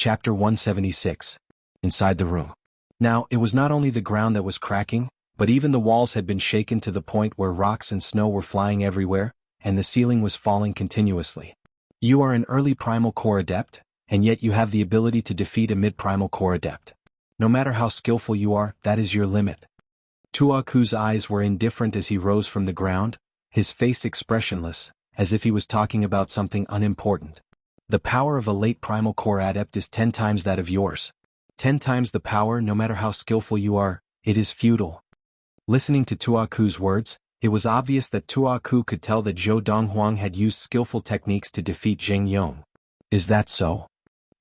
Chapter 176. Inside the room. Now, it was not only the ground that was cracking, but even the walls had been shaken to the point where rocks and snow were flying everywhere, and the ceiling was falling continuously. You are an early primal core adept, and yet you have the ability to defeat a mid-primal core adept. No matter how skillful you are, that is your limit. Tuaku's eyes were indifferent as he rose from the ground, his face expressionless, as if he was talking about something unimportant. The power of a late primal core adept is 10 times that of yours. 10 times the power. No matter how skillful you are, it is futile. Listening to Tuaku's words, it was obvious that Tuaku could tell that Zhou Donghuang had used skillful techniques to defeat Zheng Yong. Is that so?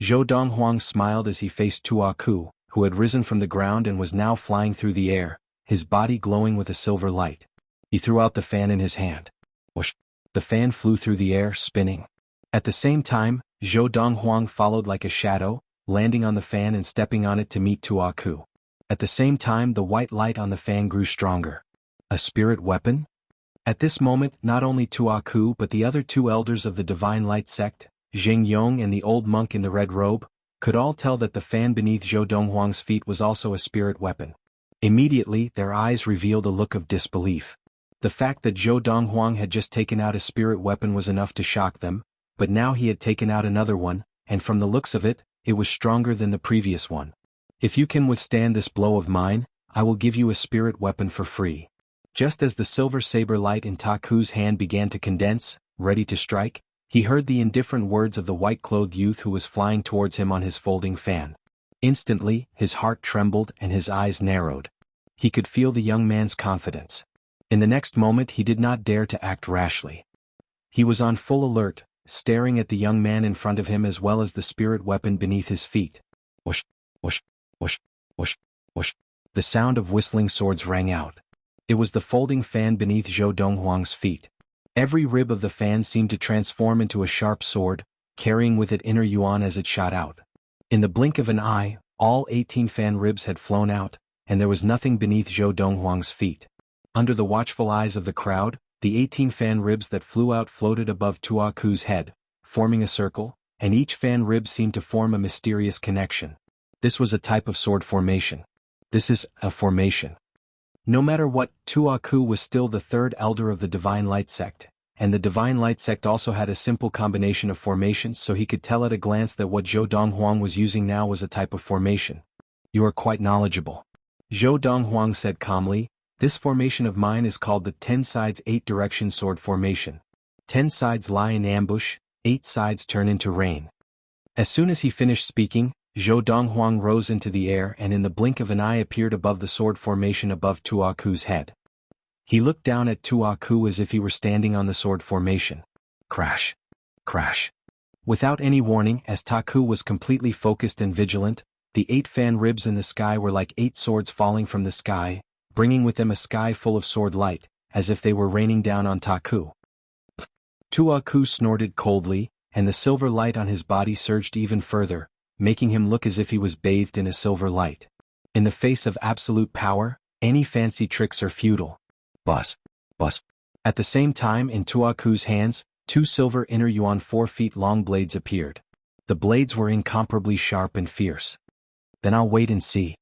Zhou Donghuang smiled as he faced Tuaku, who had risen from the ground and was now flying through the air, his body glowing with a silver light. He threw out the fan in his hand. Whoosh! The fan flew through the air, spinning. At the same time, Zhou Donghuang followed like a shadow, landing on the fan and stepping on it to meet Tuaku. At the same time, the white light on the fan grew stronger. A spirit weapon? At this moment, not only Tuaku but the other 2 elders of the Divine Light sect, Zheng Yong and the old monk in the red robe, could all tell that the fan beneath Zhou Donghuang's feet was also a spirit weapon. Immediately, their eyes revealed a look of disbelief. The fact that Zhou Donghuang had just taken out a spirit weapon was enough to shock them, but now he had taken out another one, and from the looks of it, it was stronger than the previous one. If you can withstand this blow of mine, I will give you a spirit weapon for free. Just as the silver saber light in Taku's hand began to condense, ready to strike, he heard the indifferent words of the white-clothed youth who was flying towards him on his folding fan. Instantly, his heart trembled and his eyes narrowed. He could feel the young man's confidence. In the next moment he did not dare to act rashly. He was on full alert, staring at the young man in front of him as well as the spirit weapon beneath his feet. Whoosh, whoosh, whoosh, whoosh, whoosh. The sound of whistling swords rang out. It was the folding fan beneath Zhou Donghuang's feet. Every rib of the fan seemed to transform into a sharp sword, carrying with it inner yuan as it shot out. In the blink of an eye, all 18 fan ribs had flown out, and there was nothing beneath Zhou Donghuang's feet. Under the watchful eyes of the crowd, the 18 fan ribs that flew out floated above Tuaku's head, forming a circle, and each fan rib seemed to form a mysterious connection. This was a type of sword formation. This is a formation. No matter what, Tuaku was still the 3rd elder of the Divine Light sect, and the Divine Light sect also had a simple combination of formations, so he could tell at a glance that what Zhou Donghuang was using now was a type of formation. You are quite knowledgeable. Zhou Donghuang said calmly, this formation of mine is called the 10 sides 8 direction sword formation. 10 sides lie in ambush, 8 sides turn into rain. As soon as he finished speaking, Zhou Donghuang rose into the air and in the blink of an eye appeared above the sword formation above Tuaku's head. He looked down at Tuaku as if he were standing on the sword formation. Crash. Crash. Without any warning, as Taku was completely focused and vigilant, the 8 fan ribs in the sky were like 8 swords falling from the sky, bringing with them a sky full of sword light, as if they were raining down on Taku. Tuaku snorted coldly, and the silver light on his body surged even further, making him look as if he was bathed in a silver light. In the face of absolute power, any fancy tricks are futile. Buzz. Buzz. At the same time, in Tuaku's hands, 2 silver inner yuan 4 feet long blades appeared. The blades were incomparably sharp and fierce. Then I'll wait and see.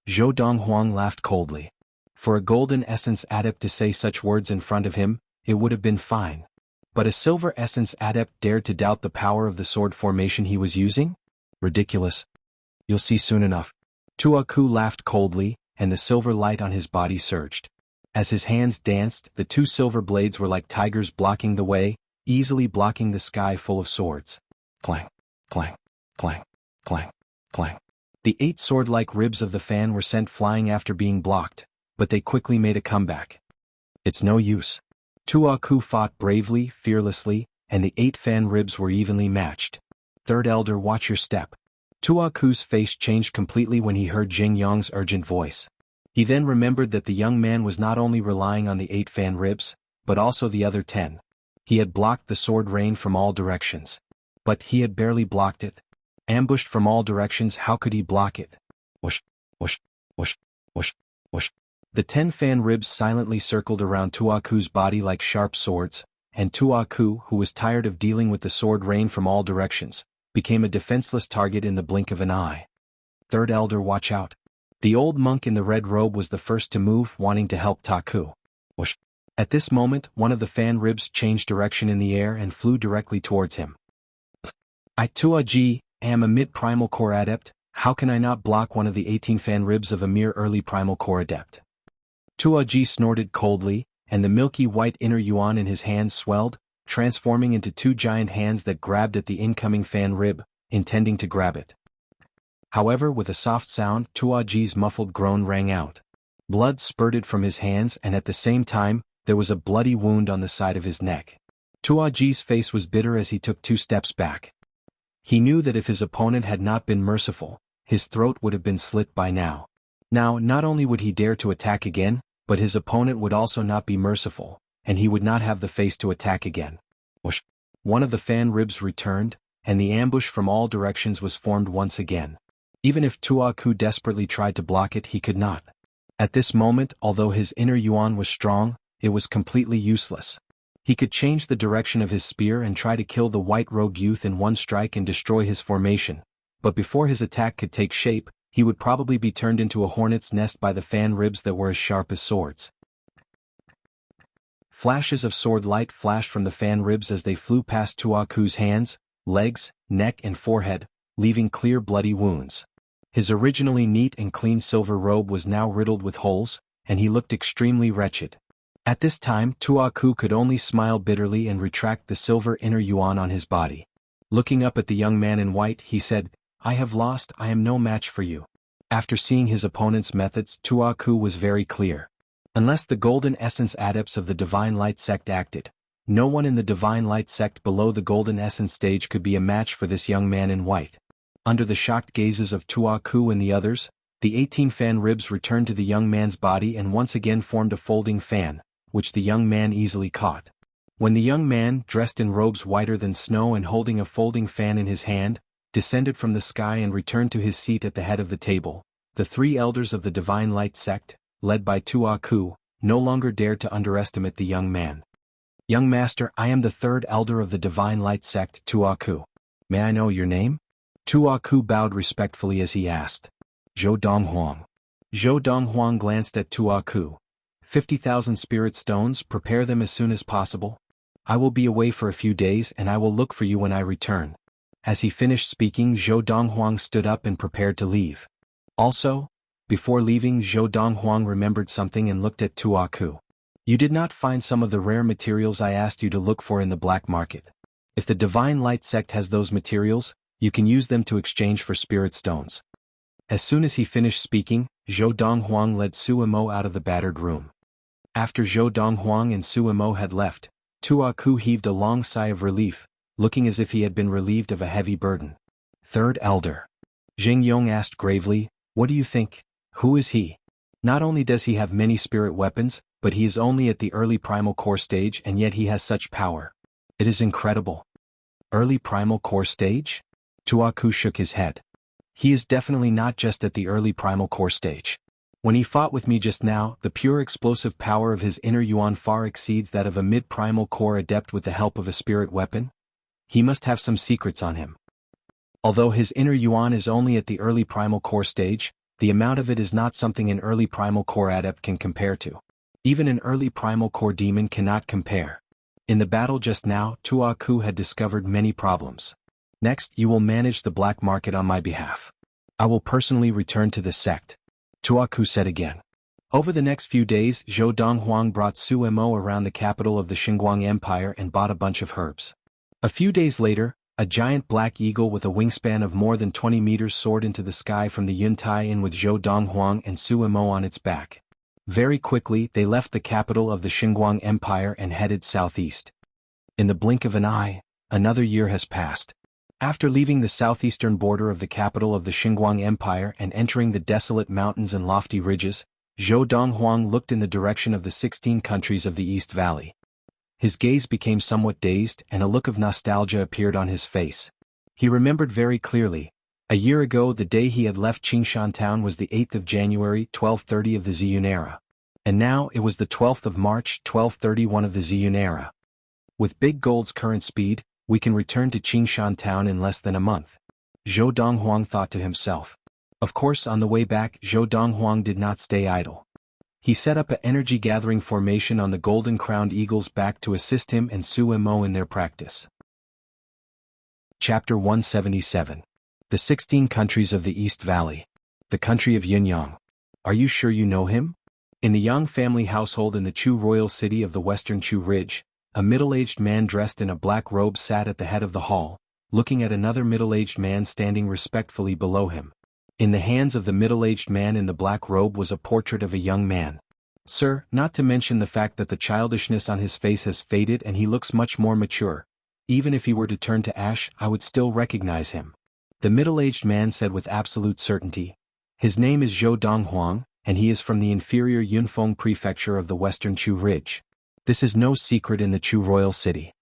Zhou Donghuang laughed coldly. For a golden essence adept to say such words in front of him, it would have been fine. But a silver essence adept dared to doubt the power of the sword formation he was using? Ridiculous. You'll see soon enough. Tuaku laughed coldly, and the silver light on his body surged. As his hands danced, the 2 silver blades were like tigers blocking the way, easily blocking the sky full of swords. Clang, clang, clang, clang, clang. The 8 sword-like ribs of the fan were sent flying after being blocked, but they quickly made a comeback. It's no use. Tuaku fought bravely, fearlessly, and the 8 fan ribs were evenly matched. 3rd elder, watch your step. Tuaku's face changed completely when he heard Jing Yong's urgent voice. He then remembered that the young man was not only relying on the 8 fan ribs, but also the other 10. He had blocked the sword rain from all directions. But he had barely blocked it. Ambushed from all directions, how could he block it? Whoosh, whoosh, whoosh, whoosh, whoosh. The 10 fan ribs silently circled around Tuaku's body like sharp swords, and Tuaku, who was tired of dealing with the sword rain from all directions, became a defenseless target in the blink of an eye. Third elder, watch out. The old monk in the red robe was the first to move, wanting to help Taku. Whoosh. At this moment, one of the fan ribs changed direction in the air and flew directly towards him. I Tuaji am a mid-primal core adept, how can I not block one of the 18 fan ribs of a mere early primal core adept? Tuaji snorted coldly, and the milky white inner yuan in his hands swelled, transforming into two giant hands that grabbed at the incoming fan rib, intending to grab it. However, with a soft sound, Tuaji's muffled groan rang out. Blood spurted from his hands, and at the same time, there was a bloody wound on the side of his neck. Tuaji's face was bitter as he took 2 steps back. He knew that if his opponent had not been merciful, his throat would have been slit by now. Now, not only would he dare to attack again, but his opponent would also not be merciful, and he would not have the face to attack again. Whoosh. One of the fan ribs returned, and the ambush from all directions was formed once again. Even if Tuaku desperately tried to block it, he could not. At this moment, although his inner yuan was strong, it was completely useless. He could change the direction of his spear and try to kill the white-robed youth in one strike and destroy his formation, but before his attack could take shape, he would probably be turned into a hornet's nest by the fan ribs that were as sharp as swords. Flashes of sword light flashed from the fan ribs as they flew past Tuaku's hands, legs, neck and forehead, leaving clear bloody wounds. His originally neat and clean silver robe was now riddled with holes, and he looked extremely wretched. At this time, Tuaku could only smile bitterly and retract the silver inner yuan on his body. Looking up at the young man in white, he said, I have lost, I am no match for you. After seeing his opponent's methods, Tuaku was very clear. Unless the Golden Essence adepts of the Divine Light sect acted, no one in the Divine Light sect below the Golden Essence stage could be a match for this young man in white. Under the shocked gazes of Tuaku and the others, the 18 fan ribs returned to the young man's body and once again formed a folding fan, which the young man easily caught. When the young man, dressed in robes whiter than snow and holding a folding fan in his hand, descended from the sky and returned to his seat at the head of the table, the 3 elders of the Divine Light sect, led by Tuaku, no longer dared to underestimate the young man. Young master, I am the 3rd elder of the Divine Light sect, Tuaku. May I know your name? Tuaku bowed respectfully as he asked. Zhou Donghuang. Zhou Donghuang glanced at Tuaku. 50,000 spirit stones, prepare them as soon as possible. I will be away for a few days and I will look for you when I return. As he finished speaking, Zhou Donghuang stood up and prepared to leave. Also, before leaving, Zhou Donghuang remembered something and looked at Tuaku. You did not find some of the rare materials I asked you to look for in the black market. If the Divine Light sect has those materials, you can use them to exchange for spirit stones. As soon as he finished speaking, Zhou Donghuang led Suimo out of the battered room. After Zhou Donghuang and Suimo had left, Tuaku heaved a long sigh of relief, looking as if he had been relieved of a heavy burden. 3rd elder. Jing Yong asked gravely, what do you think? Who is he? Not only does he have many spirit weapons, but he is only at the early primal core stage and yet he has such power. It is incredible. Early primal core stage? Tuaku shook his head. He is definitely not just at the early primal core stage. When he fought with me just now, the pure explosive power of his inner yuan far exceeds that of a mid-primal core adept with the help of a spirit weapon. He must have some secrets on him. Although his inner yuan is only at the early primal core stage, the amount of it is not something an early primal core adept can compare to. Even an early primal core demon cannot compare. In the battle just now, Tuaku had discovered many problems. Next, you will manage the black market on my behalf. I will personally return to the sect. Tuaku said again. Over the next few days, Zhou Donghuang brought Suimo around the capital of the Xinguang Empire and bought a bunch of herbs. A few days later, a giant black eagle with a wingspan of more than 20 meters soared into the sky from the Yuntai Inn with Zhou Donghuang and Suimo on its back. Very quickly, they left the capital of the Xinguang Empire and headed southeast. In the blink of an eye, another year has passed. After leaving the southeastern border of the capital of the Xinguang Empire and entering the desolate mountains and lofty ridges, Zhou Donghuang looked in the direction of the 16 countries of the East Valley. His gaze became somewhat dazed and a look of nostalgia appeared on his face. He remembered very clearly. A year ago the day he had left Qingshan town was the 8th of January 1230 of the Ziyun era. And now it was the 12th of March 1231 of the Ziyun era. With Big Gold's current speed, we can return to Qingshan town in less than a month. Zhou Donghuang thought to himself. Of course, on the way back, Zhou Donghuang did not stay idle. He set up an energy-gathering formation on the golden-crowned eagle's back to assist him and Su Mo in their practice. Chapter 177. The 16 Countries of the East Valley. The country of Yunyang. Are you sure you know him? In the Yang family household in the Chu royal city of the western Chu Ridge, a middle-aged man dressed in a black robe sat at the head of the hall, looking at another middle-aged man standing respectfully below him. In the hands of the middle-aged man in the black robe was a portrait of a young man. Sir, not to mention the fact that the childishness on his face has faded and he looks much more mature. Even if he were to turn to ash, I would still recognize him. The middle-aged man said with absolute certainty. His name is Zhou Donghuang, and he is from the inferior Yunfeng prefecture of the western Chu Ridge. This is no secret in the Chu royal city.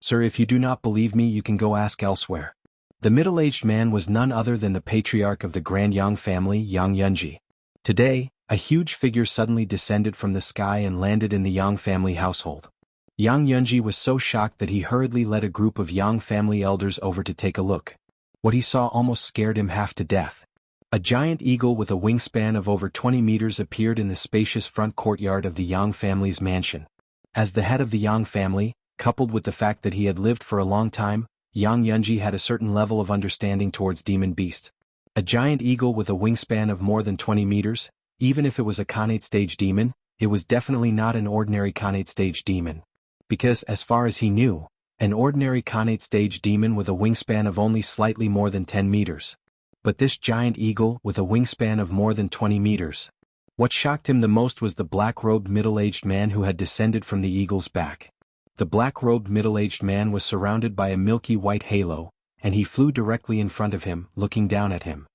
Sir, if you do not believe me, you can go ask elsewhere. The middle-aged man was none other than the patriarch of the Grand Yang family, Yang Yunji. Today, a huge figure suddenly descended from the sky and landed in the Yang family household. Yang Yunji was so shocked that he hurriedly led a group of Yang family elders over to take a look. What he saw almost scared him half to death. A giant eagle with a wingspan of over 20 meters appeared in the spacious front courtyard of the Yang family's mansion. As the head of the Yang family, coupled with the fact that he had lived for a long time, Yang Yunji had a certain level of understanding towards demon beasts. A giant eagle with a wingspan of more than 20 meters, even if it was a Khanate stage demon, it was definitely not an ordinary Khanate stage demon. Because, as far as he knew, an ordinary Khanate stage demon with a wingspan of only slightly more than 10 meters. But this giant eagle with a wingspan of more than 20 meters. What shocked him the most was the black-robed middle-aged man who had descended from the eagle's back. The black-robed middle-aged man was surrounded by a milky white halo, and he flew directly in front of him, looking down at him.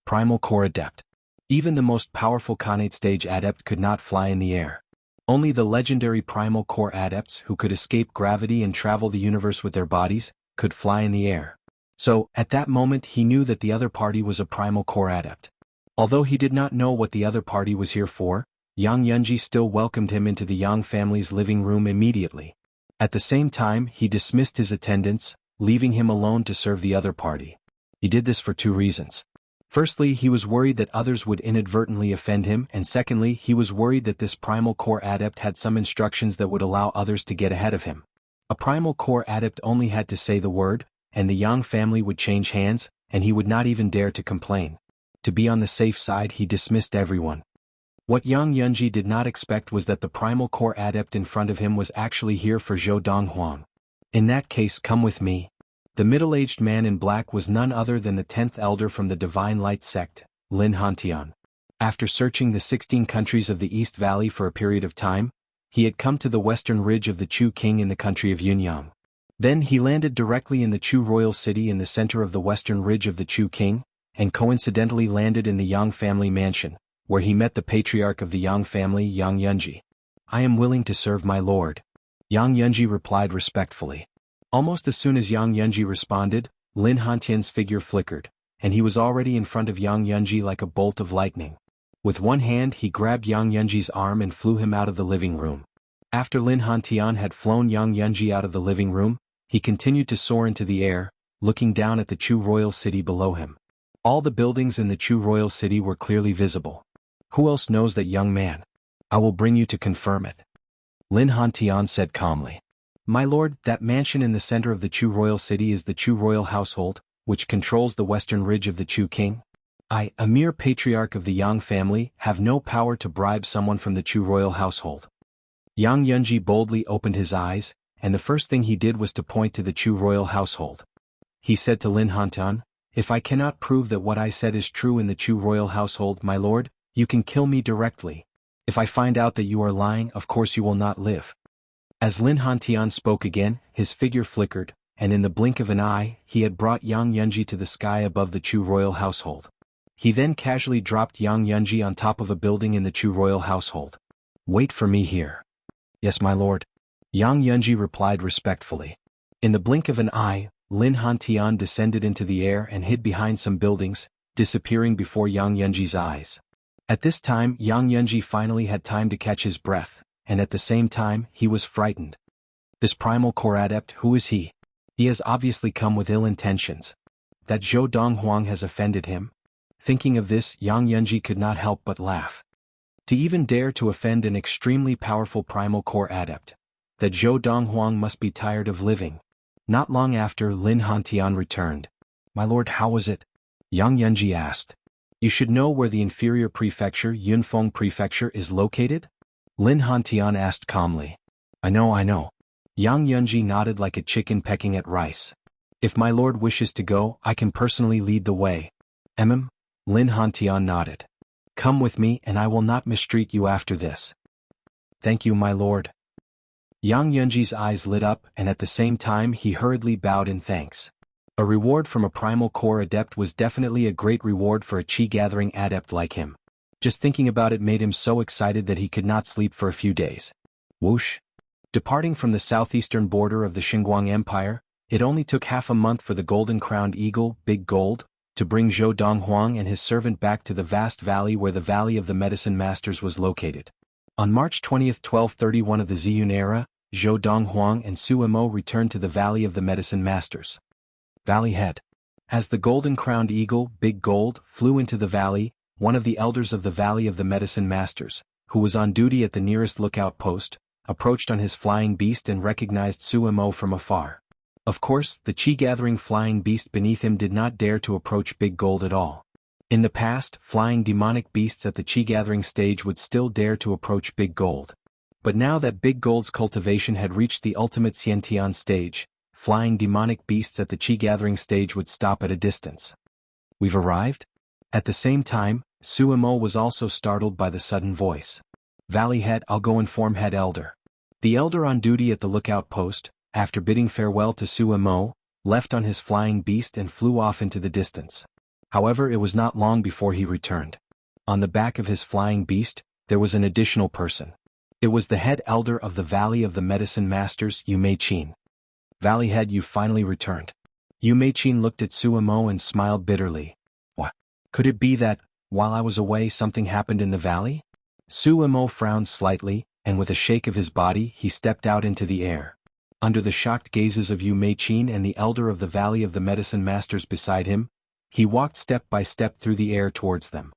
Primal Core Adept. Even the most powerful Khanate stage adept could not fly in the air. Only the legendary Primal Core Adepts who could escape gravity and travel the universe with their bodies, could fly in the air. So, at that moment he knew that the other party was a Primal Core Adept. Although he did not know what the other party was here for, Yang Yunji still welcomed him into the Yang family's living room immediately. At the same time, he dismissed his attendants, leaving him alone to serve the other party. He did this for two reasons. Firstly, he was worried that others would inadvertently offend him, and secondly, he was worried that this Primal Core Adept had some instructions that would allow others to get ahead of him. A Primal Core Adept only had to say the word, and the Yang family would change hands, and he would not even dare to complain. To be on the safe side, he dismissed everyone. What Yang Yunji did not expect was that the Primal Core Adept in front of him was actually here for Zhou Donghuang. In that case, come with me. The middle-aged man in black was none other than the 10th elder from the Divine Light sect, Lin Hantian. After searching the 16 countries of the East Valley for a period of time, he had come to the western ridge of the Chu King in the country of Yunyang. Then he landed directly in the Chu royal city in the center of the western ridge of the Chu King, and coincidentally landed in the Yang family mansion, where he met the patriarch of the Yang family, Yang Yunji. I am willing to serve my lord. Yang Yunji replied respectfully. Almost as soon as Yang Yunji responded, Lin Hantian's figure flickered, and he was already in front of Yang Yunji like a bolt of lightning. With one hand he grabbed Yang Yunji's arm and flew him out of the living room. After Lin Hantian had flown Yang Yunji out of the living room, he continued to soar into the air, looking down at the Chu royal city below him. All the buildings in the Chu royal city were clearly visible. Who else knows that young man? I will bring you to confirm it. Lin Hantian said calmly. My lord, that mansion in the center of the Chu royal city is the Chu royal household, which controls the western ridge of the Chu King. I, a mere patriarch of the Yang family, have no power to bribe someone from the Chu royal household. Yang Yunji boldly opened his eyes, and the first thing he did was to point to the Chu royal household. He said to Lin Hantian, if I cannot prove that what I said is true in the Chu royal household, my lord, you can kill me directly. If I find out that you are lying, of course you will not live. As Lin Hantian spoke again, his figure flickered, and in the blink of an eye, he had brought Yang Yunji to the sky above the Chu royal household. He then casually dropped Yang Yunji on top of a building in the Chu royal household. Wait for me here. Yes, my lord. Yang Yunji replied respectfully. In the blink of an eye, Lin Hantian descended into the air and hid behind some buildings, disappearing before Yang Yunji's eyes. At this time, Yang Yunji finally had time to catch his breath, and at the same time, he was frightened. This Primal Core Adept, who is he? He has obviously come with ill intentions. That Zhou Donghuang has offended him? Thinking of this, Yang Yunji could not help but laugh. To even dare to offend an extremely powerful primal core adept. That Zhou Donghuang must be tired of living. Not long after, Lin Hantian returned. "My lord, how was it?" Yang Yunji asked. "You should know where the inferior prefecture, Yunfeng Prefecture, is located?" Lin Hantian asked calmly. I know. Yang Yunji nodded like a chicken pecking at rice. "If my lord wishes to go, I can personally lead the way." Lin Hantian nodded. "Come with me and I will not mistreat you after this." "Thank you, my lord." Yang Yunji's eyes lit up and at the same time he hurriedly bowed in thanks. A reward from a primal core adept was definitely a great reward for a chi-gathering adept like him. Just thinking about it made him so excited that he could not sleep for a few days. Whoosh! Departing from the southeastern border of the Xinguang Empire, it only took half a month for the golden-crowned eagle, Big Gold, to bring Zhou Donghuang and his servant back to the vast valley where the Valley of the Medicine Masters was located. On March 20, 1231 of the Ziyun era, Zhou Donghuang and Su Imo returned to the Valley of the Medicine Masters. Valley Head. As the golden-crowned eagle, Big Gold, flew into the valley, one of the elders of the Valley of the Medicine Masters, who was on duty at the nearest lookout post, approached on his flying beast and recognized Su Imo from afar. Of course, the chi-gathering flying beast beneath him did not dare to approach Big Gold at all. In the past, flying demonic beasts at the chi-gathering stage would still dare to approach Big Gold. But now that Big Gold's cultivation had reached the ultimate Xiantian stage, flying demonic beasts at the chi-gathering stage would stop at a distance. "We've arrived?" At the same time, Su Imo was also startled by the sudden voice. "Valley Head, I'll go inform Head Elder." The elder on duty at the lookout post, after bidding farewell to Su Imo, left on his flying beast and flew off into the distance. However, it was not long before he returned. On the back of his flying beast, there was an additional person. It was the head elder of the Valley of the Medicine Masters, Yu Mei-chin. "Valley Head, you finally returned." Yu Mei-chin looked at Su Imo and smiled bitterly. "What? Could it be that, while I was away, something happened in the valley?" Su Imo frowned slightly, and with a shake of his body, he stepped out into the air. Under the shocked gazes of Yu Mei-chin and the elder of the Valley of the Medicine Masters beside him, he walked step by step through the air towards them.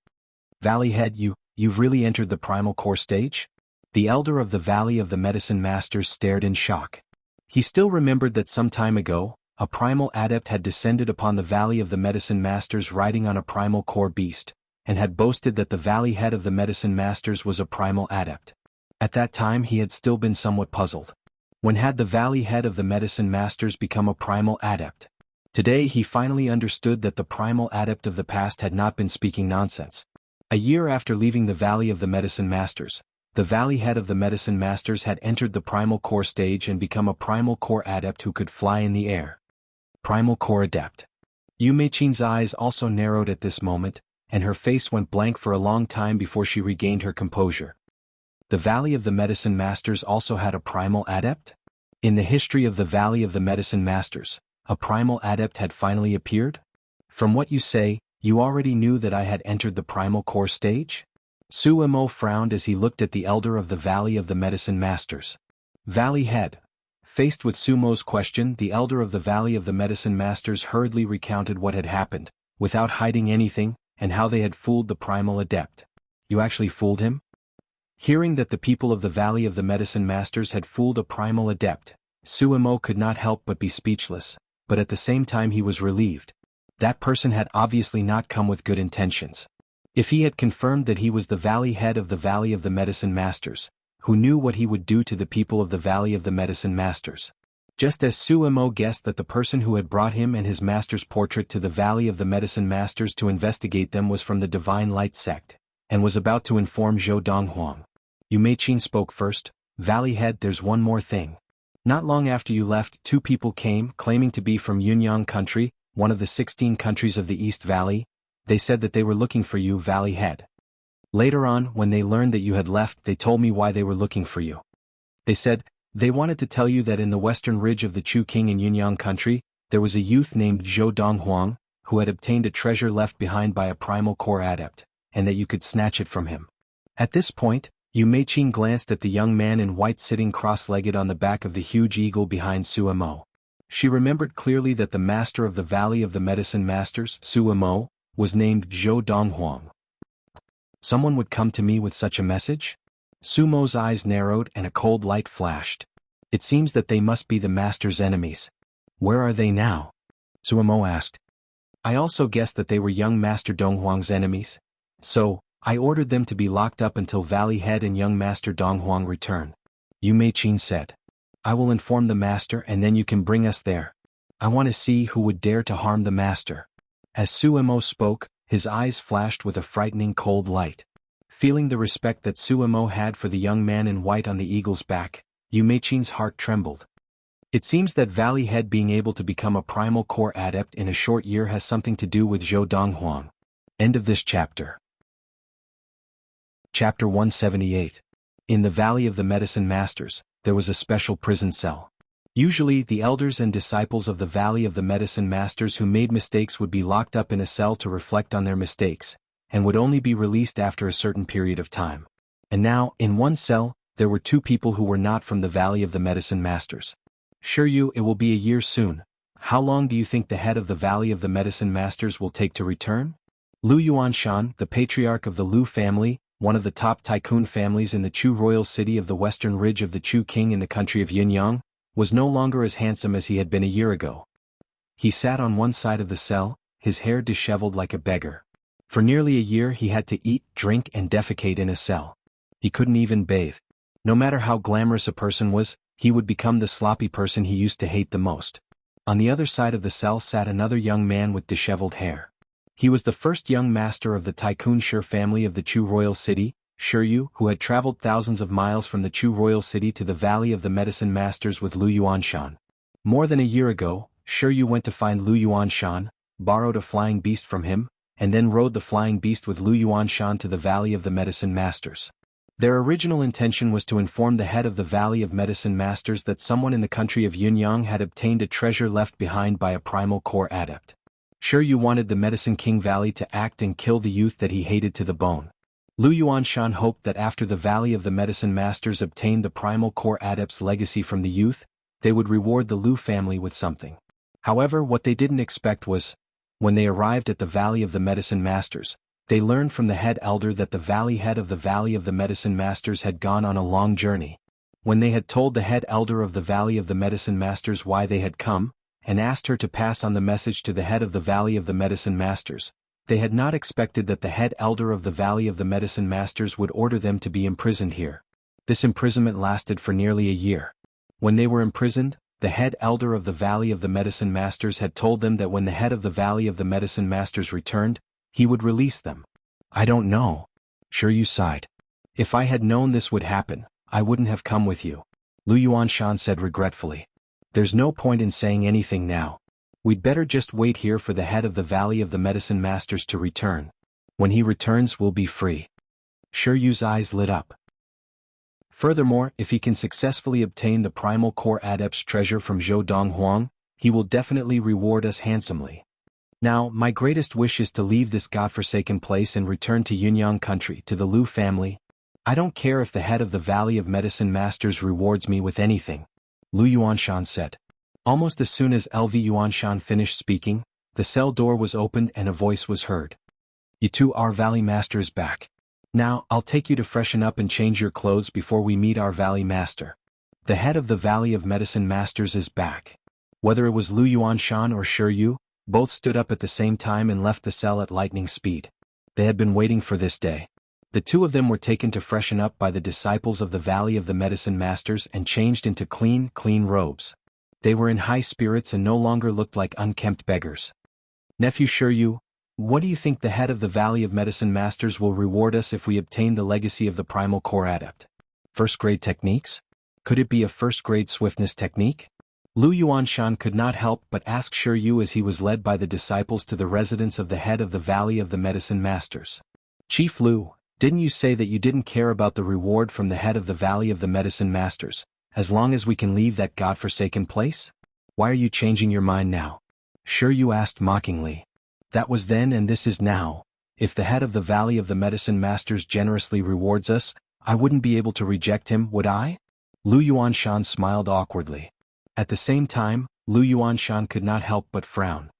"Valley Head, you've really entered the primal core stage?" The elder of the Valley of the Medicine Masters stared in shock. He still remembered that some time ago, a primal adept had descended upon the Valley of the Medicine Masters riding on a primal core beast, and had boasted that the Valley Head of the Medicine Masters was a primal adept. At that time he had still been somewhat puzzled. When had the Valley Head of the Medicine Masters become a primal adept? Today he finally understood that the primal adept of the past had not been speaking nonsense. A year after leaving the Valley of the Medicine Masters, the Valley Head of the Medicine Masters had entered the primal core stage and become a primal core adept who could fly in the air. Primal core adept. Yu Mei-chin's eyes also narrowed at this moment, and her face went blank for a long time before she regained her composure. The Valley of the Medicine Masters also had a primal adept? In the history of the Valley of the Medicine Masters, a primal adept had finally appeared? From what you say, you already knew that I had entered the primal core stage? Su Imo frowned as he looked at the elder of the Valley of the Medicine Masters. Valley Head. Faced with Sumo's question, the elder of the Valley of the Medicine Masters hurriedly recounted what had happened, without hiding anything, and how they had fooled the primal adept. "You actually fooled him?" Hearing that the people of the Valley of the Medicine Masters had fooled a primal adept, Su Imo could not help but be speechless, but at the same time he was relieved. That person had obviously not come with good intentions. If he had confirmed that he was the Valley Head of the Valley of the Medicine Masters, who knew what he would do to the people of the Valley of the Medicine Masters. Just as Su Imo guessed that the person who had brought him and his master's portrait to the Valley of the Medicine Masters to investigate them was from the Divine Light sect, and was about to inform Zhou Donghuang. Yu Mei-chin spoke first. "Valley Head, there's one more thing. Not long after you left, two people came, claiming to be from Yunyang Country, one of the 16 countries of the East Valley. They said that they were looking for you, Valley Head. Later on, when they learned that you had left, they told me why they were looking for you. They said, they wanted to tell you that in the western ridge of the Chu King in Yunyang Country, there was a youth named Zhou Donghuang, who had obtained a treasure left behind by a primal core adept, and that you could snatch it from him." At this point, Yu Mei-chin glanced at the young man in white sitting cross-legged on the back of the huge eagle behind Su Imo. She remembered clearly that the master of the Valley of the Medicine Masters, Suimo, was named Zhou Donghuang. Someone would come to me with such a message? Sumo's eyes narrowed and a cold light flashed. It seems that they must be the master's enemies. Where are they now? Suimo asked. I also guessed that they were young Master Donghuang's enemies. So, I ordered them to be locked up until Valley Head and young Master Donghuang return. Yu Meiqin said. I will inform the master and then you can bring us there. I want to see who would dare to harm the master. As Suimo spoke, his eyes flashed with a frightening cold light. Feeling the respect that Suimo had for the young man in white on the eagle's back, Yu Meiqin's heart trembled. It seems that Valley Head being able to become a primal core adept in a short year has something to do with Zhou Donghuang. End of this chapter. Chapter 178. In the Valley of the Medicine Masters, there was a special prison cell. Usually, the elders and disciples of the Valley of the Medicine Masters who made mistakes would be locked up in a cell to reflect on their mistakes, and would only be released after a certain period of time. And now, in one cell, there were two people who were not from the Valley of the Medicine Masters. Shiryu, it will be a year soon. How long do you think the head of the Valley of the Medicine Masters will take to return? Lu Yuanshan, the patriarch of the Lu family, one of the top tycoon families in the Chu royal city of the western ridge of the Chu king in the country of Yinyang, was no longer as handsome as he had been a year ago. He sat on one side of the cell, his hair disheveled like a beggar. For nearly a year he had to eat, drink and defecate in a cell. He couldn't even bathe. No matter how glamorous a person was, he would become the sloppy person he used to hate the most. On the other side of the cell sat another young man with disheveled hair. He was the first young master of the Tycoon Shi family of the Chu royal city, Shiryu, who had traveled thousands of miles from the Chu royal city to the Valley of the Medicine Masters with Lu Yuanshan. More than a year ago, Shiryu went to find Lu Yuanshan, borrowed a flying beast from him, and then rode the flying beast with Lu Yuanshan to the Valley of the Medicine Masters. Their original intention was to inform the head of the Valley of Medicine Masters that someone in the country of Yunyang had obtained a treasure left behind by a primal core adept. Shiryu wanted the Medicine King Valley to act and kill the youth that he hated to the bone. Lu Yuanshan hoped that after the Valley of the Medicine Masters obtained the primal core adept's legacy from the youth, they would reward the Lu family with something. However, what they didn't expect was, when they arrived at the Valley of the Medicine Masters, they learned from the head elder that the Valley head of the Valley of the Medicine Masters had gone on a long journey. When they had told the head elder of the Valley of the Medicine Masters why they had come, and asked her to pass on the message to the head of the Valley of the Medicine Masters, they had not expected that the head elder of the Valley of the Medicine Masters would order them to be imprisoned here. This imprisonment lasted for nearly a year. When they were imprisoned, the head elder of the Valley of the Medicine Masters had told them that when the head of the Valley of the Medicine Masters returned, he would release them. I don't know. Shiryu sighed. If I had known this would happen, I wouldn't have come with you. Lu Yuanshan said regretfully. There's no point in saying anything now. We'd better just wait here for the head of the Valley of the Medicine Masters to return. When he returns, we'll be free. Shiryu's eyes lit up. Furthermore, if he can successfully obtain the Primal Core Adept's treasure from Zhou Donghuang, he will definitely reward us handsomely. Now, my greatest wish is to leave this godforsaken place and return to Yunyang country, to the Lu family. I don't care if the head of the Valley of Medicine Masters rewards me with anything. Lu Yuanshan said. Almost as soon as LV Yuanshan finished speaking, the cell door was opened and a voice was heard. You two, our Valley Master is back. Now, I'll take you to freshen up and change your clothes before we meet our Valley Master. The head of the Valley of Medicine Masters is back. Whether it was Lu Yuanshan or Shiryu, both stood up at the same time and left the cell at lightning speed. They had been waiting for this day. The two of them were taken to freshen up by the disciples of the Valley of the Medicine Masters and changed into clean robes. They were in high spirits and no longer looked like unkempt beggars. Nephew Shiryu, what do you think the head of the Valley of Medicine Masters will reward us if we obtain the legacy of the Primal Core Adept? First-grade techniques? Could it be a first-grade swiftness technique? Lu Yuanshan could not help but ask Shiryu as he was led by the disciples to the residence of the head of the Valley of the Medicine Masters. Chief Lu, didn't you say that you didn't care about the reward from the head of the Valley of the Medicine Masters, as long as we can leave that godforsaken place? Why are you changing your mind now? Shiryu asked mockingly. That was then and this is now. If the head of the Valley of the Medicine Masters generously rewards us, I wouldn't be able to reject him, would I? Lu Yuanshan smiled awkwardly. At the same time, Lu Yuanshan could not help but frown.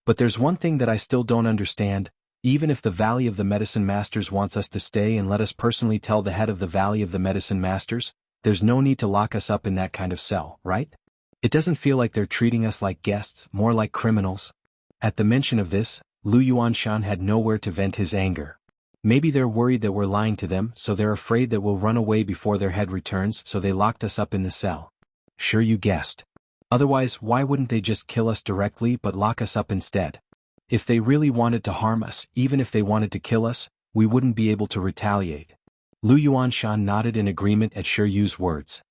But there's one thing that I still don't understand. Even if the Valley of the Medicine Masters wants us to stay and let us personally tell the head of the Valley of the Medicine Masters, there's no need to lock us up in that kind of cell, right? It doesn't feel like they're treating us like guests, more like criminals. At the mention of this, Lu Yuanshan had nowhere to vent his anger. Maybe they're worried that we're lying to them, so they're afraid that we'll run away before their head returns, so they locked us up in the cell. Sure, you guessed. Otherwise, why wouldn't they just kill us directly but lock us up instead? If they really wanted to harm us, even if they wanted to kill us, we wouldn't be able to retaliate. Lu Yuanshan nodded in agreement at Shiryu's words.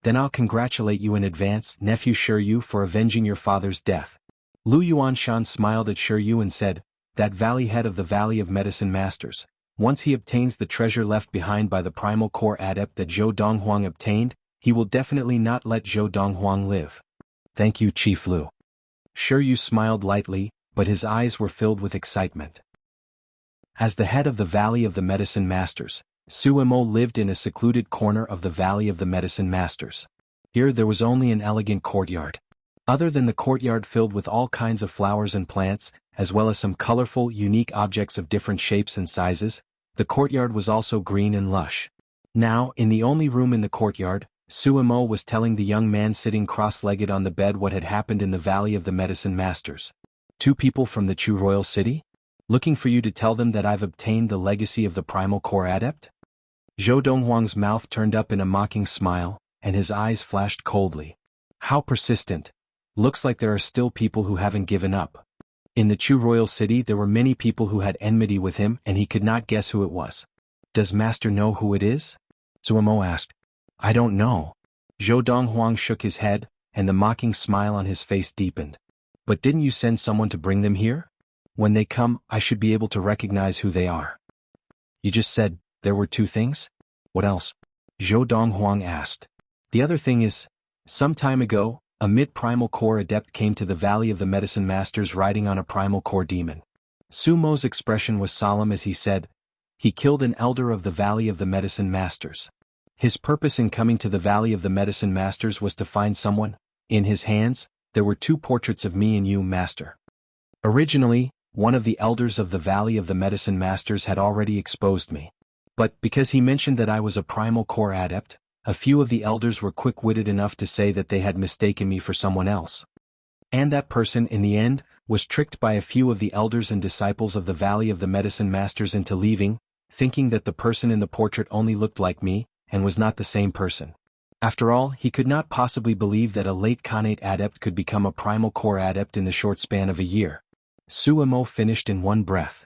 Then I'll congratulate you in advance, nephew Shiryu, for avenging your father's death. Lu Yuanshan smiled at Shiryu and said, that valley head of the Valley of Medicine Masters, once he obtains the treasure left behind by the primal core adept that Zhou Donghuang obtained, he will definitely not let Zhou Donghuang live. Thank you, Chief Lu. Shiryu smiled lightly, but his eyes were filled with excitement. As the head of the Valley of the Medicine Masters, Suemo lived in a secluded corner of the Valley of the Medicine Masters. Here there was only an elegant courtyard. Other than the courtyard filled with all kinds of flowers and plants, as well as some colorful, unique objects of different shapes and sizes, the courtyard was also green and lush. Now, in the only room in the courtyard, Suemo was telling the young man sitting cross-legged on the bed what had happened in the Valley of the Medicine Masters. 2 people from the Chu Royal City? Looking for you to tell them that I've obtained the legacy of the Primal Core Adept? Zhou Donghuang's mouth turned up in a mocking smile, and his eyes flashed coldly. How persistent. Looks like there are still people who haven't given up. In the Chu Royal City there were many people who had enmity with him and he could not guess who it was. Does Master know who it is? Suemo asked. I don't know. Zhou Donghuang shook his head, and the mocking smile on his face deepened. But didn't you send someone to bring them here? When they come, I should be able to recognize who they are. You just said there were 2 things? What else? Zhou Donghuang asked. The other thing is, some time ago, a mid-primal core adept came to the Valley of the Medicine Masters riding on a primal core demon. Sumo's expression was solemn as he said, he killed an elder of the Valley of the Medicine Masters. His purpose in coming to the Valley of the Medicine Masters was to find someone. In his hands, there were 2 portraits of me and you, Master. Originally, one of the elders of the Valley of the Medicine Masters had already exposed me. But because he mentioned that I was a primal core adept, a few of the elders were quick-witted enough to say that they had mistaken me for someone else. And that person, in the end, was tricked by a few of the elders and disciples of the Valley of the Medicine Masters into leaving, thinking that the person in the portrait only looked like me, and was not the same person. After all, he could not possibly believe that a late Khanate adept could become a primal core adept in the short span of a year. Suemo finished in one breath.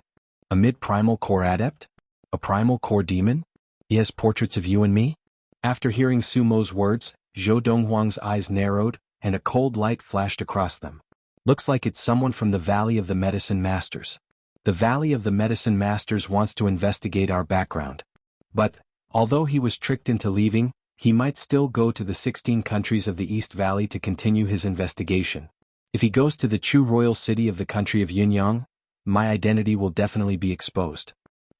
A mid-primal core adept? A primal core demon? He has portraits of you and me? After hearing Sumo's words, Zhou Donghuang's eyes narrowed, and a cold light flashed across them. Looks like it's someone from the Valley of the Medicine Masters. The Valley of the Medicine Masters wants to investigate our background. But, although he was tricked into leaving, he might still go to the 16 countries of the East Valley to continue his investigation. If he goes to the Chu Royal City of the country of Yunyang, my identity will definitely be exposed.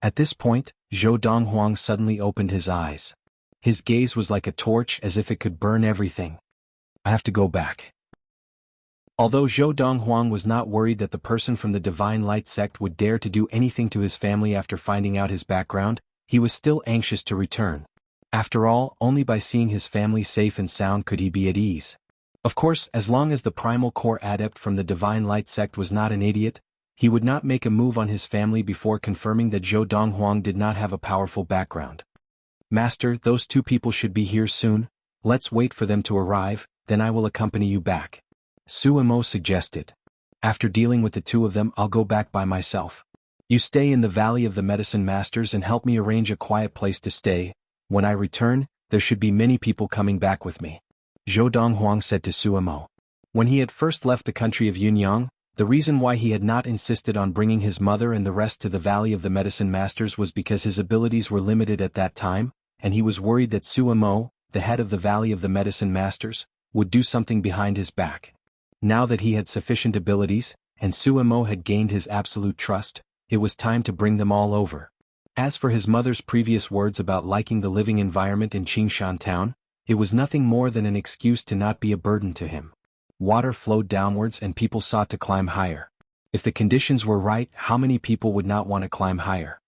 At this point, Zhou Donghuang suddenly opened his eyes. His gaze was like a torch, as if it could burn everything. I have to go back. Although Zhou Donghuang was not worried that the person from the Divine Light sect would dare to do anything to his family after finding out his background, he was still anxious to return. After all, only by seeing his family safe and sound could he be at ease. Of course, as long as the primal core adept from the Divine Light sect was not an idiot, he would not make a move on his family before confirming that Zhou Donghuang did not have a powerful background. Master, those 2 people should be here soon. Let's wait for them to arrive, then I will accompany you back. Suemo suggested. After dealing with the 2 of them, I'll go back by myself. You stay in the Valley of the Medicine Masters and help me arrange a quiet place to stay. When I return, there should be many people coming back with me. Zhou Donghuang said to Suemo. When he had first left the country of Yunyang, the reason why he had not insisted on bringing his mother and the rest to the Valley of the Medicine Masters was because his abilities were limited at that time, and he was worried that Suemo, the head of the Valley of the Medicine Masters, would do something behind his back. Now that he had sufficient abilities, and Suemo had gained his absolute trust, it was time to bring them all over. As for his mother's previous words about liking the living environment in Qingshan town, it was nothing more than an excuse to not be a burden to him. Water flowed downwards and people sought to climb higher. If the conditions were right, how many people would not want to climb higher?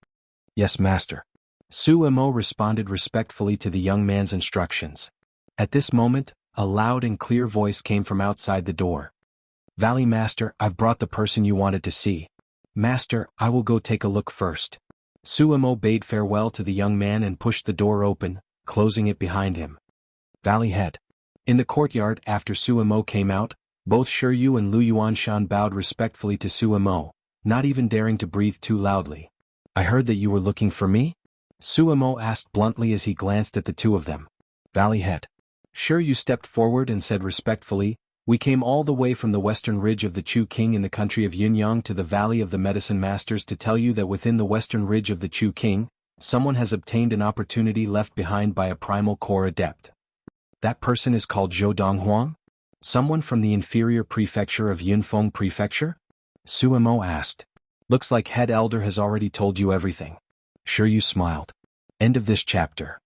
Yes, master. Su Imo responded respectfully to the young man's instructions. At this moment, a loud and clear voice came from outside the door. Valley Master, I've brought the person you wanted to see. Master, I will go take a look first. Su Imo bade farewell to the young man and pushed the door open, closing it behind him. Valley Head. In the courtyard, after Su Imo came out, both Shiryu and Lu Yuanshan bowed respectfully to Su Imo, not even daring to breathe too loudly. I heard that you were looking for me? Su Imo asked bluntly as he glanced at the two of them. Valley Head. Shiryu stepped forward and said respectfully, we came all the way from the western ridge of the Chu King in the country of Yunyang to the Valley of the Medicine Masters to tell you that within the western ridge of the Chu King, someone has obtained an opportunity left behind by a primal core adept. That person is called Zhou Donghuang? Someone from the inferior prefecture of Yunfeng Prefecture? Su Imo asked. Looks like head elder has already told you everything. Shiryu smiled. End of this chapter.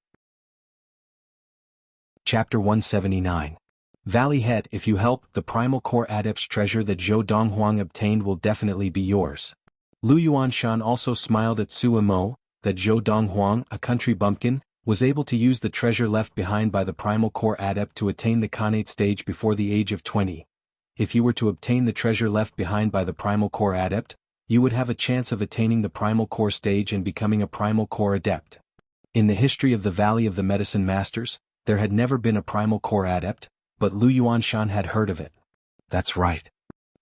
Chapter 179. Valley Head, if you help, the primal core adept's treasure that Zhou Donghuang obtained will definitely be yours. Lu Yuanshan also smiled at Su Imo, that Zhou Donghuang, a country bumpkin, was able to use the treasure left behind by the primal core adept to attain the Khanate stage before the age of 20. If you were to obtain the treasure left behind by the primal core adept, you would have a chance of attaining the primal core stage and becoming a primal core adept. In the history of the Valley of the Medicine Masters, there had never been a primal core adept, but Lu Yuanshan had heard of it. That's right.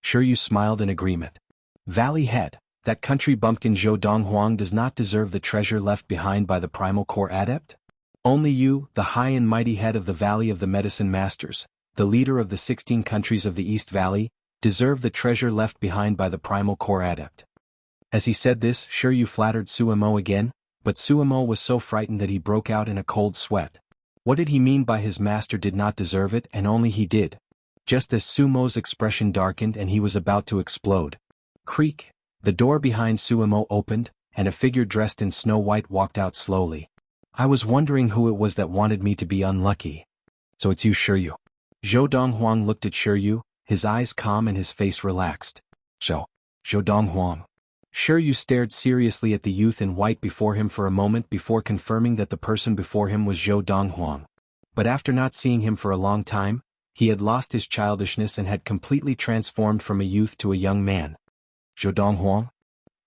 Shiryu smiled in agreement. Valley Head, that country bumpkin Zhou Donghuang does not deserve the treasure left behind by the primal core adept? Only you, the high and mighty head of the Valley of the Medicine Masters, the leader of the 16 countries of the East Valley, deserve the treasure left behind by the primal core adept. As he said this, Shiryu flattered Su Imo again, but Su Imo was so frightened that he broke out in a cold sweat. What did he mean by his master did not deserve it and only he did? Just as Su Imo's expression darkened and he was about to explode. Creak, the door behind Su Imo opened, and a figure dressed in snow white walked out slowly. I was wondering who it was that wanted me to be unlucky. So it's you, Shiryu. Zhou Donghuang looked at Shiryu, his eyes calm and his face relaxed. Zhou Donghuang. Shiryu stared seriously at the youth in white before him for a moment before confirming that the person before him was Zhou Donghuang. But after not seeing him for a long time, he had lost his childishness and had completely transformed from a youth to a young man. Zhou Donghuang?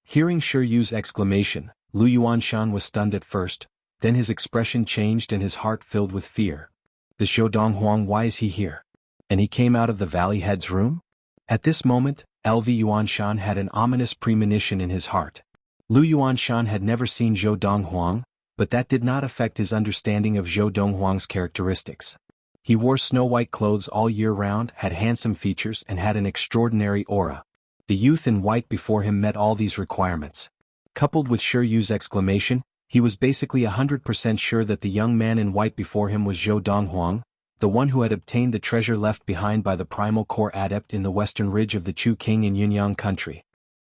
Hearing Shiryu's exclamation, Lu Yuanshan was stunned at first, then his expression changed and his heart filled with fear. This Zhou Donghuang, why is he here? And he came out of the Valley Head's room? At this moment, LV Yuanshan had an ominous premonition in his heart. Lu Yuanshan had never seen Zhou Donghuang, but that did not affect his understanding of Zhou Donghuang's characteristics. He wore snow-white clothes all year round, had handsome features and had an extraordinary aura. The youth in white before him met all these requirements. Coupled with Shiryu's exclamation, he was basically 100% sure that the young man in white before him was Zhou Donghuang, the one who had obtained the treasure left behind by the primal core adept in the western ridge of the Chu King in Yunyang country.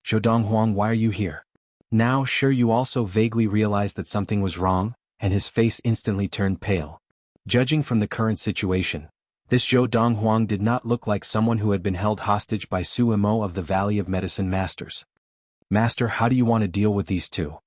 Zhou Donghuang, why are you here? Now Shiryu also vaguely realized that something was wrong, and his face instantly turned pale. Judging from the current situation, this Zhou Donghuang did not look like someone who had been held hostage by Su Imo of the Valley of Medicine Masters. Master, how do you want to deal with these two?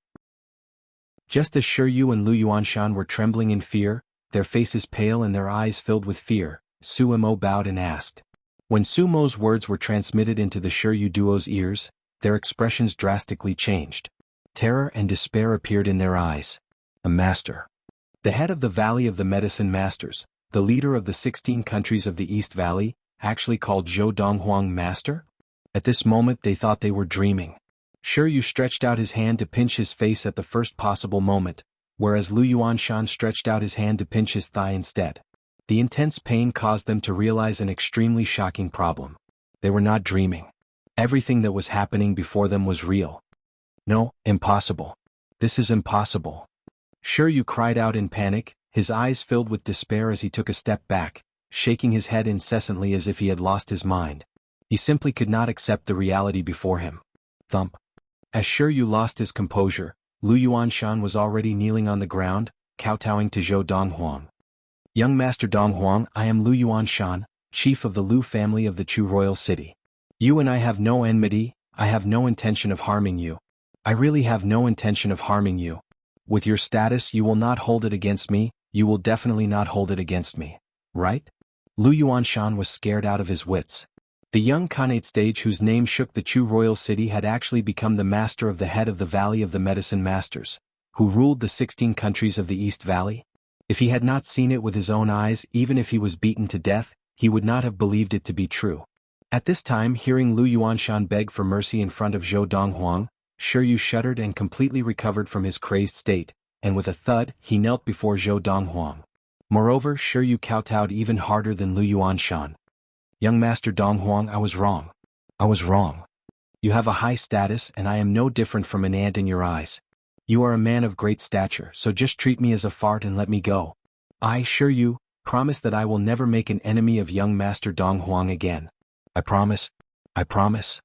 Just as Shiryu and Lu Yuanshan were trembling in fear, their faces pale and their eyes filled with fear, Su Imo bowed and asked. When Su Mo's words were transmitted into the Shiryu duo's ears, their expressions drastically changed. Terror and despair appeared in their eyes. A master. The head of the Valley of the Medicine Masters, the leader of the 16 countries of the East Valley, actually called Zhou Donghuang master? At this moment they thought they were dreaming. Shiryu stretched out his hand to pinch his face at the first possible moment, whereas Lu Yuanshan stretched out his hand to pinch his thigh instead. The intense pain caused them to realize an extremely shocking problem. They were not dreaming. Everything that was happening before them was real. No, impossible. This is impossible. Shiryu cried out in panic, his eyes filled with despair as he took a step back, shaking his head incessantly as if he had lost his mind. He simply could not accept the reality before him. Thump. As Shiryu lost his composure, Lu Yuanshan was already kneeling on the ground, kowtowing to Zhou Donghuang. Young Master Donghuang, I am Lu Yuanshan, chief of the Lu family of the Chu royal city. You and I have no enmity, I have no intention of harming you. I really have no intention of harming you. With your status you will not hold it against me, you will definitely not hold it against me. Right? Lu Yuanshan was scared out of his wits. The young Khanate sage whose name shook the Chu royal city had actually become the master of the head of the Valley of the Medicine Masters, who ruled the 16 countries of the East Valley. If he had not seen it with his own eyes, even if he was beaten to death, he would not have believed it to be true. At this time, hearing Lu Yuanshan beg for mercy in front of Zhou Donghuang, Shiryu shuddered and completely recovered from his crazed state, and with a thud, he knelt before Zhou Donghuang. Moreover, Shiryu kowtowed even harder than Lu Yuanshan. Young Master Donghuang, I was wrong. I was wrong. You have a high status and I am no different from an ant in your eyes. You are a man of great stature, so just treat me as a fart and let me go. I, Shiryu, promise that I will never make an enemy of young Master Donghuang again. I promise. I promise.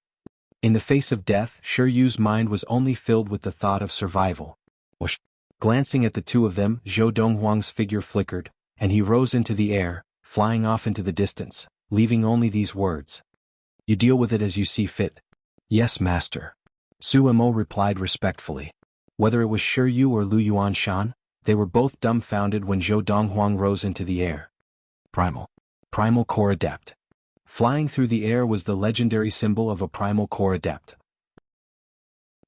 In the face of death, Shiryu's mind was only filled with the thought of survival. Whoosh. Glancing at the two of them, Zhou Donghuang's figure flickered, and he rose into the air, flying off into the distance, leaving only these words. You deal with it as you see fit. Yes, master. Su Mo replied respectfully. Whether it was Shiryu or Lu Yuanshan, they were both dumbfounded when Zhou Donghuang rose into the air. Primal Core Adept. Flying through the air was the legendary symbol of a Primal Core Adept.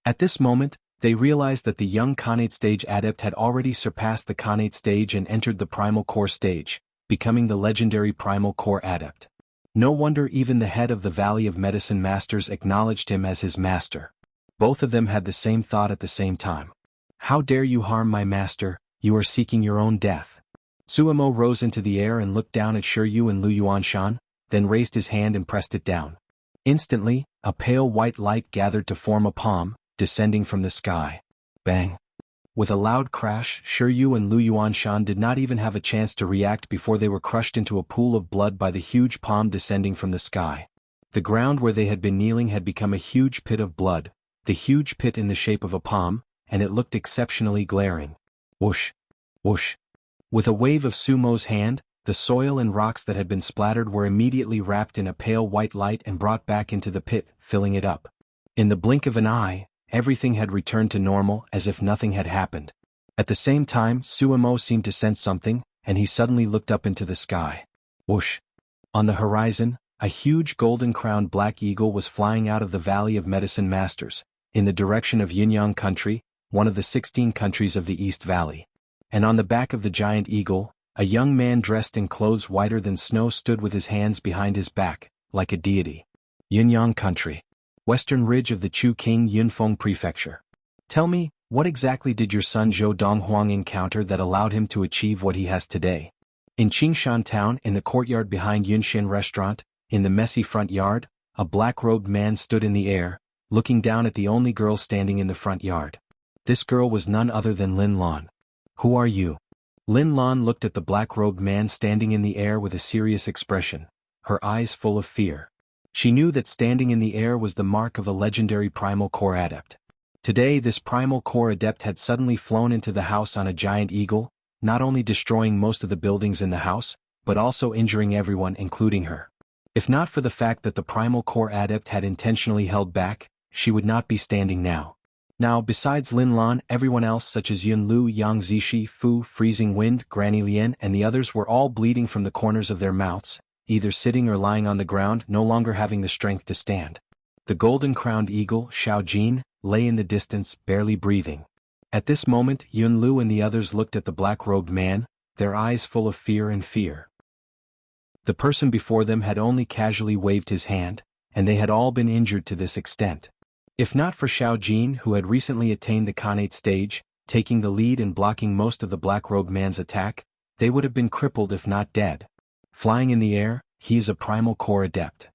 At this moment, they realized that the young Khanate stage adept had already surpassed the Khanate stage and entered the Primal Core stage, becoming the legendary Primal Core Adept. No wonder even the head of the Valley of Medicine Masters acknowledged him as his master. Both of them had the same thought at the same time. How dare you harm my master, you are seeking your own death. Suemo rose into the air and looked down at Shiryu and Lu Yuanshan, then raised his hand and pressed it down. Instantly, a pale white light gathered to form a palm, descending from the sky. Bang! With a loud crash, Shiryu and Lu Yuanshan did not even have a chance to react before they were crushed into a pool of blood by the huge palm descending from the sky. The ground where they had been kneeling had become a huge pit of blood, the huge pit in the shape of a palm, and it looked exceptionally glaring. Whoosh! Whoosh! With a wave of Sumo's hand, the soil and rocks that had been splattered were immediately wrapped in a pale white light and brought back into the pit, filling it up. In the blink of an eye, everything had returned to normal as if nothing had happened. At the same time, Suemo seemed to sense something, and he suddenly looked up into the sky. Whoosh! On the horizon, a huge golden-crowned black eagle was flying out of the Valley of Medicine Masters, in the direction of Yinyang Country, one of the 16 countries of the East Valley. And on the back of the giant eagle, a young man dressed in clothes whiter than snow stood with his hands behind his back, like a deity. Yinyang Country. Western ridge of the Chu King Yunfeng Prefecture. Tell me, what exactly did your son Zhou Donghuang encounter that allowed him to achieve what he has today? In Qingshan town, in the courtyard behind Yunshin restaurant, in the messy front yard, a black-robed man stood in the air, looking down at the only girl standing in the front yard. This girl was none other than Lin Lan. Who are you? Lin Lan looked at the black-robed man standing in the air with a serious expression, her eyes full of fear. She knew that standing in the air was the mark of a legendary Primal Core Adept. Today this Primal Core Adept had suddenly flown into the house on a giant eagle, not only destroying most of the buildings in the house, but also injuring everyone including her. If not for the fact that the Primal Core Adept had intentionally held back, she would not be standing now. Now, besides Lin Lan, everyone else such as Yun Lu, Yang Zishi, Fu, Freezing Wind, Granny Lian and the others were all bleeding from the corners of their mouths, either sitting or lying on the ground, no longer having the strength to stand. The golden-crowned eagle, Xiao Jin, lay in the distance, barely breathing. At this moment, Yun Lu and the others looked at the black-robed man, their eyes full of fear and fear. The person before them had only casually waved his hand, and they had all been injured to this extent. If not for Xiao Jin, who had recently attained the Khanate stage, taking the lead and blocking most of the black-robed man's attack, they would have been crippled if not dead. Flying in the air, he is a Primal Core Adept.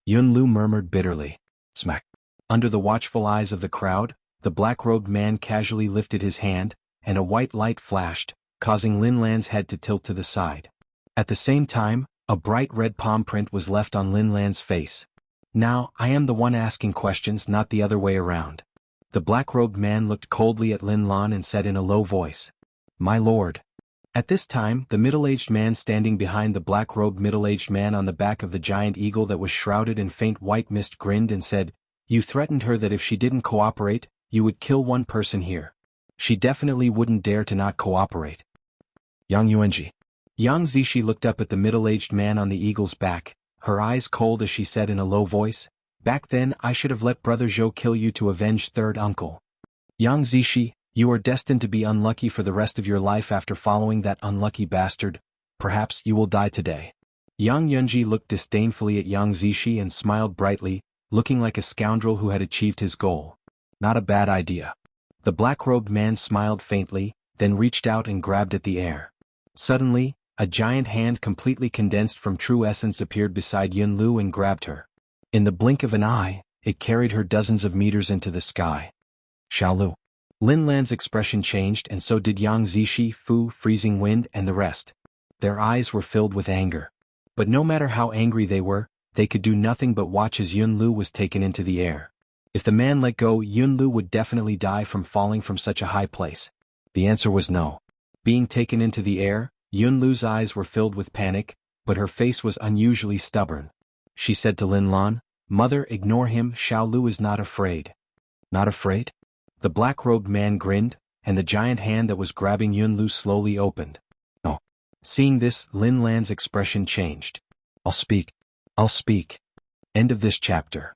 Yun Lu murmured bitterly. Smack. Under the watchful eyes of the crowd, the black-robed man casually lifted his hand, and a white light flashed, causing Lin Lan's head to tilt to the side. At the same time, a bright red palm print was left on Lin Lan's face. Now, I am the one asking questions, not the other way around. The black-robed man looked coldly at Lin Lan and said in a low voice. My lord. At this time, the middle-aged man standing behind the black-robed middle-aged man on the back of the giant eagle that was shrouded in faint white mist grinned and said, "You threatened her that if she didn't cooperate, you would kill one person here. She definitely wouldn't dare to not cooperate." Yang Yuanji. Yang Zishi looked up at the middle-aged man on the eagle's back, her eyes cold as she said in a low voice, "Back then I should have let Brother Zhou kill you to avenge third uncle. Yang Zishi, you are destined to be unlucky for the rest of your life after following that unlucky bastard. Perhaps you will die today." Yang Yunji looked disdainfully at Yang Zishi and smiled brightly, looking like a scoundrel who had achieved his goal. Not a bad idea. The black-robed man smiled faintly, then reached out and grabbed at the air. Suddenly, a giant hand completely condensed from true essence appeared beside Yun Lu and grabbed her. In the blink of an eye, it carried her dozens of meters into the sky. Xiao Lu. Lin Lan's expression changed and so did Yang Zishi, Fu, Freezing Wind and the rest. Their eyes were filled with anger. But no matter how angry they were, they could do nothing but watch as Yun Lu was taken into the air. If the man let go, Yun Lu would definitely die from falling from such a high place. The answer was no. Being taken into the air, Yun Lu's eyes were filled with panic, but her face was unusually stubborn. She said to Lin Lan, "Mother, ignore him, Xiao Lu is not afraid." Not afraid? The black-robed man grinned, and the giant hand that was grabbing Yun Lu slowly opened. No. Seeing this, Lin Lan's expression changed. I'll speak. I'll speak. End of this chapter.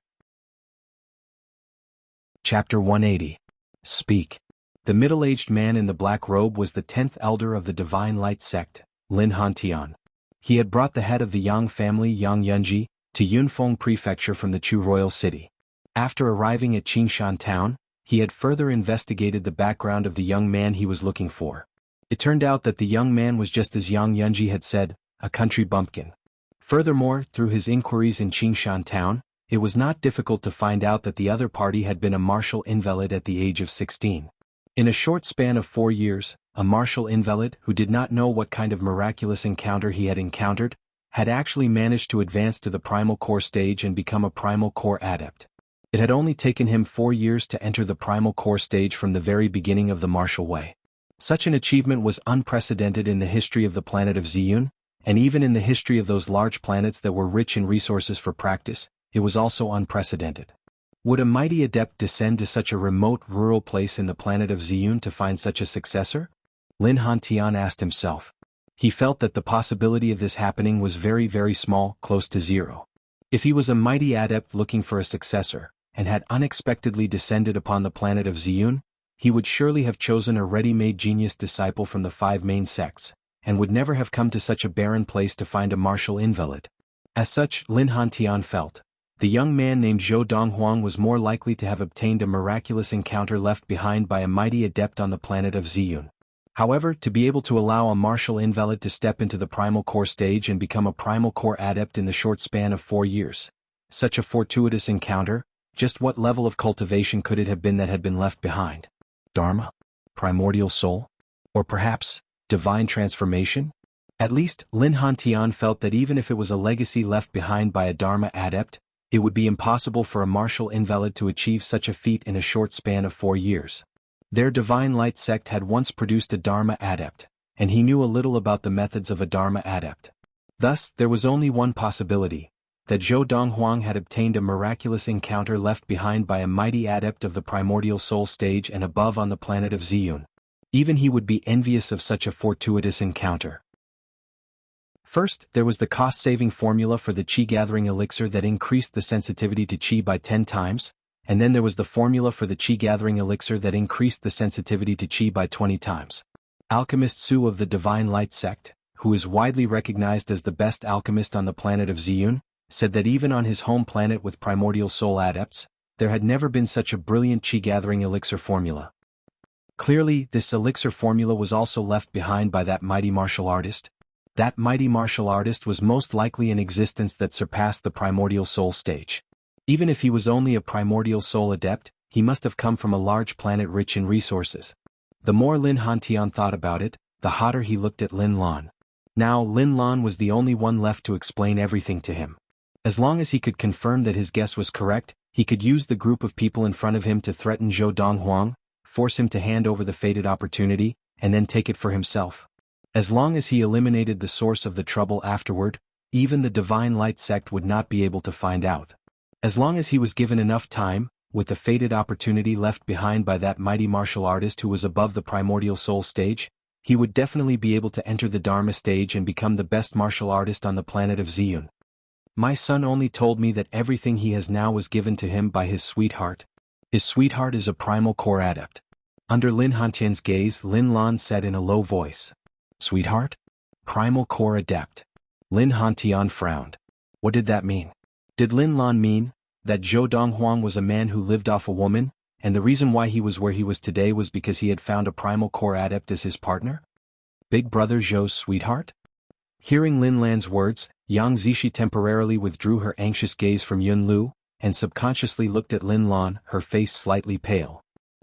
Chapter 180. Speak. The middle-aged man in the black robe was the 10th elder of the Divine Light sect, Lin Hantian. He had brought the head of the Yang family, Yang Yunji, to Yunfeng Prefecture from the Chu royal city. After arriving at Qingshan town, he had further investigated the background of the young man he was looking for. It turned out that the young man was just as Yang Yunji had said, a country bumpkin. Furthermore, through his inquiries in Qingshan town, it was not difficult to find out that the other party had been a martial invalid at the age of 16. In a short span of 4 years, a martial invalid who did not know what kind of miraculous encounter he had encountered, had actually managed to advance to the primal core stage and become a primal core adept. It had only taken him 4 years to enter the primal core stage from the very beginning of the martial way. Such an achievement was unprecedented in the history of the planet of Ziyun, and even in the history of those large planets that were rich in resources for practice, it was also unprecedented. Would a mighty adept descend to such a remote rural place in the planet of Ziyun to find such a successor? Lin Hantian asked himself. He felt that the possibility of this happening was very, very small, close to zero. If he was a mighty adept looking for a successor, and had unexpectedly descended upon the planet of Ziyun, he would surely have chosen a ready-made genius disciple from the 5 main sects, and would never have come to such a barren place to find a martial invalid. As such, Lin Hantian felt. The young man named Zhou Donghuang was more likely to have obtained a miraculous encounter left behind by a mighty adept on the planet of Ziyun. However, to be able to allow a martial invalid to step into the primal core stage and become a primal core adept in the short span of 4 years. Such a fortuitous encounter, just what level of cultivation could it have been that had been left behind? Dharma? Primordial soul? Or perhaps, divine transformation? At least, Lin Hantian felt that even if it was a legacy left behind by a Dharma adept, it would be impossible for a martial invalid to achieve such a feat in a short span of 4 years. Their Divine Light sect had once produced a Dharma adept, and he knew a little about the methods of a Dharma adept. Thus, there was only one possibility, that Zhou Donghuang had obtained a miraculous encounter left behind by a mighty adept of the primordial soul stage and above on the planet of Ziyun. Even he would be envious of such a fortuitous encounter. First, there was the cost-saving formula for the Qi-gathering elixir that increased the sensitivity to Qi by 10 times, and then there was the formula for the Qi-gathering elixir that increased the sensitivity to Qi by 20 times. Alchemist Su of the Divine Light sect, who is widely recognized as the best alchemist on the planet of Ziyun, said that even on his home planet with primordial soul adepts, there had never been such a brilliant Qi-gathering elixir formula. Clearly, this elixir formula was also left behind by that mighty martial artist. That mighty martial artist was most likely an existence that surpassed the primordial soul stage. Even if he was only a primordial soul adept, he must have come from a large planet rich in resources. The more Lin Hantian thought about it, the hotter he looked at Lin Lan. Now Lin Lan was the only one left to explain everything to him. As long as he could confirm that his guess was correct, he could use the group of people in front of him to threaten Zhou Donghuang, force him to hand over the fated opportunity, and then take it for himself. As long as he eliminated the source of the trouble afterward, even the Divine Light sect would not be able to find out. As long as he was given enough time, with the fated opportunity left behind by that mighty martial artist who was above the primordial soul stage, he would definitely be able to enter the Dharma stage and become the best martial artist on the planet of Ziyun. My son only told me that everything he has now was given to him by his sweetheart. His sweetheart is a primal core adept. Under Lin Hantian's gaze, Lin Lan said in a low voice. Sweetheart? Primal core adept. Lin Hantian frowned. What did that mean? Did Lin Lan mean that Zhou Donghuang was a man who lived off a woman, and the reason why he was where he was today was because he had found a primal core adept as his partner? Big brother Zhou's sweetheart? Hearing Lin Lan's words, Yang Zishi temporarily withdrew her anxious gaze from Yun Lu, and subconsciously looked at Lin Lan, her face slightly pale.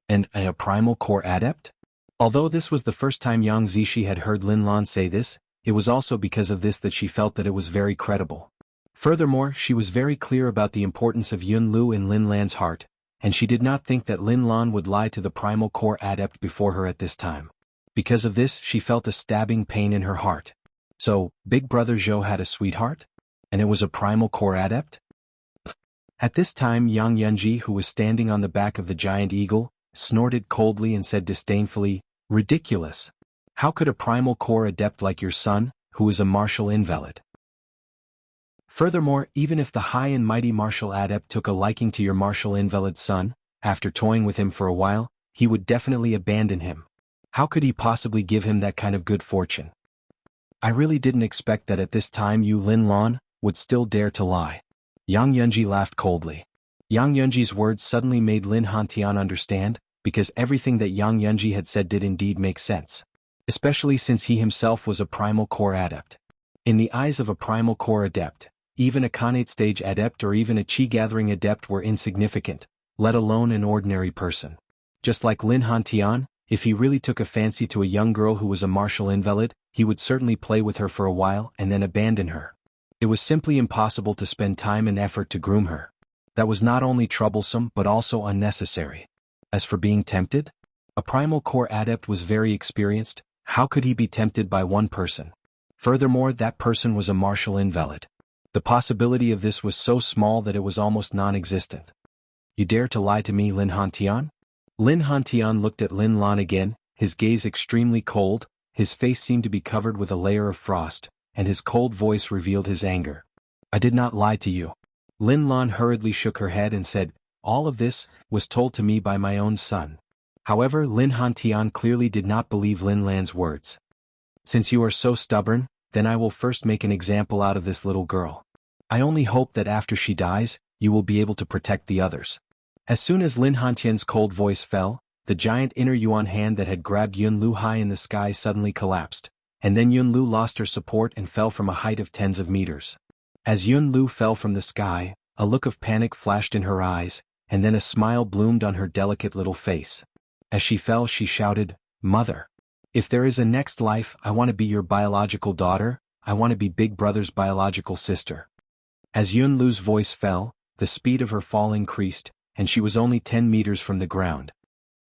And a primal core adept? Although this was the first time Yang Zishi had heard Lin Lan say this, it was also because of this that she felt that it was very credible. Furthermore, she was very clear about the importance of Yun Lu in Lin Lan's heart, and she did not think that Lin Lan would lie to the primal core adept before her at this time. Because of this, she felt a stabbing pain in her heart. So, Big Brother Zhou had a sweetheart? And it was a primal core adept? At this time, Yang Yunji, who was standing on the back of the giant eagle, snorted coldly and said disdainfully, "Ridiculous! How could a primal core adept like your son, who is a martial invalid? Furthermore, even if the high and mighty martial adept took a liking to your martial invalid son, after toying with him for a while, he would definitely abandon him. How could he possibly give him that kind of good fortune? I really didn't expect that at this time you Lin Lan would still dare to lie." Yang Yunji laughed coldly. Yang Yunji's words suddenly made Lin Hantian understand, because everything that Yang Yunji had said did indeed make sense. Especially since he himself was a primal core adept. In the eyes of a primal core adept, even a Khanate stage adept or even a Qi-gathering adept were insignificant, let alone an ordinary person. Just like Lin Hantian, if he really took a fancy to a young girl who was a martial invalid, he would certainly play with her for a while and then abandon her. It was simply impossible to spend time and effort to groom her. That was not only troublesome but also unnecessary. As for being tempted? A primal core adept was very experienced. How could he be tempted by one person? Furthermore, that person was a martial invalid. The possibility of this was so small that it was almost non-existent. You dare to lie to me, Lin Hantian? Lin Hantian looked at Lin Lan again, his gaze extremely cold, his face seemed to be covered with a layer of frost, and his cold voice revealed his anger. I did not lie to you. Lin Lan hurriedly shook her head and said, all of this was told to me by my own son. However, Lin Hantian clearly did not believe Lin Lan's words. Since you are so stubborn, then I will first make an example out of this little girl. I only hope that after she dies, you will be able to protect the others. As soon as Lin Hantian's cold voice fell, the giant inner yuan hand that had grabbed Yun Lu high in the sky suddenly collapsed, and then Yun Lu lost her support and fell from a height of tens of meters. As Yun Lu fell from the sky, a look of panic flashed in her eyes, and then a smile bloomed on her delicate little face. As she fell, she shouted, "Mother! If there is a next life, I want to be your biological daughter, I want to be Big Brother's biological sister." As Yun Lu's voice fell, the speed of her fall increased, and she was only 10 meters from the ground.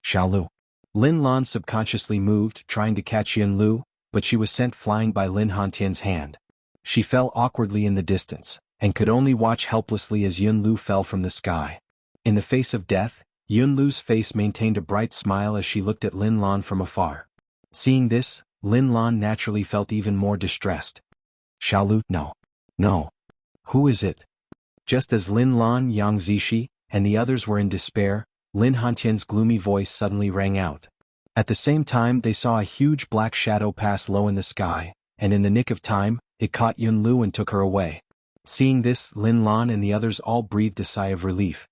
Xiaolu. Lin Lan subconsciously moved, trying to catch Yun Lu, but she was sent flying by Lin Hantian's hand. She fell awkwardly in the distance, and could only watch helplessly as Yun Lu fell from the sky. In the face of death, Yun Lu's face maintained a bright smile as she looked at Lin Lan from afar. Seeing this, Lin Lan naturally felt even more distressed. Xiaolu, no. No. Who is it? Just as Lin Lan, Yang Zishi, and the others were in despair, Lin Hantian's gloomy voice suddenly rang out. At the same time, they saw a huge black shadow pass low in the sky, and in the nick of time, it caught Yun Lu and took her away. Seeing this, Lin Lan and the others all breathed a sigh of relief.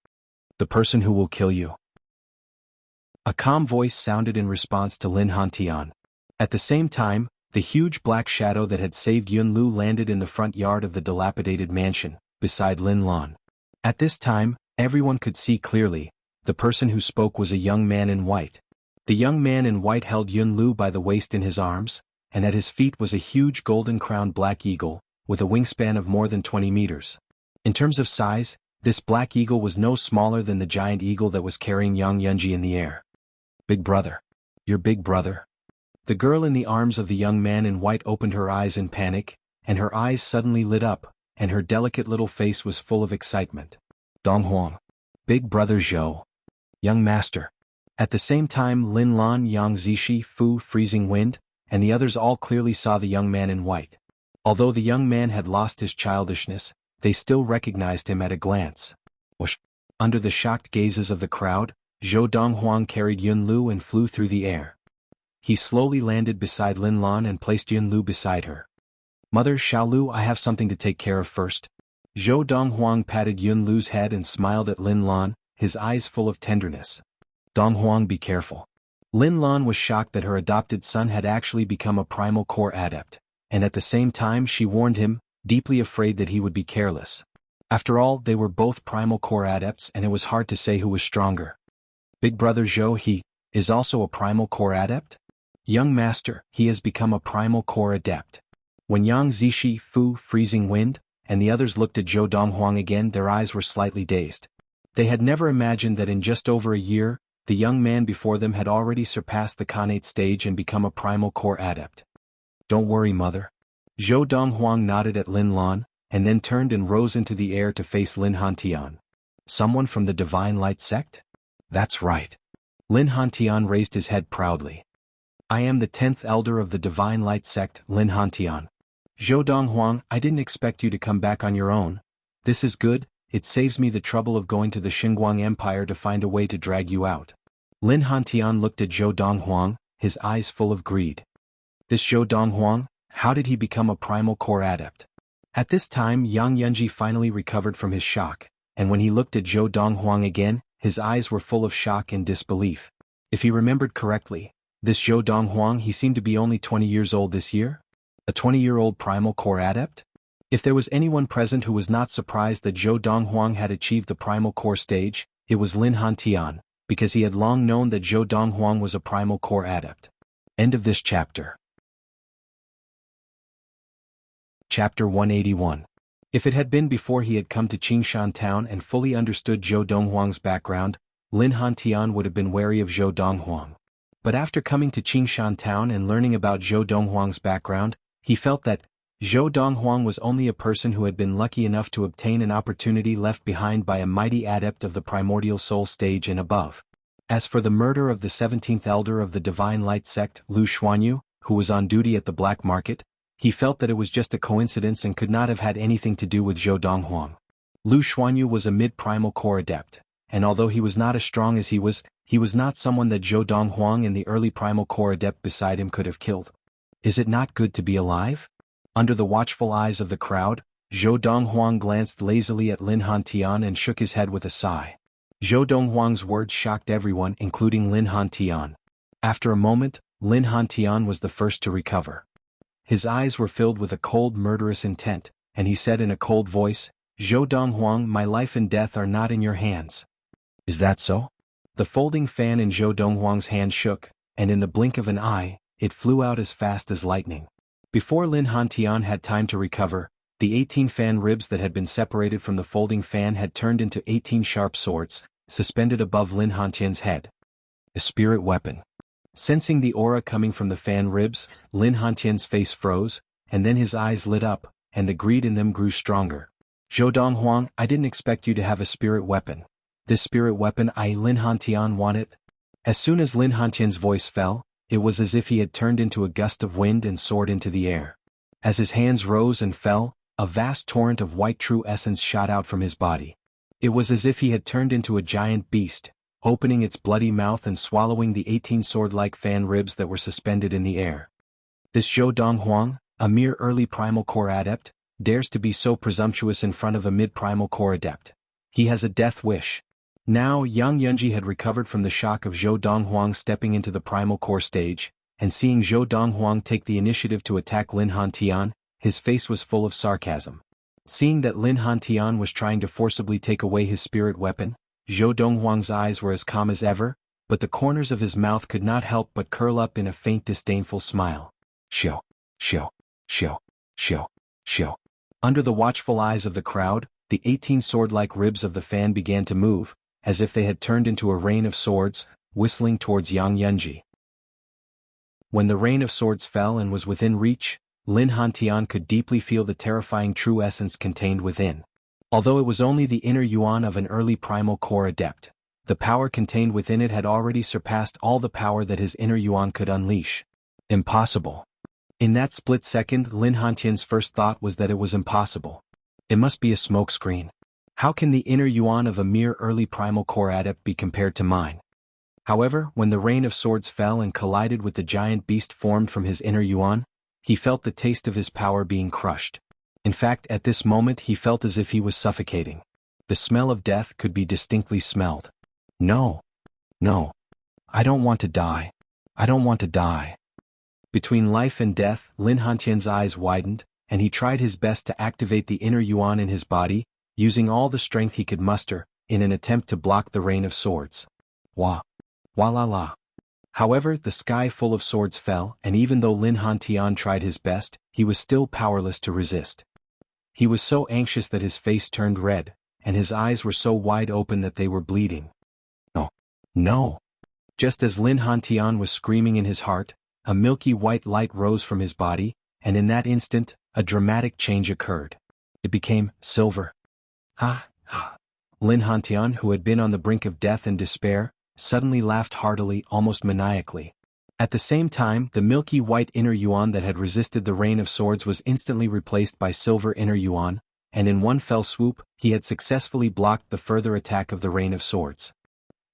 The person who will kill you. A calm voice sounded in response to Lin Hantian. At the same time, the huge black shadow that had saved Yun Lu landed in the front yard of the dilapidated mansion, beside Lin Lan. At this time, everyone could see clearly, the person who spoke was a young man in white. The young man in white held Yun Lu by the waist in his arms, and at his feet was a huge golden-crowned black eagle, with a wingspan of more than 20 meters. In terms of size, this black eagle was no smaller than the giant eagle that was carrying Yang Yunji in the air. Big brother. Your big brother? The girl in the arms of the young man in white opened her eyes in panic, and her eyes suddenly lit up, and her delicate little face was full of excitement. Donghuang. Big brother Zhou. Young master. At the same time Lin Lan, Yang Zishi, Fu, Freezing Wind, and the others all clearly saw the young man in white. Although the young man had lost his childishness, they still recognized him at a glance. Whoosh. Under the shocked gazes of the crowd, Zhou Donghuang carried Yun Lu and flew through the air. He slowly landed beside Lin Lan and placed Yun Lu beside her. Mother Xiaolu, I have something to take care of first. Zhou Donghuang patted Yun Lu's head and smiled at Lin Lan, his eyes full of tenderness. Donghuang, be careful. Lin Lan was shocked that her adopted son had actually become a primal core adept, and at the same time she warned him, deeply afraid that he would be careless. After all, they were both primal core adepts and it was hard to say who was stronger. Big brother Zhou, he is also a primal core adept? Young master, he has become a primal core adept. When Yang Zishi, Fu, Freezing Wind, and the others looked at Zhou Donghuang again, their eyes were slightly dazed. They had never imagined that in just over a year, the young man before them had already surpassed the Khanate stage and become a primal core adept. Don't worry, mother. Zhou Donghuang nodded at Lin Lan, and then turned and rose into the air to face Lin Hantian. Someone from the Divine Light sect? That's right. Lin Hantian raised his head proudly. I am the 10th elder of the Divine Light sect, Lin Hantian. Zhou Donghuang, I didn't expect you to come back on your own. This is good, it saves me the trouble of going to the Xinguang Empire to find a way to drag you out. Lin Hantian looked at Zhou Donghuang, his eyes full of greed. This Zhou Donghuang, how did he become a primal core adept? At this time Yang Yunji finally recovered from his shock, and when he looked at Zhou Donghuang again, his eyes were full of shock and disbelief. If he remembered correctly, this Zhou Donghuang, he seemed to be only 20 years old this year? A 20-year-old primal core adept? If there was anyone present who was not surprised that Zhou Donghuang had achieved the primal core stage, it was Lin Hantian, because he had long known that Zhou Donghuang was a primal core adept. End of this chapter. Chapter 181. If it had been before he had come to Qingshan town and fully understood Zhou Donghuang's background, Lin Hantian would have been wary of Zhou Donghuang. But after coming to Qingshan town and learning about Zhou Donghuang's background, he felt that Zhou Donghuang was only a person who had been lucky enough to obtain an opportunity left behind by a mighty adept of the primordial soul stage and above. As for the murder of the 17th elder of the Divine Light sect, Lu Xuanyu, who was on duty at the black market, he felt that it was just a coincidence and could not have had anything to do with Zhou Donghuang. Lu Xuanyu was a mid-primal core adept, and although he was not as strong as he was not someone that Zhou Donghuang and the early primal core adept beside him could have killed. Is it not good to be alive? Under the watchful eyes of the crowd, Zhou Donghuang glanced lazily at Lin Hantian and shook his head with a sigh. Zhou Donghuang's words shocked everyone, including Lin Hantian. After a moment, Lin Hantian was the first to recover. His eyes were filled with a cold, murderous intent, and he said in a cold voice, Zhou Donghuang, my life and death are not in your hands. Is that so? The folding fan in Zhou Donghuang's hand shook, and in the blink of an eye, it flew out as fast as lightning. Before Lin Hantian had time to recover, the 18 fan ribs that had been separated from the folding fan had turned into 18 sharp swords, suspended above Lin Hantian's head. A spirit weapon. Sensing the aura coming from the fan ribs, Lin Hantian's face froze, and then his eyes lit up, and the greed in them grew stronger. Zhou Donghuang, I didn't expect you to have a spirit weapon. This spirit weapon Lin Hantian want it? As soon as Lin Hantian's voice fell, it was as if he had turned into a gust of wind and soared into the air. As his hands rose and fell, a vast torrent of white true essence shot out from his body. It was as if he had turned into a giant beast, opening its bloody mouth and swallowing the 18 sword-like fan ribs that were suspended in the air. This Zhou Donghuang, a mere early primal core adept, dares to be so presumptuous in front of a mid-primal core adept. He has a death wish. Now Yang Yunji had recovered from the shock of Zhou Donghuang stepping into the primal core stage, and seeing Zhou Donghuang take the initiative to attack Lin Hantian, his face was full of sarcasm. Seeing that Lin Hantian was trying to forcibly take away his spirit weapon, Zhou Donghuang's eyes were as calm as ever, but the corners of his mouth could not help but curl up in a faint disdainful smile. Xiu, xiu, xiu, xiu, xiu. Under the watchful eyes of the crowd, the 18 sword-like ribs of the fan began to move, as if they had turned into a rain of swords, whistling towards Yang Yunji. When the rain of swords fell and was within reach, Lin Hantian could deeply feel the terrifying true essence contained within. Although it was only the inner yuan of an early primal core adept, the power contained within it had already surpassed all the power that his inner yuan could unleash. Impossible. In that split second, Lin Hantian's first thought was that it was impossible. It must be a smokescreen. How can the inner yuan of a mere early primal core adept be compared to mine? However, when the rain of swords fell and collided with the giant beast formed from his inner yuan, he felt the taste of his power being crushed. In fact, at this moment he felt as if he was suffocating. The smell of death could be distinctly smelled. No. No. I don't want to die. I don't want to die. Between life and death, Lin Hantian's eyes widened, and he tried his best to activate the inner yuan in his body, using all the strength he could muster, in an attempt to block the rain of swords. Wah. Wah la la. However, the sky full of swords fell, and even though Lin Hantian tried his best, he was still powerless to resist. He was so anxious that his face turned red, and his eyes were so wide open that they were bleeding. No. No. Just as Lin Hantian was screaming in his heart, a milky white light rose from his body, and in that instant, a dramatic change occurred. It became silver. Ha, ha. Lin Hantian, who had been on the brink of death and despair, suddenly laughed heartily, almost maniacally. At the same time, the milky white inner yuan that had resisted the rain of swords was instantly replaced by silver inner yuan, and in one fell swoop, he had successfully blocked the further attack of the rain of swords.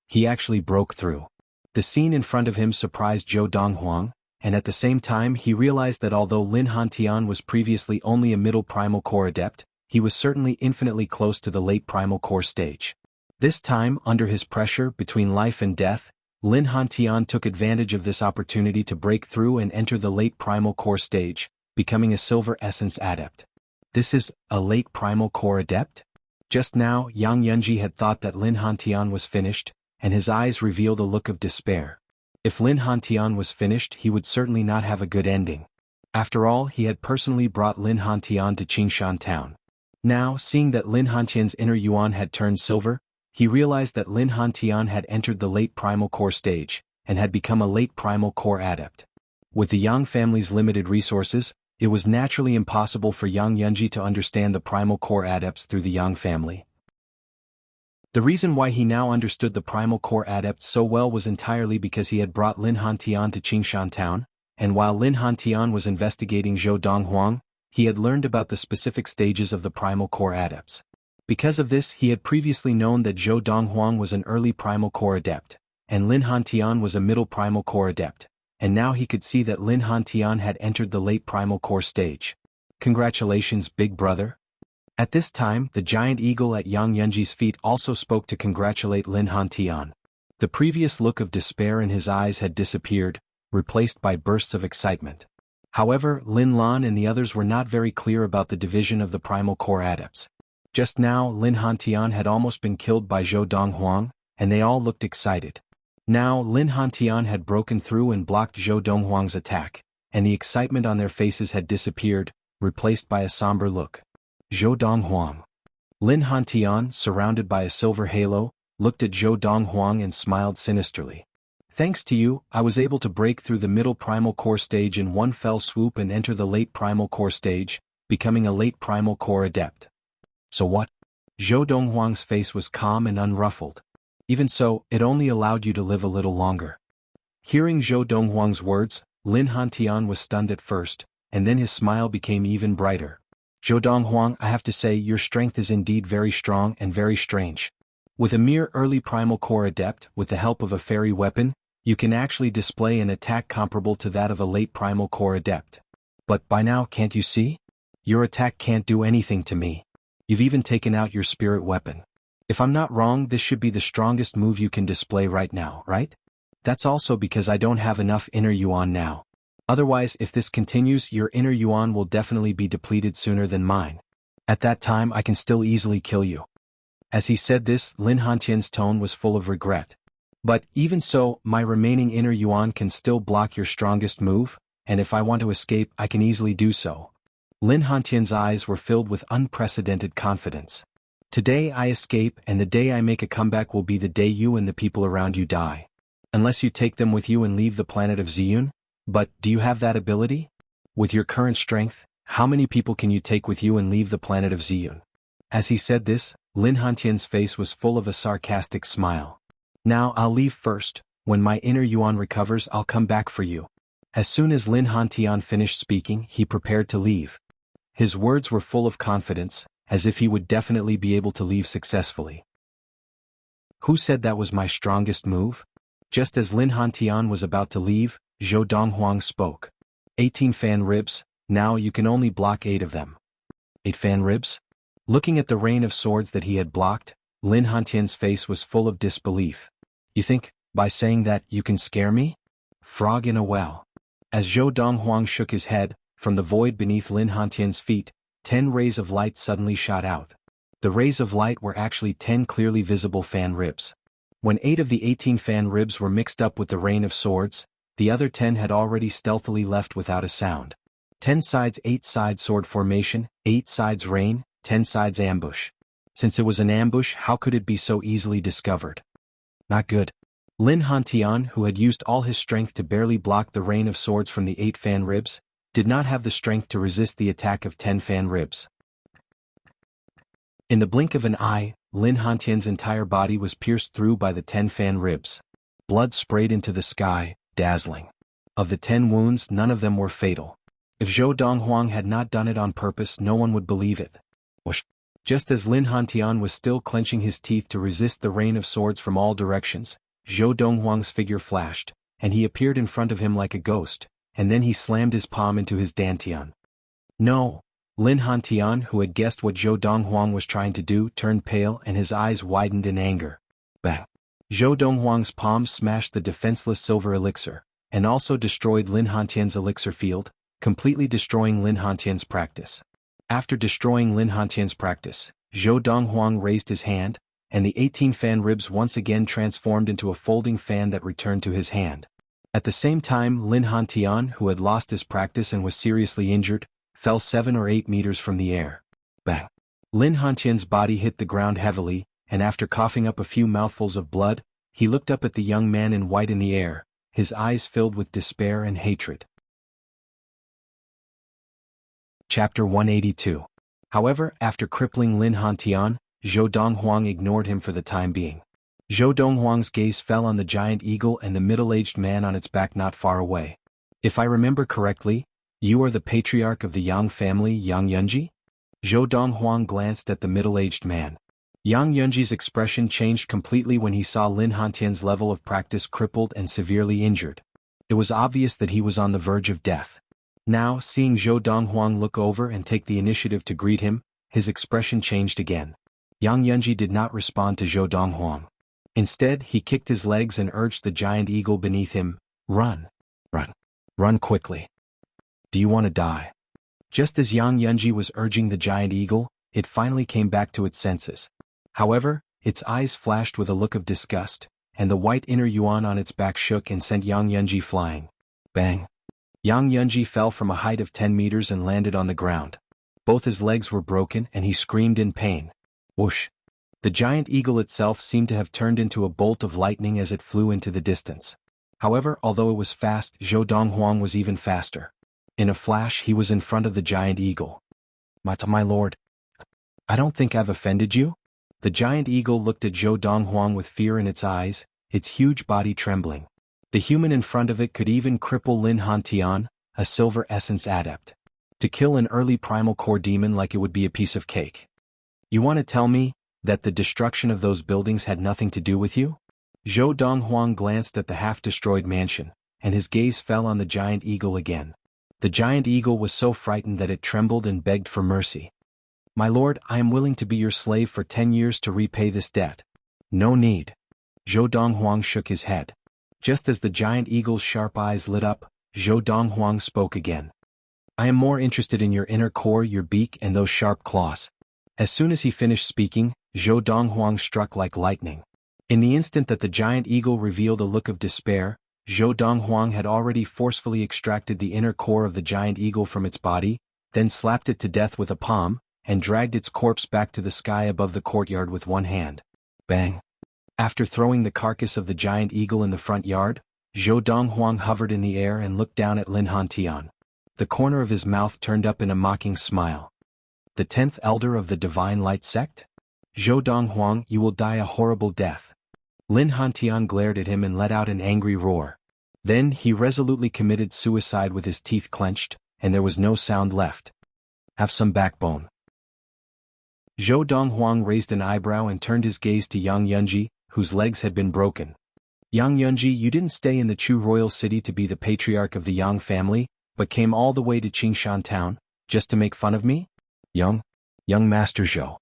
He actually broke through. The scene in front of him surprised Zhou Donghuang, and at the same time he realized that although Lin Hantian was previously only a middle primal core adept, he was certainly infinitely close to the late primal core stage. This time, under his pressure between life and death, Lin Hantian took advantage of this opportunity to break through and enter the late primal core stage, becoming a silver essence adept. This is a late primal core adept? Just now, Yang Yunji had thought that Lin Hantian was finished, and his eyes revealed a look of despair. If Lin Hantian was finished, he would certainly not have a good ending. After all, he had personally brought Lin Hantian to Qingshan town. Now, seeing that Lin Hantian's inner yuan had turned silver, he realized that Lin Hantian had entered the late primal core stage, and had become a late primal core adept. With the Yang family's limited resources, it was naturally impossible for Yang Yunji to understand the primal core adepts through the Yang family. The reason why he now understood the primal core adepts so well was entirely because he had brought Lin Hantian to Qingshan town, and while Lin Hantian was investigating Zhou Donghuang, he had learned about the specific stages of the primal core adepts. Because of this, he had previously known that Zhou Donghuang was an early primal core adept, and Lin Hantian was a middle primal core adept, and now he could see that Lin Hantian had entered the late primal core stage. Congratulations, big brother. At this time, the giant eagle at Yang Yunji's feet also spoke to congratulate Lin Hantian. The previous look of despair in his eyes had disappeared, replaced by bursts of excitement. However, Lin Lan and the others were not very clear about the division of the primal core adepts. Just now, Lin Hantian had almost been killed by Zhou Donghuang, and they all looked excited. Now, Lin Hantian had broken through and blocked Zhou Donghuang's attack, and the excitement on their faces had disappeared, replaced by a somber look. Zhou Donghuang. Lin Hantian, surrounded by a silver halo, looked at Zhou Donghuang and smiled sinisterly. Thanks to you, I was able to break through the middle primal core stage in one fell swoop and enter the late primal core stage, becoming a late primal core adept. So what? Zhou Donghuang's face was calm and unruffled. Even so, it only allowed you to live a little longer. Hearing Zhou Donghuang's words, Lin Hantian was stunned at first, and then his smile became even brighter. Zhou Donghuang, I have to say your strength is indeed very strong and very strange. With a mere early primal core adept, with the help of a fairy weapon, you can actually display an attack comparable to that of a late primal core adept. But by now, can't you see? Your attack can't do anything to me. You've even taken out your spirit weapon. If I'm not wrong, this should be the strongest move you can display right now, right? That's also because I don't have enough inner yuan now. Otherwise, if this continues, your inner yuan will definitely be depleted sooner than mine. At that time, I can still easily kill you. As he said this, Lin Hantian's tone was full of regret. But, even so, my remaining inner yuan can still block your strongest move, and if I want to escape, I can easily do so. Lin Hantian's eyes were filled with unprecedented confidence. Today I escape, and the day I make a comeback will be the day you and the people around you die. Unless you take them with you and leave the planet of Ziyun, But, do you have that ability? With your current strength, how many people can you take with you and leave the planet of Ziyun? As he said this, Lin Hantian's face was full of a sarcastic smile. Now I'll leave first. When my inner Yuan recovers, I'll come back for you. As soon as Lin Hantian finished speaking, he prepared to leave. His words were full of confidence, as if he would definitely be able to leave successfully. Who said that was my strongest move? Just as Lin Hantian was about to leave, Zhou Donghuang spoke. 18 fan ribs, now you can only block 8 of them. 8 fan ribs? Looking at the rain of swords that he had blocked, Lin Hantian's face was full of disbelief. You think, by saying that, you can scare me? Frog in a well. As Zhou Donghuang shook his head, from the void beneath Lin Hantian's feet, 10 rays of light suddenly shot out. The rays of light were actually 10 clearly visible fan ribs. When 8 of the 18 fan ribs were mixed up with the rain of swords, the other 10 had already stealthily left without a sound. 10 sides 8 side sword formation, 8 sides rain, 10 sides ambush. Since it was an ambush, how could it be so easily discovered? Not good. Lin Hantian, who had used all his strength to barely block the rain of swords from the 8 fan ribs, did not have the strength to resist the attack of 10 fan ribs. In the blink of an eye, Lin Hantian's entire body was pierced through by the 10 fan ribs. Blood sprayed into the sky, dazzling. Of the 10 wounds, none of them were fatal. If Zhou Donghuang had not done it on purpose, no one would believe it. Whoosh. Just as Lin Hantian was still clenching his teeth to resist the rain of swords from all directions, Zhou Donghuang's figure flashed, and he appeared in front of him like a ghost, and then he slammed his palm into his dantian. No! Lin Hantian, who had guessed what Zhou Donghuang was trying to do, turned pale and his eyes widened in anger. Bang! Zhou Donghuang's palm smashed the defenseless silver elixir, and also destroyed Lin Hantian's elixir field, completely destroying Lin Hantian's practice. After destroying Lin Hantian's practice, Zhou Donghuang raised his hand, and the 18 fan ribs once again transformed into a folding fan that returned to his hand. At the same time, Lin Hantian, who had lost his practice and was seriously injured, fell 7 or 8 meters from the air. Bang! Lin Hantian's body hit the ground heavily, and after coughing up a few mouthfuls of blood, he looked up at the young man in white in the air, his eyes filled with despair and hatred. Chapter 182. However, after crippling Lin Hantian, Zhou Donghuang ignored him for the time being. Zhou Donghuang's gaze fell on the giant eagle and the middle-aged man on its back not far away. If I remember correctly, you are the patriarch of the Yang family, Yang Yunji? Zhou Donghuang glanced at the middle-aged man. Yang Yunji's expression changed completely when he saw Lin Hantian's level of practice crippled and severely injured. It was obvious that he was on the verge of death. Now, seeing Zhou Donghuang look over and take the initiative to greet him, his expression changed again. Yang Yunji did not respond to Zhou Donghuang. Instead, he kicked his legs and urged the giant eagle beneath him, "Run! Run! Run quickly! Do you want to die?" Just as Yang Yunji was urging the giant eagle, it finally came back to its senses. However, its eyes flashed with a look of disgust, and the white inner yuan on its back shook and sent Yang Yunji flying. Bang! Yang Yunji fell from a height of 10 meters and landed on the ground. Both his legs were broken and he screamed in pain. Whoosh! The giant eagle itself seemed to have turned into a bolt of lightning as it flew into the distance. However, although it was fast, Zhou Donghuang was even faster. In a flash, he was in front of the giant eagle. My lord, I don't think I've offended you?" The giant eagle looked at Zhou Donghuang with fear in its eyes, its huge body trembling. The human in front of it could even cripple Lin Hantian, a silver essence adept. To kill an early primal core demon like it would be a piece of cake. You want to tell me that the destruction of those buildings had nothing to do with you? Zhou Donghuang glanced at the half-destroyed mansion, and his gaze fell on the giant eagle again. The giant eagle was so frightened that it trembled and begged for mercy. "My lord, I am willing to be your slave for 10 years to repay this debt." "No need." Zhou Donghuang shook his head. Just as the giant eagle's sharp eyes lit up, Zhou Donghuang spoke again. "I am more interested in your inner core, your beak, and those sharp claws." As soon as he finished speaking, Zhou Donghuang struck like lightning. In the instant that the giant eagle revealed a look of despair, Zhou Donghuang had already forcefully extracted the inner core of the giant eagle from its body, then slapped it to death with a palm, and dragged its corpse back to the sky above the courtyard with one hand. Bang! After throwing the carcass of the giant eagle in the front yard, Zhou Donghuang hovered in the air and looked down at Lin Hantian. The corner of his mouth turned up in a mocking smile. The 10th elder of the Divine Light sect? Zhou Donghuang, you will die a horrible death. Lin Hantian glared at him and let out an angry roar. Then he resolutely committed suicide with his teeth clenched, and there was no sound left. Have some backbone. Zhou Donghuang raised an eyebrow and turned his gaze to Yang Yunji, whose legs had been broken. Yang Yunji, you didn't stay in the Chu royal city to be the patriarch of the Yang family, but came all the way to Qingshan town, just to make fun of me? Young Master Zhou.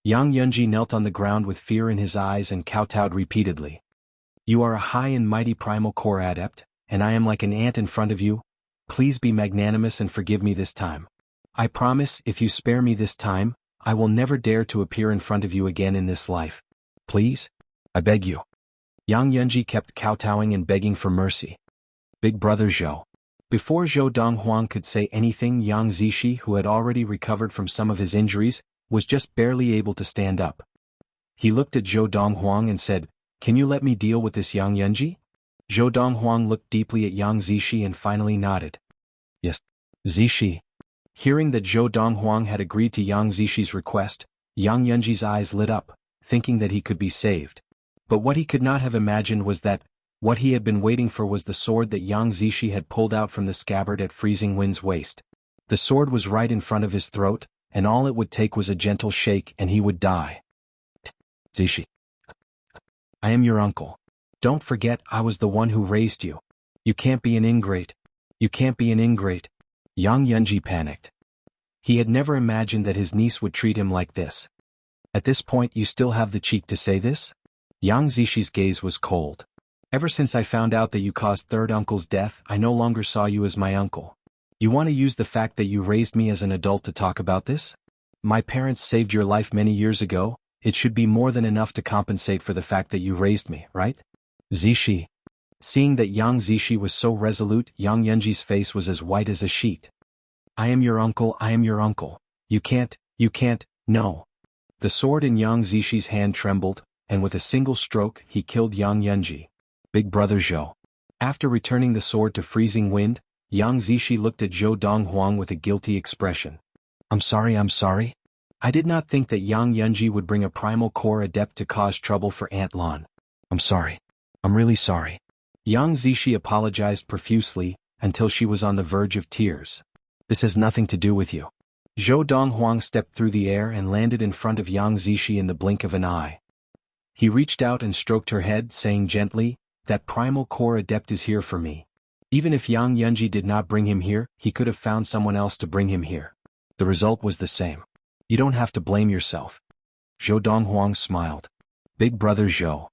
Yang Yunji knelt on the ground with fear in his eyes and kowtowed repeatedly. You are a high and mighty primal core adept, and I am like an ant in front of you. Please be magnanimous and forgive me this time. I promise, if you spare me this time, I will never dare to appear in front of you again in this life. Please? I beg you. Yang Yunji kept kowtowing and begging for mercy. Big brother Zhou. Before Zhou Donghuang could say anything, Yang Zishi, who had already recovered from some of his injuries, was just barely able to stand up. He looked at Zhou Donghuang and said, Can you let me deal with this Yang Yunji? Zhou Donghuang looked deeply at Yang Zishi and finally nodded. Yes, Zishi. Hearing that Zhou Donghuang had agreed to Yang Zishi's request, Yang Yunji's eyes lit up, thinking that he could be saved. But what he could not have imagined was that, what he had been waiting for was the sword that Yang Zishi had pulled out from the scabbard at Freezing Wind's waist. The sword was right in front of his throat, and all it would take was a gentle shake and he would die. Zishi. I am your uncle. Don't forget I was the one who raised you. You can't be an ingrate. You can't be an ingrate. Yang Yunji panicked. He had never imagined that his niece would treat him like this. At this point you still have the cheek to say this? Yang Zishi's gaze was cold. Ever since I found out that you caused third uncle's death, I no longer saw you as my uncle. You want to use the fact that you raised me as an adult to talk about this? My parents saved your life many years ago. It should be more than enough to compensate for the fact that you raised me, right? Zishi. Seeing that Yang Zishi was so resolute, Yang Yunji's face was as white as a sheet. I am your uncle, I am your uncle. You can't, no. The sword in Yang Zishi's hand trembled, and with a single stroke he killed Yang Yunji. Big brother Zhou. After returning the sword to Freezing Wind, Yang Zishi looked at Zhou Donghuang with a guilty expression. I'm sorry. I did not think that Yang Yunji would bring a primal core adept to cause trouble for Aunt Lan. I'm sorry. I'm really sorry. Yang Zishi apologized profusely, until she was on the verge of tears. This has nothing to do with you. Zhou Donghuang stepped through the air and landed in front of Yang Zishi in the blink of an eye. He reached out and stroked her head, saying gently, That primal core adept is here for me. Even if Yang Yunji did not bring him here, he could have found someone else to bring him here. The result was the same. You don't have to blame yourself. Zhou Donghuang smiled. Big brother Zhou.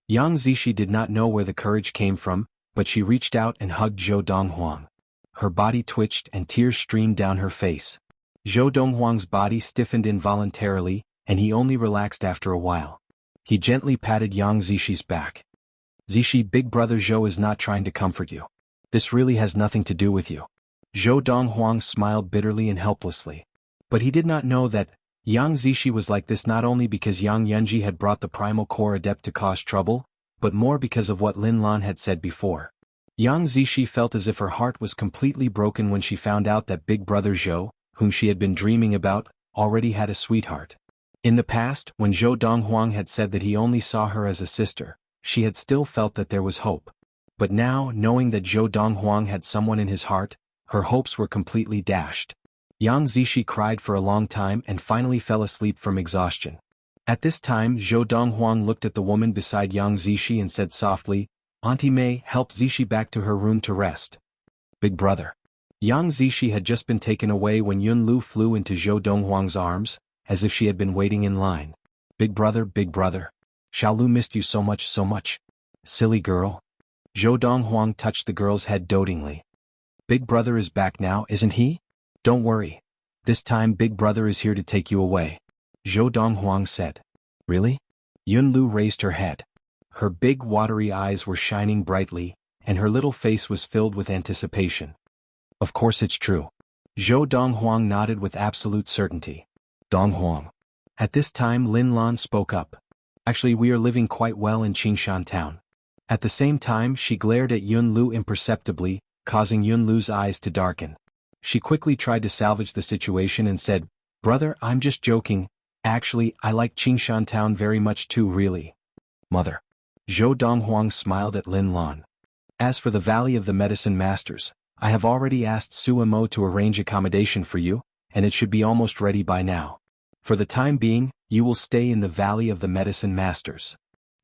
Yang Zishi did not know where the courage came from, but she reached out and hugged Zhou Donghuang. Her body twitched and tears streamed down her face. Zhou Donghuang's body stiffened involuntarily, and he only relaxed after a while. He gently patted Yang Zishi's back. Zishi, big brother Zhou is not trying to comfort you. This really has nothing to do with you. Zhou Donghuang smiled bitterly and helplessly. But he did not know that Yang Zishi was like this not only because Yang Yunji had brought the primal core adept to cause trouble, but more because of what Lin Lan had said before. Yang Zishi felt as if her heart was completely broken when she found out that big brother Zhou, whom she had been dreaming about, already had a sweetheart. In the past, when Zhou Donghuang had said that he only saw her as a sister, she had still felt that there was hope. But now, knowing that Zhou Donghuang had someone in his heart, her hopes were completely dashed. Yang Zishi cried for a long time and finally fell asleep from exhaustion. At this time, Zhou Donghuang looked at the woman beside Yang Zishi and said softly, Auntie Mei, help Zishi back to her room to rest. Big brother. Yang Zishi had just been taken away when Yun Lu flew into Zhou Donghuang's arms, as if she had been waiting in line. Big brother. Xiao Lu missed you so much. Silly girl. Zhou Donghuang touched the girl's head dotingly. Big brother is back now, isn't he? Don't worry. This time Big brother is here to take you away. Zhou Donghuang said. Really? Yun Lu raised her head. Her big watery eyes were shining brightly, and her little face was filled with anticipation. Of course it's true. Zhou Donghuang nodded with absolute certainty. Donghuang. At this time Lin Lan spoke up. Actually, we are living quite well in Qingshan town. At the same time she glared at Yun Lu imperceptibly, causing Yun Lu's eyes to darken. She quickly tried to salvage the situation and said, "Brother, I'm just joking. Actually, I like Qingshan town very much too really." Mother. Zhou Donghuang smiled at Lin Lan. "As for the Valley of the Medicine Masters, I have already asked Sua Mo to arrange accommodation for you, and it should be almost ready by now. For the time being, you will stay in the Valley of the Medicine Masters.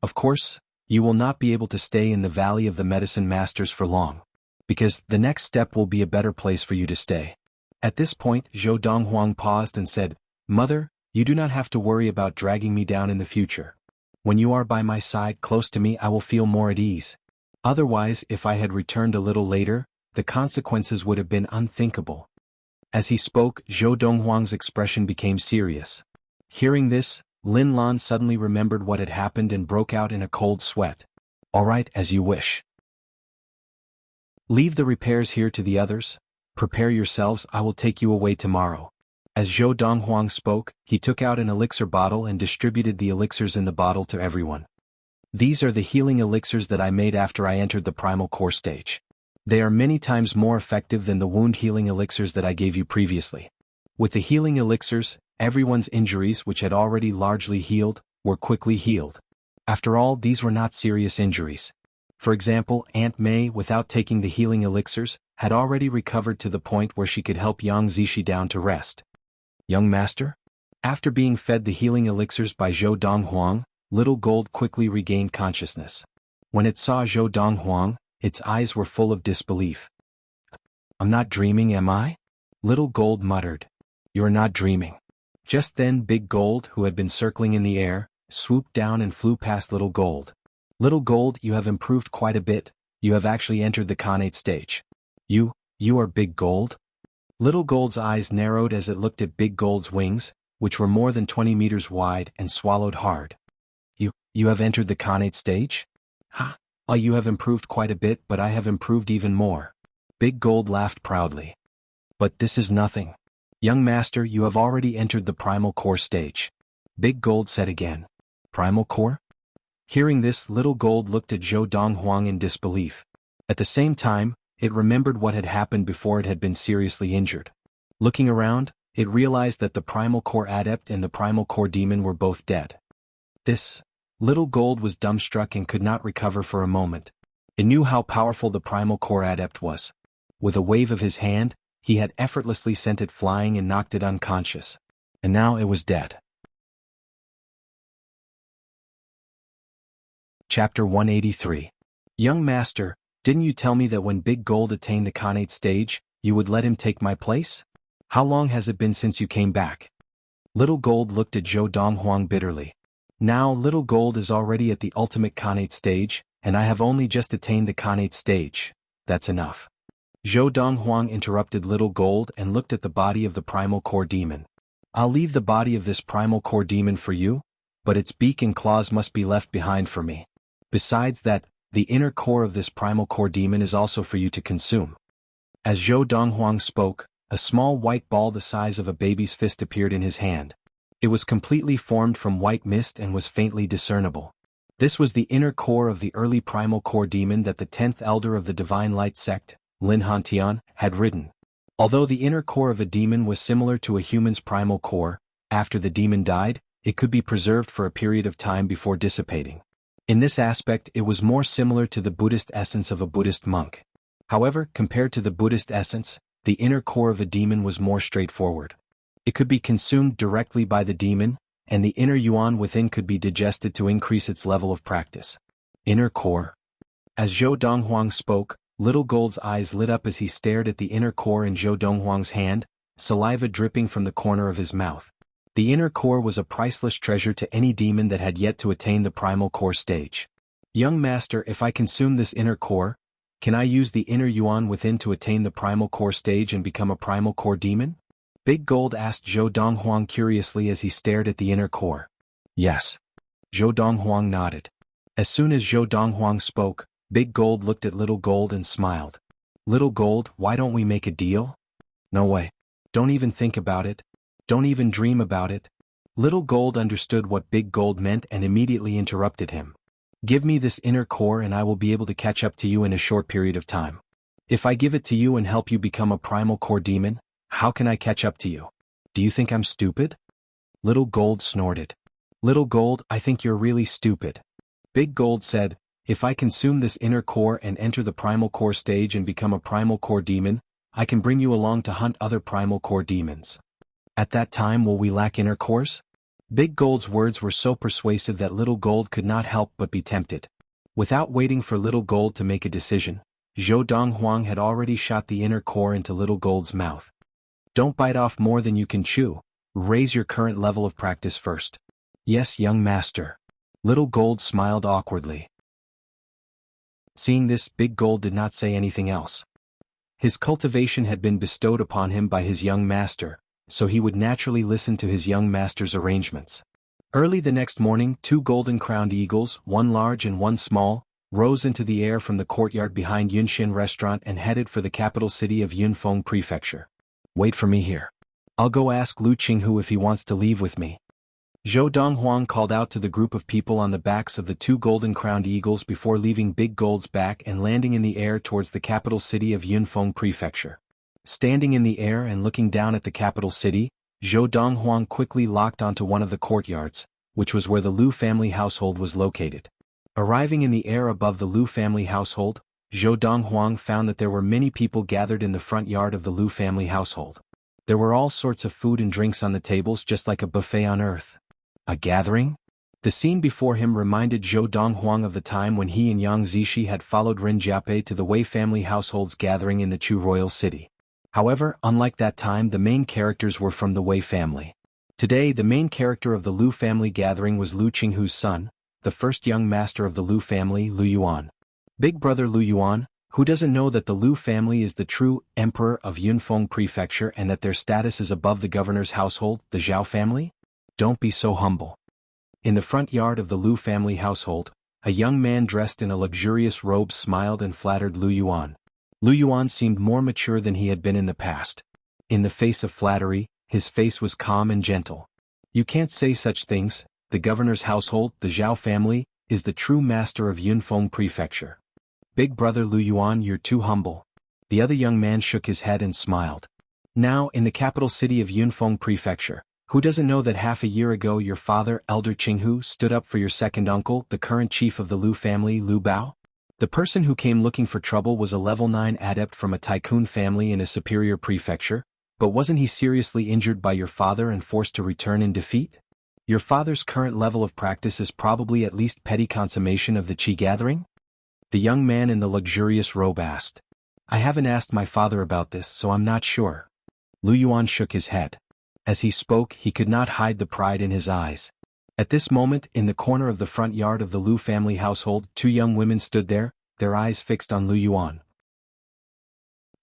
Of course, you will not be able to stay in the Valley of the Medicine Masters for long, because the next step will be a better place for you to stay." At this point, Zhou Donghuang paused and said, "Mother, you do not have to worry about dragging me down in the future. When you are by my side close to me I will feel more at ease. Otherwise, if I had returned a little later, the consequences would have been unthinkable." As he spoke, Zhou Donghuang's expression became serious. Hearing this, Lin Lan suddenly remembered what had happened and broke out in a cold sweat. "All right, as you wish. Leave the repairs here to the others. Prepare yourselves, I will take you away tomorrow." As Zhou Donghuang spoke, he took out an elixir bottle and distributed the elixirs in the bottle to everyone. "These are the healing elixirs that I made after I entered the primal core stage. They are many times more effective than the wound healing elixirs that I gave you previously. With the healing elixirs, everyone's injuries which had already largely healed, were quickly healed. After all, these were not serious injuries. For example, Aunt Mei, without taking the healing elixirs, had already recovered to the point where she could help Yang Zishi down to rest." "Young master?" After being fed the healing elixirs by Zhou Donghuang, Little Gold quickly regained consciousness. When it saw Zhou Donghuang, its eyes were full of disbelief. "I'm not dreaming, am I?" Little Gold muttered. "You're not dreaming." Just then Big Gold, who had been circling in the air, swooped down and flew past Little Gold. "Little Gold, you have improved quite a bit. You have actually entered the Khanate stage. You are Big Gold?" Little Gold's eyes narrowed as it looked at Big Gold's wings, which were more than 20 meters wide, and swallowed hard. You have entered the Khanate stage? Ha! You have improved quite a bit, but I have improved even more." Big Gold laughed proudly. "But this is nothing. Young master, you have already entered the primal core stage." Big Gold said again. "Primal core?" Hearing this, Little Gold looked at Zhou Donghuang in disbelief. At the same time, it remembered what had happened before it had been seriously injured. Looking around, it realized that the primal core adept and the primal core demon were both dead. Little Gold was dumbstruck and could not recover for a moment. It knew how powerful the primal core adept was. With a wave of his hand, he had effortlessly sent it flying and knocked it unconscious. And now it was dead. Chapter 183. "Young master, didn't you tell me that when Big Gold attained the Khanate stage, you would let him take my place? How long has it been since you came back?" Little Gold looked at Zhou Donghuang bitterly. "Now Little Gold is already at the ultimate Khanate stage, and I have only just attained the Khanate stage. That's enough." Zhou Donghuang interrupted Little Gold and looked at the body of the primal core demon. "I'll leave the body of this primal core demon for you, but its beak and claws must be left behind for me. Besides that, the inner core of this primal core demon is also for you to consume." As Zhou Donghuang spoke, a small white ball the size of a baby's fist appeared in his hand. It was completely formed from white mist and was faintly discernible. This was the inner core of the early primal core demon that the 10th elder of the Divine Light sect, Lin Hantian, had ridden. Although the inner core of a demon was similar to a human's primal core, after the demon died, it could be preserved for a period of time before dissipating. In this aspect it was more similar to the Buddhist essence of a Buddhist monk. However, compared to the Buddhist essence, the inner core of a demon was more straightforward. It could be consumed directly by the demon, and the inner yuan within could be digested to increase its level of practice. Inner core. As Zhou Donghuang spoke, Little Gold's eyes lit up as he stared at the inner core in Zhou Donghuang's hand, saliva dripping from the corner of his mouth. The inner core was a priceless treasure to any demon that had yet to attain the primal core stage. "Young master, if I consume this inner core, can I use the inner yuan within to attain the primal core stage and become a primal core demon?" Big Gold asked Zhou Donghuang curiously as he stared at the inner core. "Yes." Zhou Donghuang nodded. As soon as Zhou Donghuang spoke, Big Gold looked at Little Gold and smiled. "Little Gold, why don't we make a deal?" "No way. Don't even think about it. Don't even dream about it." Little Gold understood what Big Gold meant and immediately interrupted him. Give me this inner core and I will be able to catch up to you in a short period of time. If I give it to you and help you become a primal core demon, how can I catch up to you? Do you think I'm stupid? Little Gold snorted. Little Gold, I think you're really stupid. Big Gold said, if I consume this inner core and enter the primal core stage and become a primal core demon, I can bring you along to hunt other primal core demons. At that time will we lack inner cores? Big Gold's words were so persuasive that Little Gold could not help but be tempted. Without waiting for Little Gold to make a decision, Donghuang had already shot the inner core into Little Gold's mouth. Don't bite off more than you can chew. Raise your current level of practice first. Yes, young master. Little Gold smiled awkwardly. Seeing this, Big Gold did not say anything else. His cultivation had been bestowed upon him by his young master, so he would naturally listen to his young master's arrangements. Early the next morning, 2 golden-crowned eagles, one large and one small, rose into the air from the courtyard behind Yunxin Restaurant and headed for the capital city of Yunfeng Prefecture. Wait for me here. I'll go ask Lu Qinghu if he wants to leave with me. Zhou Donghuang called out to the group of people on the backs of the 2 golden-crowned eagles before leaving Big Gold's back and landing in the air towards the capital city of Yunfeng Prefecture. Standing in the air and looking down at the capital city, Zhou Donghuang quickly locked onto one of the courtyards, which was where the Lu family household was located. Arriving in the air above the Lu family household, Zhou Donghuang found that there were many people gathered in the front yard of the Lu family household. There were all sorts of food and drinks on the tables just like a buffet on earth. A gathering? The scene before him reminded Zhou Donghuang of the time when he and Yang Zishi had followed Ren Jiape to the Wei family household's gathering in the Chu royal city. However, unlike that time, the main characters were from the Wei family. Today, the main character of the Lu family gathering was Lu Qinghu's son, the first young master of the Lu family, Lu Yuan. Big brother Lu Yuan, who doesn't know that the Lu family is the true emperor of Yunfeng Prefecture and that their status is above the governor's household, the Zhao family? Don't be so humble. In the front yard of the Lu family household, a young man dressed in a luxurious robe smiled and flattered Lu Yuan. Lu Yuan seemed more mature than he had been in the past. In the face of flattery, his face was calm and gentle. You can't say such things. The governor's household, the Zhao family, is the true master of Yunfeng Prefecture. Big brother Lu Yuan, you're too humble. The other young man shook his head and smiled. Now, in the capital city of Yunfeng Prefecture, who doesn't know that half a year ago your father, Elder Qinghu, stood up for your second uncle, the current chief of the Lu family, Lu Bao? The person who came looking for trouble was a level 9 adept from a tycoon family in a superior prefecture, but wasn't he seriously injured by your father and forced to return in defeat? Your father's current level of practice is probably at least petty consummation of the Qi gathering? The young man in the luxurious robe asked. I haven't asked my father about this, so I'm not sure. Lu Yuan shook his head. As he spoke, he could not hide the pride in his eyes. At this moment, in the corner of the front yard of the Lu family household, 2 young women stood there, their eyes fixed on Lu Yuan.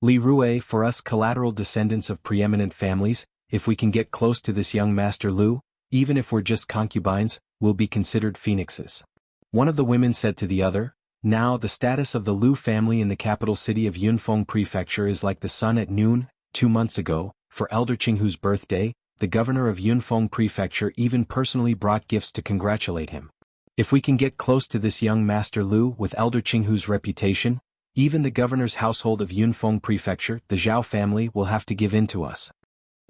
Li Rue, for us collateral descendants of preeminent families, if we can get close to this young master Lu, even if we're just concubines, we'll be considered phoenixes. One of the women said to the other, now the status of the Lu family in the capital city of Yunfeng Prefecture is like the sun at noon. 2 months ago, for Elder Qinghu's birthday, the governor of Yunfeng Prefecture even personally brought gifts to congratulate him. If we can get close to this young master Lu with Elder Qinghu's reputation, even the governor's household of Yunfeng Prefecture, the Zhao family, will have to give in to us.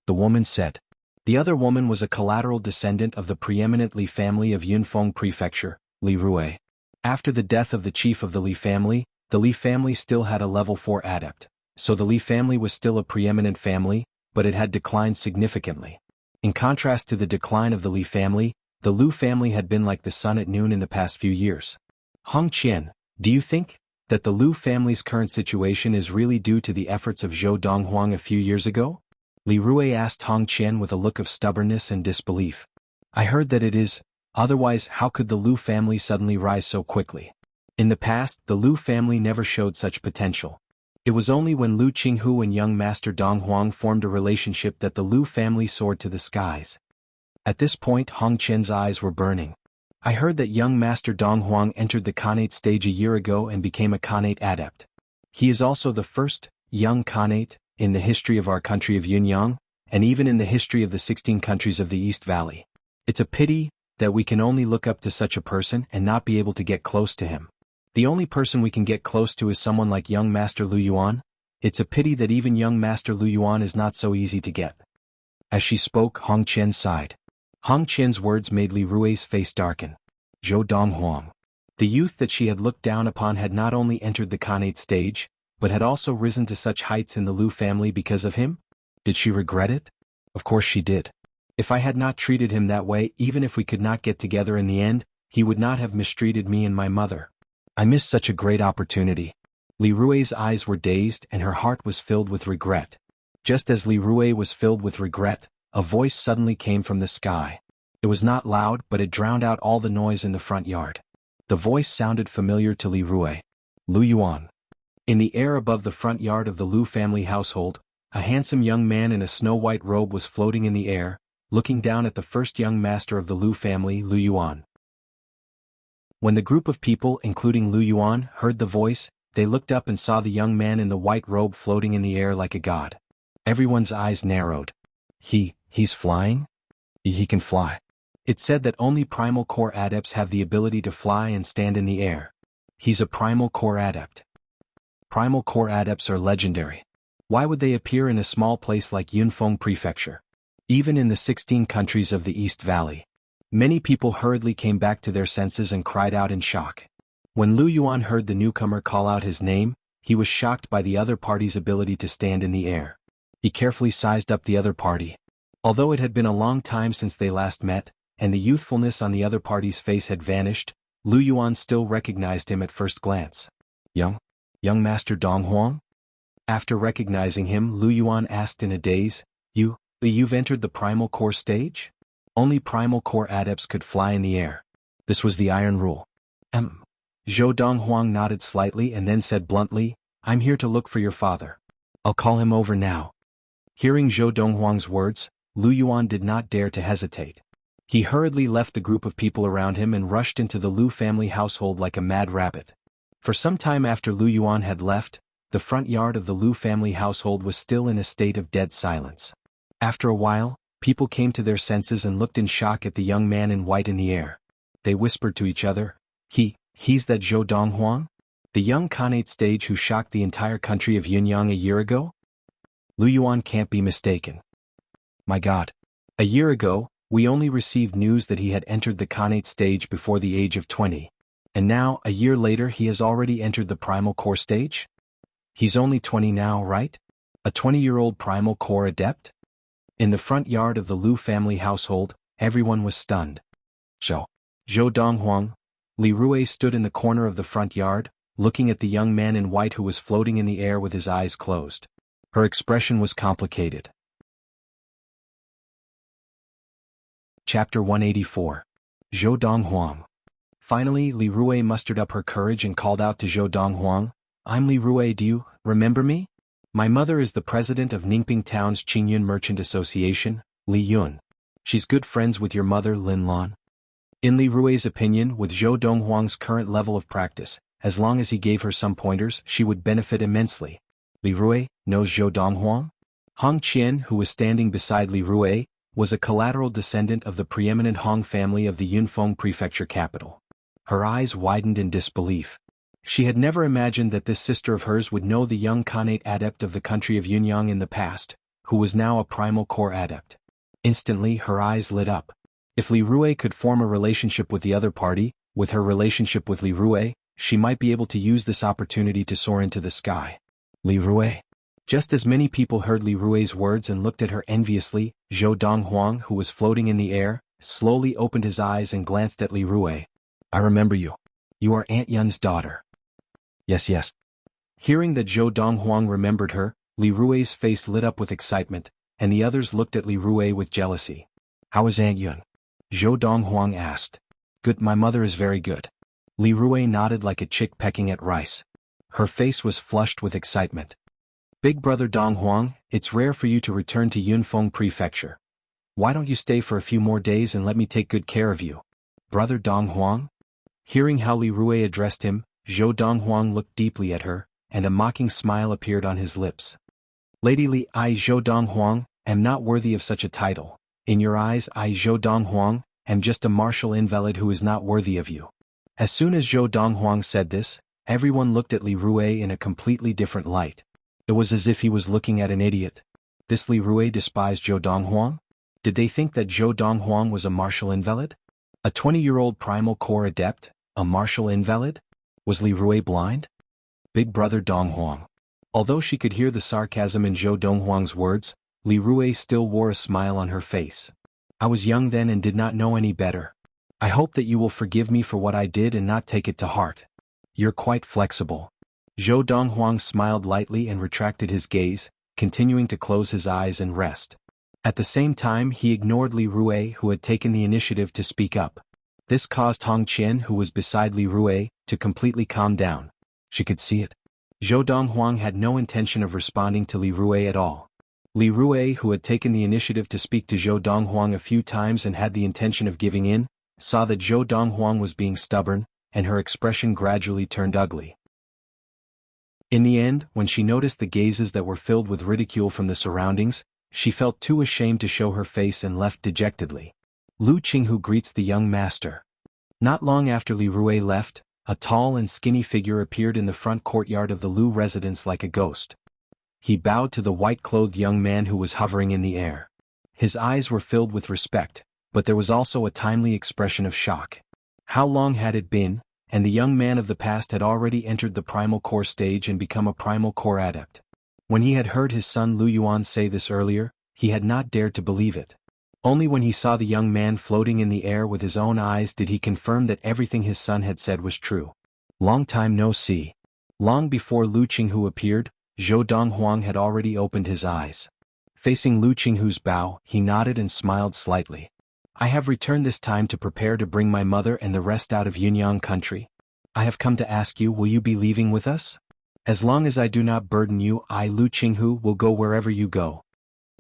The woman said. The other woman was a collateral descendant of the preeminent Li family of Yunfeng Prefecture, Li Rue. After the death of the chief of the Li family still had a level 4 adept, so the Li family was still a preeminent family, but it had declined significantly. In contrast to the decline of the Li family, the Lu family had been like the sun at noon in the past few years. Hong Qian, do you think that the Lu family's current situation is really due to the efforts of Zhou Donghuang a few years ago? Li Rue asked Hong Qian with a look of stubbornness and disbelief. I heard that it is, otherwise how could the Lu family suddenly rise so quickly? In the past, the Lu family never showed such potential. It was only when Lu Qinghu and young master Donghuang formed a relationship that the Lu family soared to the skies. At this point, Hong Qian's eyes were burning. I heard that young master Donghuang entered the Khanate stage a year ago and became a Khanate adept. He is also the first young Khanate in the history of our country of Yunyang, and even in the history of the 16 countries of the East Valley. It's a pity, That we can only look up to such a person and not be able to get close to him. The only person we can get close to is someone like young Master Lu Yuan. It's a pity that even young Master Lu Yuan is not so easy to get. As she spoke, Hong Qian sighed. Hong Qian's words made Li Rui's face darken. Zhou Donghuang. The youth that she had looked down upon had not only entered the Khanate stage, but had also risen to such heights in the Lu family because of him? Did she regret it? Of course she did. If I had not treated him that way, even if we could not get together in the end, he would not have mistreated me and my mother. I missed such a great opportunity. Li Rui's eyes were dazed and her heart was filled with regret. Just as Li Rui was filled with regret, a voice suddenly came from the sky. It was not loud, but it drowned out all the noise in the front yard. The voice sounded familiar to Li Rui. Lu Yuan. In the air above the front yard of the Lu family household, a handsome young man in a snow-white robe was floating in the air, looking down at the first young master of the Lu family, Lu Yuan. When the group of people, including Lu Yuan, heard the voice, they looked up and saw the young man in the white robe floating in the air like a god. Everyone's eyes narrowed. He's flying? He can fly. It's said that only primal core adepts have the ability to fly and stand in the air. He's a primal core adept. Primal core adepts are legendary. Why would they appear in a small place like Yunfeng Prefecture? Even in the 16 countries of the East Valley. Many people hurriedly came back to their senses and cried out in shock. When Lu Yuan heard the newcomer call out his name, he was shocked by the other party's ability to stand in the air. He carefully sized up the other party. Although it had been a long time since they last met, and the youthfulness on the other party's face had vanished, Lu Yuan still recognized him at first glance. Young Master Donghuang? After recognizing him, Lu Yuan asked in a daze, You've entered the primal core stage? Only primal core adepts could fly in the air. This was the iron rule. Zhou Donghuang nodded slightly and then said bluntly, I'm here to look for your father. I'll call him over now. Hearing Zhou Donghuang's words, Lu Yuan did not dare to hesitate. He hurriedly left the group of people around him and rushed into the Lu family household like a mad rabbit. For some time after Lu Yuan had left, the front yard of the Lu family household was still in a state of dead silence. After a while, people came to their senses and looked in shock at the young man in white in the air. They whispered to each other, He's that Zhou Donghuang? The young Khanate sage who shocked the entire country of Yunyang a year ago? Lu Yuan can't be mistaken. My God. A year ago, we only received news that he had entered the Khanate stage before the age of 20. And now, a year later, he has already entered the primal core stage? He's only 20 now, right? A 20-year-old primal core adept? In the front yard of the Lu family household, everyone was stunned. Zhou Donghuang. Li Rui stood in the corner of the front yard, looking at the young man in white who was floating in the air with his eyes closed. Her expression was complicated. Chapter 184. Zhou Donghuang. Finally, Li Rui mustered up her courage and called out to Zhou Donghuang, I'm Li Rui, do you remember me? My mother is the president of Ningping Town's Qingyun Merchant Association, Li Yun. She's good friends with your mother, Lin Lan. In Li Rui's opinion, with Zhou Donghuang's current level of practice, as long as he gave her some pointers, she would benefit immensely. Li Rui knows Zhou Donghuang? Hong Qian, who was standing beside Li Rui, was a collateral descendant of the preeminent Hong family of the Yunfeng Prefecture capital. Her eyes widened in disbelief. She had never imagined that this sister of hers would know the young Khanate adept of the country of Yunyang in the past, who was now a primal core adept. Instantly, her eyes lit up. If Li Rui could form a relationship with the other party, with her relationship with Li Rui, she might be able to use this opportunity to soar into the sky. Li Rui. Just as many people heard Li Rui's words and looked at her enviously, Zhou Donghuang, who was floating in the air, slowly opened his eyes and glanced at Li Rui. I remember you. You are Aunt Yun's daughter. Yes. Hearing that Zhou Donghuang remembered her, Li Rui's face lit up with excitement, and the others looked at Li Rui with jealousy. How is Aunt Yun? Zhou Donghuang asked. Good, my mother is very good. Li Rui nodded like a chick pecking at rice. Her face was flushed with excitement. Big brother Donghuang, it's rare for you to return to Yunfeng Prefecture. Why don't you stay for a few more days and let me take good care of you? Brother Donghuang? Hearing how Li Rui addressed him, Zhou Donghuang looked deeply at her, and a mocking smile appeared on his lips. Lady Li, I Zhou Donghuang, am not worthy of such a title. In your eyes, I Zhou Donghuang, am just a martial invalid who is not worthy of you." As soon as Zhou Donghuang said this, everyone looked at Li Rui in a completely different light. It was as if he was looking at an idiot. This Li Rui despised Zhou Donghuang? Did they think that Zhou Donghuang was a martial invalid? A 20-year-old primal core adept, a martial invalid? Was Li Rui blind? Big brother Donghuang. Although she could hear the sarcasm in Zhou Donghuang's words, Li Rui still wore a smile on her face. "I was young then and did not know any better. I hope that you will forgive me for what I did and not take it to heart. You're quite flexible." Zhou Donghuang smiled lightly and retracted his gaze, continuing to close his eyes and rest. At the same time he ignored Li Rui, who had taken the initiative to speak up. This caused Hong Qian, who was beside Li Rui, to completely calm down. She could see it. Zhou Donghuang had no intention of responding to Li Rui at all. Li Rui, who had taken the initiative to speak to Zhou Donghuang a few times and had the intention of giving in, saw that Zhou Donghuang was being stubborn, and her expression gradually turned ugly. In the end, when she noticed the gazes that were filled with ridicule from the surroundings, she felt too ashamed to show her face and left dejectedly. Lu Qinghu greets the young master. Not long after Li Rui left, a tall and skinny figure appeared in the front courtyard of the Lu residence like a ghost. He bowed to the white-clothed young man who was hovering in the air. His eyes were filled with respect, but there was also a timely expression of shock. How long had it been? And the young man of the past had already entered the primal core stage and become a primal core adept. When he had heard his son Lu Yuan say this earlier, he had not dared to believe it. Only when he saw the young man floating in the air with his own eyes did he confirm that everything his son had said was true. Long time no see. Long before Lu Qinghu appeared, Zhou Donghuang had already opened his eyes. Facing Lu Qinghu's bow, he nodded and smiled slightly. "I have returned this time to prepare to bring my mother and the rest out of Yunyang country. I have come to ask you, will you be leaving with us? As long as I do not burden you, I, Lu Qinghu, will go wherever you go."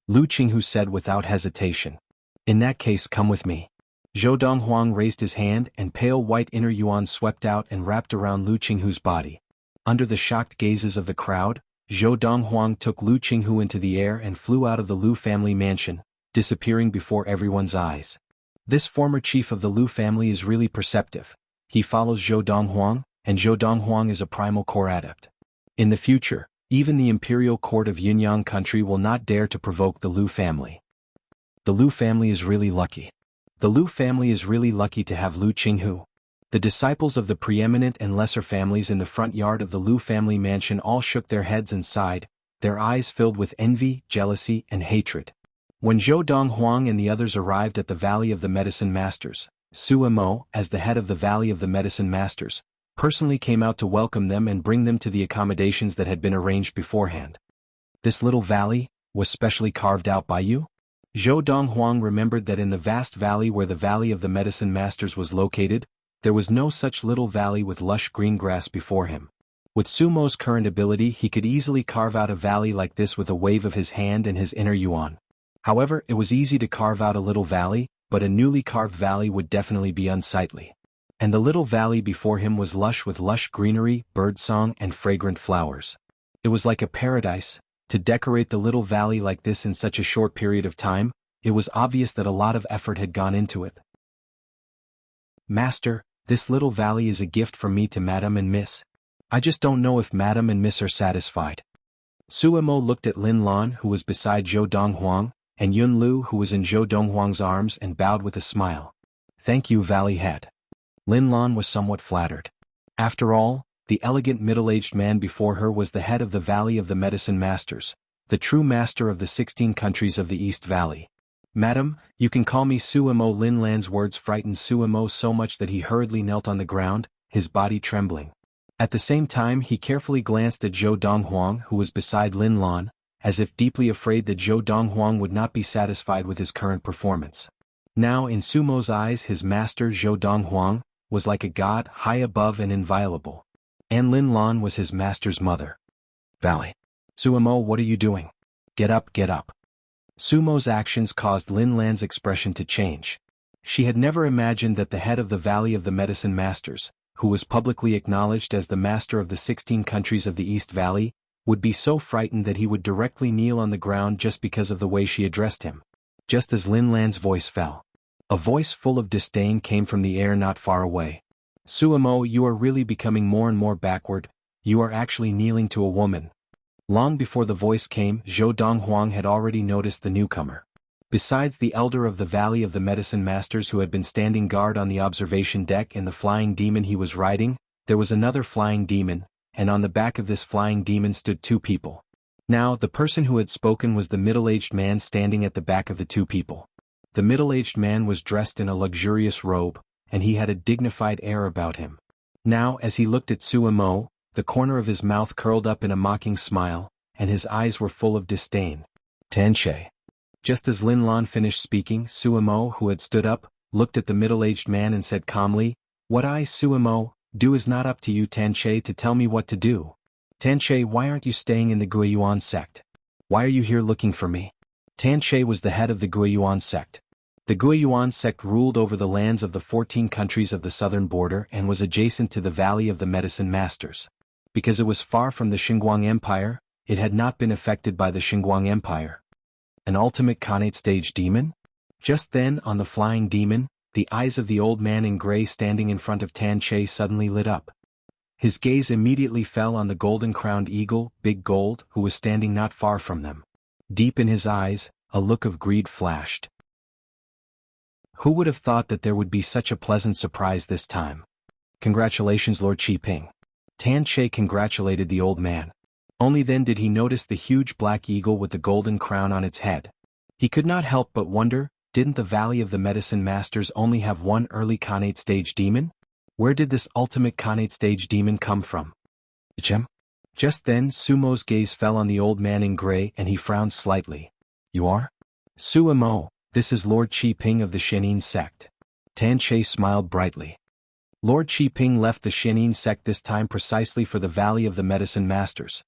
Lu Qinghu said without hesitation. "In that case, come with me." Zhou Donghuang raised his hand and pale white inner yuan swept out and wrapped around Lu Qinghu's body. Under the shocked gazes of the crowd, Zhou Donghuang took Lu Qinghu into the air and flew out of the Lu family mansion, disappearing before everyone's eyes. This former chief of the Lu family is really perceptive. He follows Zhou Donghuang, and Zhou Donghuang is a primal core adept. In the future, even the imperial court of Yunyang country will not dare to provoke the Lu family. The Lu family is really lucky. The Lu family is really lucky to have Lu Qinghu. The disciples of the preeminent and lesser families in the front yard of the Lu family mansion all shook their heads and sighed, their eyes filled with envy, jealousy, and hatred. When Zhou Donghuang and the others arrived at the Valley of the Medicine Masters, Su Mo, as the head of the Valley of the Medicine Masters, personally came out to welcome them and bring them to the accommodations that had been arranged beforehand. "This little valley was specially carved out by you?" Zhou Donghuang remembered that in the vast valley where the Valley of the Medicine Masters was located, there was no such little valley with lush green grass before him. With Sumo's current ability, he could easily carve out a valley like this with a wave of his hand and his inner yuan. However, it was easy to carve out a little valley, but a newly carved valley would definitely be unsightly. And the little valley before him was lush with lush greenery, birdsong, and fragrant flowers. It was like a paradise. To decorate the little valley like this in such a short period of time, it was obvious that a lot of effort had gone into it. "Master, this little valley is a gift from me to Madam and Miss. I just don't know if Madam and Miss are satisfied." Suemo looked at Lin Lan, who was beside Zhou Donghuang, and Yun Lu, who was in Zhou Donghuang's arms, and bowed with a smile. "Thank you, Valley Head." Lin Lan was somewhat flattered. After all, the elegant middle-aged man before her was the head of the Valley of the Medicine Masters, the true master of the 16 countries of the East Valley. "Madam, you can call me Suemo." Lin Lan's words frightened Suemo so much that he hurriedly knelt on the ground, his body trembling. At the same time he carefully glanced at Zhou Donghuang, who was beside Lin Lan, as if deeply afraid that Zhou Donghuang would not be satisfied with his current performance. Now in Sumo's eyes his master Zhou Donghuang was like a god, high above and inviolable. And Lin Lan was his master's mother. "Valley. Sumo, what are you doing? Get up, get up." Sumo's actions caused Lin Lan's expression to change. She had never imagined that the head of the Valley of the Medicine Masters, who was publicly acknowledged as the master of the 16 countries of the East Valley, would be so frightened that he would directly kneel on the ground just because of the way she addressed him. Just as Lin Lan's voice fell, A voice full of disdain came from the air not far away. Suemo, you are really becoming more and more backward, you are actually kneeling to a woman. Long before the voice came, Donghuang had already noticed the newcomer. Besides the elder of the Valley of the Medicine Masters who had been standing guard on the observation deck and the flying demon he was riding, there was another flying demon, and on the back of this flying demon stood two people. Now, the person who had spoken was the middle-aged man standing at the back of the two people. The middle-aged man was dressed in a luxurious robe, and he had a dignified air about him. Now, as he looked at Suemo, the corner of his mouth curled up in a mocking smile, and his eyes were full of disdain. Tanche. Just as Lin Lan finished speaking, Suemo, who had stood up, looked at the middle-aged man and said calmly, "What I, Suemo, do is not up to you, Tanche, to tell me what to do. Tanche, why aren't you staying in the Guiyuan sect? Why are you here looking for me?" Tanche was the head of the Guiyuan sect. The Guiyuan sect ruled over the lands of the 14 countries of the southern border and was adjacent to the Valley of the Medicine Masters. Because it was far from the Xinguang Empire, it had not been affected by the Xinguang Empire. An ultimate Khanate stage demon? Just then, on the flying demon, the eyes of the old man in gray standing in front of Tanche suddenly lit up. His gaze immediately fell on the golden-crowned eagle, Big Gold, who was standing not far from them. Deep in his eyes, a look of greed flashed. Who would have thought that there would be such a pleasant surprise this time? Congratulations, Lord Qiping. Tanche congratulated the old man. Only then did he notice the huge black eagle with the golden crown on its head. He could not help but wonder, didn't the Valley of the Medicine Masters only have one early Khanate stage demon? Where did this ultimate Khanate stage demon come from? Chem? Just then Sumo's gaze fell on the old man in gray and he frowned slightly. You are? Suemo, this is Lord Qiping of the Shenin sect. Tanche smiled brightly. Lord Qiping left the Shenin sect this time precisely for the Valley of the Medicine Masters.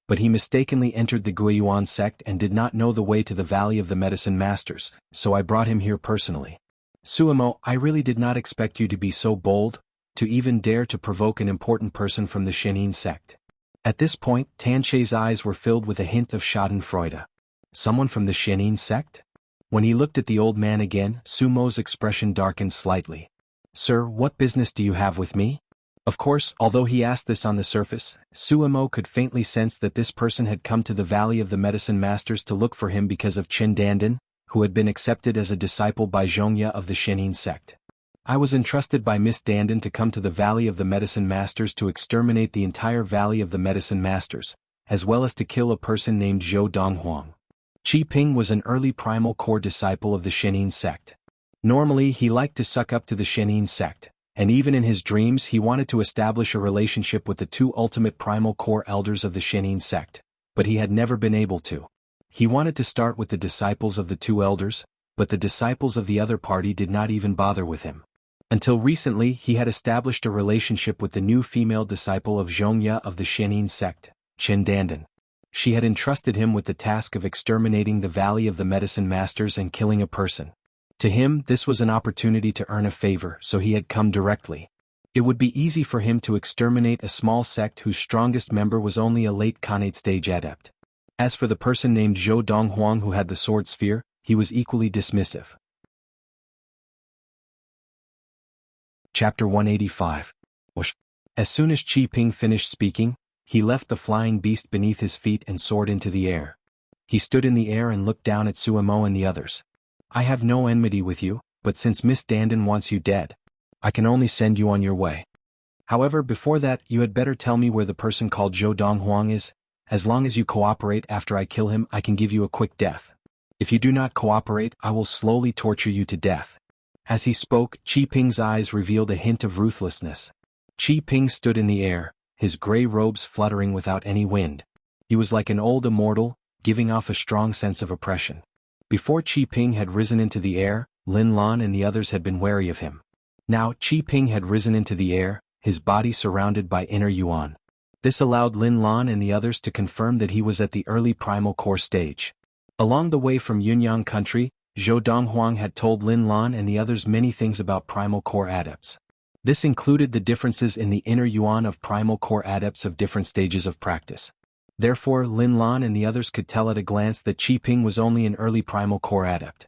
But he mistakenly entered the Guiyuan sect and did not know the way to the Valley of the Medicine Masters, so I brought him here personally. Suemo, I really did not expect you to be so bold, to even dare to provoke an important person from the Shenin sect. At this point, Tanche's eyes were filled with a hint of schadenfreude. Someone from the Shenin sect? When he looked at the old man again, Sumo's expression darkened slightly. Sir, what business do you have with me? Of course, although he asked this on the surface, Suemo could faintly sense that this person had come to the Valley of the Medicine Masters to look for him because of Chen Dandan, who had been accepted as a disciple by Zhongya of the Shenin sect. I was entrusted by Miss Dandan to come to the Valley of the Medicine Masters to exterminate the entire Valley of the Medicine Masters, as well as to kill a person named Donghuang. Qiping was an early primal core disciple of the Shenin sect. Normally he liked to suck up to the Shenin sect, and even in his dreams he wanted to establish a relationship with the two ultimate primal core elders of the Shenin sect, but he had never been able to. He wanted to start with the disciples of the two elders, but the disciples of the other party did not even bother with him. Until recently he had established a relationship with the new female disciple of Zhongya of the Shenin sect, Chen Dandan. She had entrusted him with the task of exterminating the Valley of the Medicine Masters and killing a person. To him, this was an opportunity to earn a favor, so he had come directly. It would be easy for him to exterminate a small sect whose strongest member was only a late Khanate stage adept. As for the person named Donghuang who had the sword sphere, he was equally dismissive. Chapter 185. As soon as Qiping finished speaking, he left the flying beast beneath his feet and soared into the air. He stood in the air and looked down at Suemo and the others. I have no enmity with you, but since Miss Dandan wants you dead, I can only send you on your way. However, before that, you had better tell me where the person called Donghuang is. As long as you cooperate after I kill him, I can give you a quick death. If you do not cooperate, I will slowly torture you to death. As he spoke, Qiping's eyes revealed a hint of ruthlessness. Qiping stood in the air, his gray robes fluttering without any wind. He was like an old immortal, giving off a strong sense of oppression. Before Qiping had risen into the air, Lin Lan and the others had been wary of him. Now Qiping had risen into the air, his body surrounded by inner yuan. This allowed Lin Lan and the others to confirm that he was at the early primal core stage. Along the way from Yunyang country, Donghuang had told Lin Lan and the others many things about primal core adepts. This included the differences in the inner yuan of primal core adepts of different stages of practice. Therefore, Lin Lan and the others could tell at a glance that Qiping was only an early primal core adept.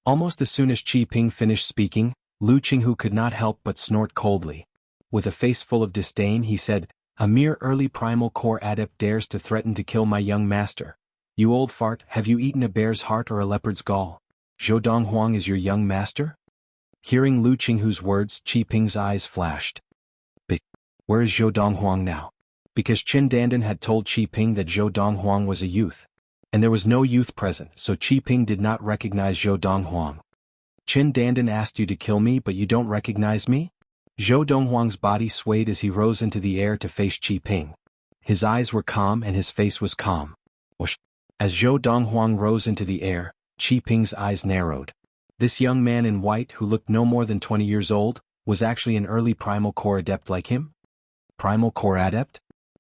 Almost as soon as Qi Ping finished speaking, Lu Qinghu could not help but snort coldly. With a face full of disdain he said, "A mere early primal core adept dares to threaten to kill my young master. You old fart, have you eaten a bear's heart or a leopard's gall? Zhou Donghuang is your young master?" Hearing Lu Qinghu's words, Qi Ping's eyes flashed. But where is Zhou Donghuang now? Because Qin Dandan had told Qi Ping that Zhou Donghuang was a youth. And there was no youth present, so Qi Ping did not recognize Zhou Donghuang. "Qin Dandan asked you to kill me but you don't recognize me?" Zhou Donghuang's body swayed as he rose into the air to face Qi Ping. His eyes were calm and his face was calm. Whoosh. As Zhou Donghuang rose into the air, Qi Ping's eyes narrowed. This young man in white who looked no more than 20 years old, was actually an early primal core adept like him? Primal core adept?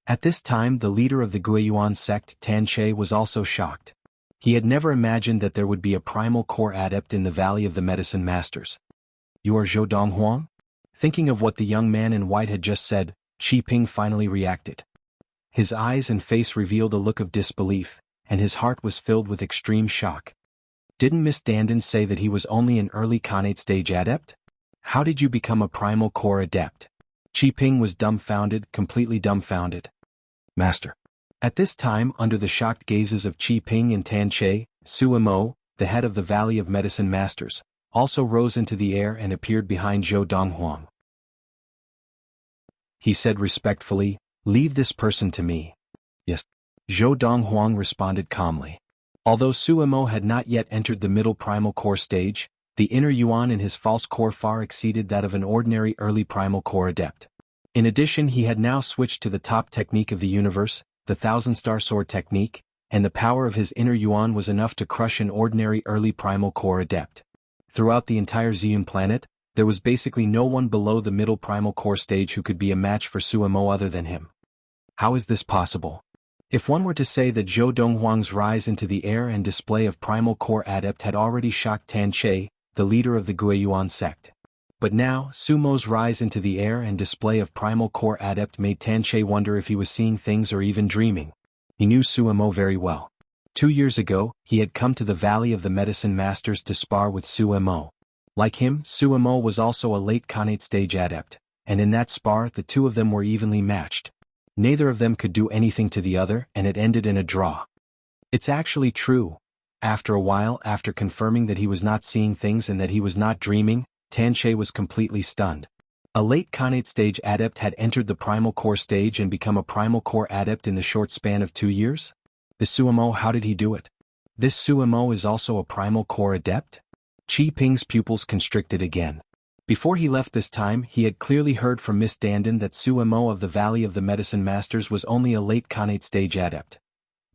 At this time the leader of the Guiyuan sect, Tan Che, was also shocked. He had never imagined that there would be a primal core adept in the Valley of the Medicine Masters. "You are Zhou Donghuang?" Thinking of what the young man in white had just said, Qi Ping finally reacted. His eyes and face revealed a look of disbelief, and his heart was filled with extreme shock. "Didn't Miss Dandan say that he was only an early Khanate stage adept? How did you become a primal core adept?" Qi Ping was dumbfounded, completely dumbfounded. "Master." At this time, under the shocked gazes of Qi Ping and Tan Che, Su Mo, the head of the Valley of Medicine Masters, also rose into the air and appeared behind Zhou Donghuang. He said respectfully, "Leave this person to me." "Yes." Zhou Donghuang responded calmly. Although Su Mo had not yet entered the middle primal core stage, the inner yuan in his false core far exceeded that of an ordinary early primal core adept. In addition, he had now switched to the top technique of the universe, the Thousand-Star Sword technique, and the power of his inner yuan was enough to crush an ordinary early primal core adept. Throughout the entire Xian planet, there was basically no one below the middle primal core stage who could be a match for Su Mo other than him. How is this possible? If one were to say that Zhou Donghuang's rise into the air and display of primal core adept had already shocked Tan Che, the leader of the Guiyuan sect. But now, Su Mo's rise into the air and display of primal core adept made Tan Che wonder if he was seeing things or even dreaming. He knew Su Mo very well. 2 years ago, he had come to the Valley of the Medicine Masters to spar with Su Mo. Like him, Su Mo was also a late Khanate stage adept, and in that spar the two of them were evenly matched. Neither of them could do anything to the other, and it ended in a draw. It's actually true. After a while, after confirming that he was not seeing things and that he was not dreaming, Tan Che was completely stunned. A late Khanate stage adept had entered the primal core stage and become a primal core adept in the short span of 2 years? This Su Mo, how did he do it? This Su Mo is also a primal core adept? Qi Ping's pupils constricted again. Before he left this time, he had clearly heard from Miss Dandan that Su Mo of the Valley of the Medicine Masters was only a late Khanate stage adept.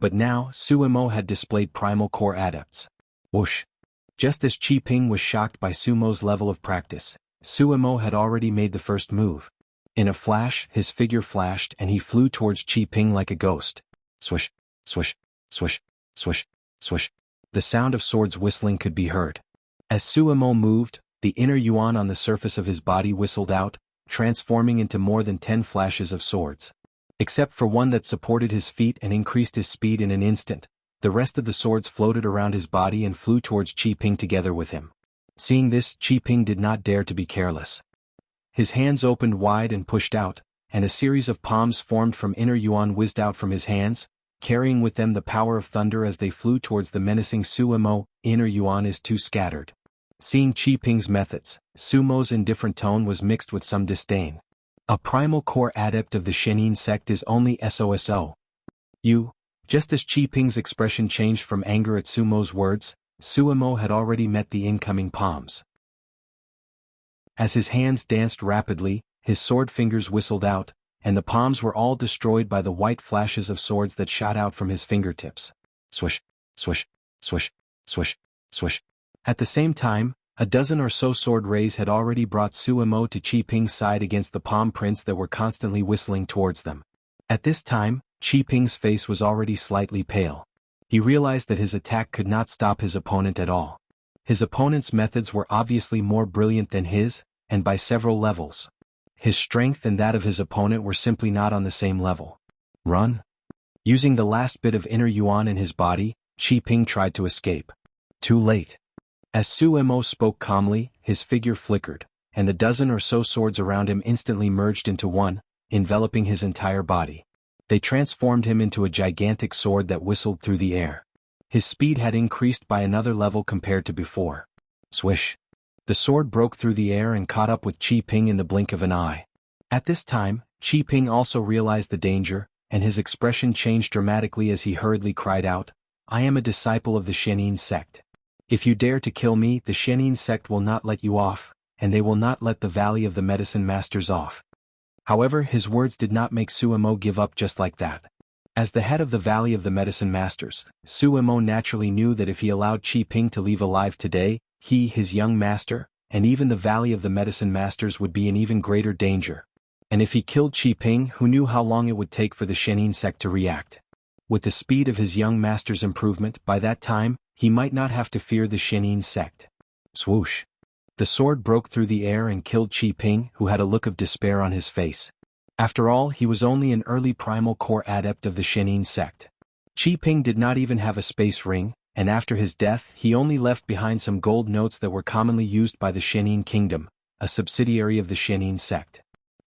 But now, Su Mo had displayed primal core adepts. Whoosh! Just as Qi Ping was shocked by Su Mo's level of practice, Su Mo had already made the first move. In a flash, his figure flashed and he flew towards Qi Ping like a ghost. Swish, swish, swish, swish, swish. The sound of swords whistling could be heard. As Su Mo moved, the inner yuan on the surface of his body whistled out, transforming into more than 10 flashes of swords. Except for one that supported his feet and increased his speed in an instant, the rest of the swords floated around his body and flew towards Qi Ping together with him. Seeing this, Qi Ping did not dare to be careless. His hands opened wide and pushed out, and a series of palms formed from inner yuan whizzed out from his hands, carrying with them the power of thunder as they flew towards the menacing Su Mo. Inner yuan is too scattered. Seeing Qi Ping's methods, Su Mo's indifferent tone was mixed with some disdain. A primal core adept of the Shenin sect is only SOSO. You? Just as Qi Ping's expression changed from anger at Su Mo's words, Su Mo had already met the incoming palms. As his hands danced rapidly, his sword fingers whistled out, and the palms were all destroyed by the white flashes of swords that shot out from his fingertips. Swish, swish, swish, swish, swish. At the same time, a dozen or so sword rays had already brought Su Mo to Qi Ping's side against the palm prints that were constantly whistling towards them. At this time, Qi Ping's face was already slightly pale. He realized that his attack could not stop his opponent at all. His opponent's methods were obviously more brilliant than his, and by several levels. His strength and that of his opponent were simply not on the same level. Run? Using the last bit of inner yuan in his body, Qi Ping tried to escape. Too late. As Su Mo spoke calmly, his figure flickered, and the dozen or so swords around him instantly merged into one, enveloping his entire body. They transformed him into a gigantic sword that whistled through the air. His speed had increased by another level compared to before. Swish! The sword broke through the air and caught up with Qi Ping in the blink of an eye. At this time, Qi Ping also realized the danger, and his expression changed dramatically as he hurriedly cried out, "I am a disciple of the Shenin sect. If you dare to kill me, the Shenin sect will not let you off, and they will not let the Valley of the Medicine Masters off." However, his words did not make Su Mo give up just like that. As the head of the Valley of the Medicine Masters, Su Mo naturally knew that if he allowed Qi Ping to leave alive today, he, his young master, and even the Valley of the Medicine Masters would be in even greater danger. And if he killed Qi Ping, who knew how long it would take for the Shenin sect to react? With the speed of his young master's improvement, by that time, he might not have to fear the Shenin sect. Swoosh! The sword broke through the air and killed Qi Ping, who had a look of despair on his face. After all, he was only an early primal core adept of the Shenin sect. Qi Ping did not even have a space ring, and after his death he only left behind some gold notes that were commonly used by the Shenin Kingdom, a subsidiary of the Shenin sect.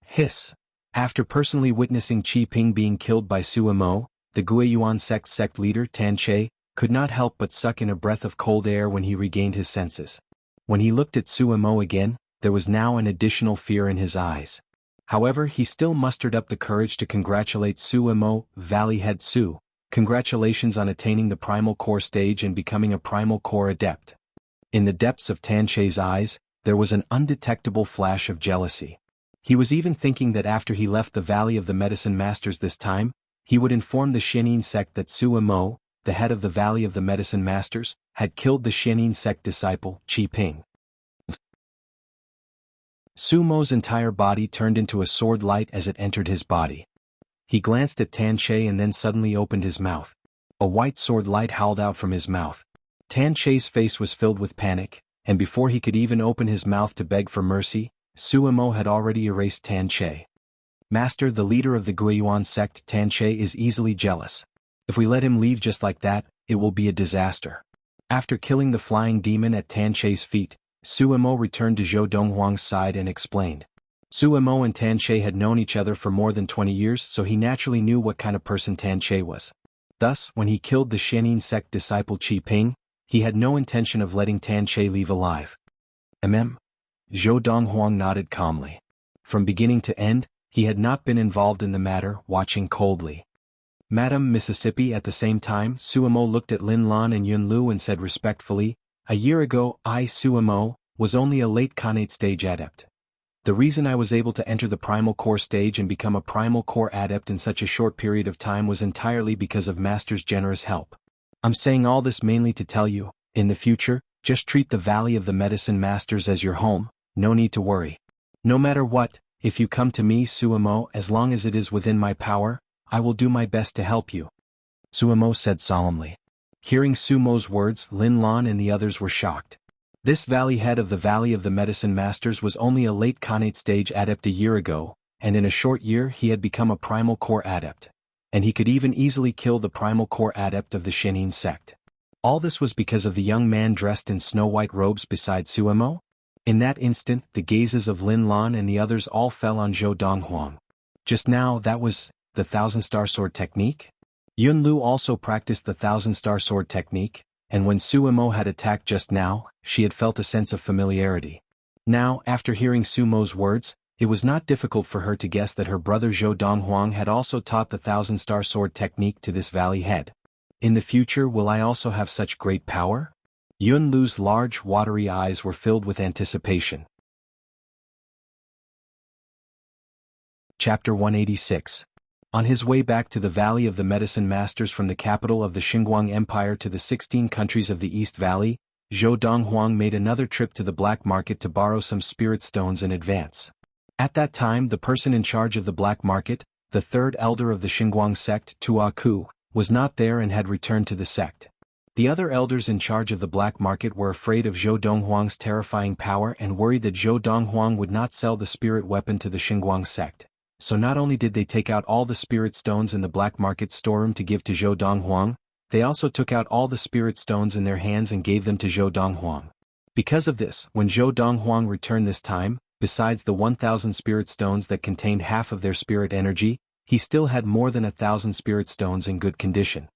Hiss! After personally witnessing Qi Ping being killed by Su Mo, the Guiyuan sect leader Tan Che could not help but suck in a breath of cold air when he regained his senses. When he looked at Su Mo again, there was now an additional fear in his eyes. However, he still mustered up the courage to congratulate Su Mo, Valley Head Su. Congratulations on attaining the Primal Core stage and becoming a Primal Core adept. In the depths of Tan Che's eyes, there was an undetectable flash of jealousy. He was even thinking that after he left the Valley of the Medicine Masters this time, he would inform the Shenin sect that Su Mo, the head of the Valley of the Medicine Masters, had killed the Shenin sect disciple, Qi Ping. Su Mo's entire body turned into a sword light as it entered his body. He glanced at Tan Che and then suddenly opened his mouth. A white sword light howled out from his mouth. Tan Che's face was filled with panic, and before he could even open his mouth to beg for mercy, Su Mo had already erased Tan Che. Master, the leader of the Guiyuan sect, Tan Che is easily jealous. If we let him leave just like that, it will be a disaster. After killing the flying demon at Tan Che's feet, Su Mo returned to Zhou Donghuang's side and explained. Su Mo and Tan Che had known each other for more than 20 years, so he naturally knew what kind of person Tan Che was. Thus, when he killed the Shenin sect disciple Qi Ping, he had no intention of letting Tan Che leave alive. Zhou Donghuang nodded calmly. From beginning to end, he had not been involved in the matter, watching coldly. Madam Mississippi. At the same time, Su Mo looked at Lin Lan and Yun Lu and said respectfully, "A year ago, I, Su Mo, was only a late Khanate stage adept. The reason I was able to enter the Primal Core stage and become a Primal Core adept in such a short period of time was entirely because of Master's generous help. I'm saying all this mainly to tell you, in the future, just treat the Valley of the Medicine Masters as your home, no need to worry. No matter what, if you come to me, Su Mo, as long as it is within my power, I will do my best to help you," Su Mo said solemnly. Hearing Su Mo's words, Lin Lan and the others were shocked. This valley head of the Valley of the Medicine Masters was only a late Khanate stage adept a year ago, and in a short year he had become a Primal Core adept. And he could even easily kill the Primal Core adept of the Shenin sect. All this was because of the young man dressed in snow-white robes beside Su Mo? In that instant, the gazes of Lin Lan and the others all fell on Zhou Donghuang. Just now, that was the Thousand-Star Sword technique? Yun Lu also practiced the Thousand-Star Sword technique, and when Su Mo had attacked just now, she had felt a sense of familiarity. Now, after hearing Su Mo's words, it was not difficult for her to guess that her brother Zhou Donghuang had also taught the Thousand-Star Sword technique to this valley head. In the future, will I also have such great power? Yun Lu's large, watery eyes were filled with anticipation. Chapter 186. On his way back to the Valley of the Medicine Masters from the capital of the Xinguang Empire to the 16 countries of the East Valley, Zhou Donghuang made another trip to the black market to borrow some spirit stones in advance. At that time, the person in charge of the black market, the third elder of the Xinguang sect, Tua Ku, was not there and had returned to the sect. The other elders in charge of the black market were afraid of Zhou Donghuang's terrifying power and worried that Zhou Donghuang would not sell the spirit weapon to the Xinguang sect. So not only did they take out all the spirit stones in the black market storeroom to give to Zhou Donghuang, they also took out all the spirit stones in their hands and gave them to Zhou Donghuang. Because of this, when Zhou Donghuang returned this time, besides the 1,000 spirit stones that contained half of their spirit energy, he still had more than 1,000 spirit stones in good condition.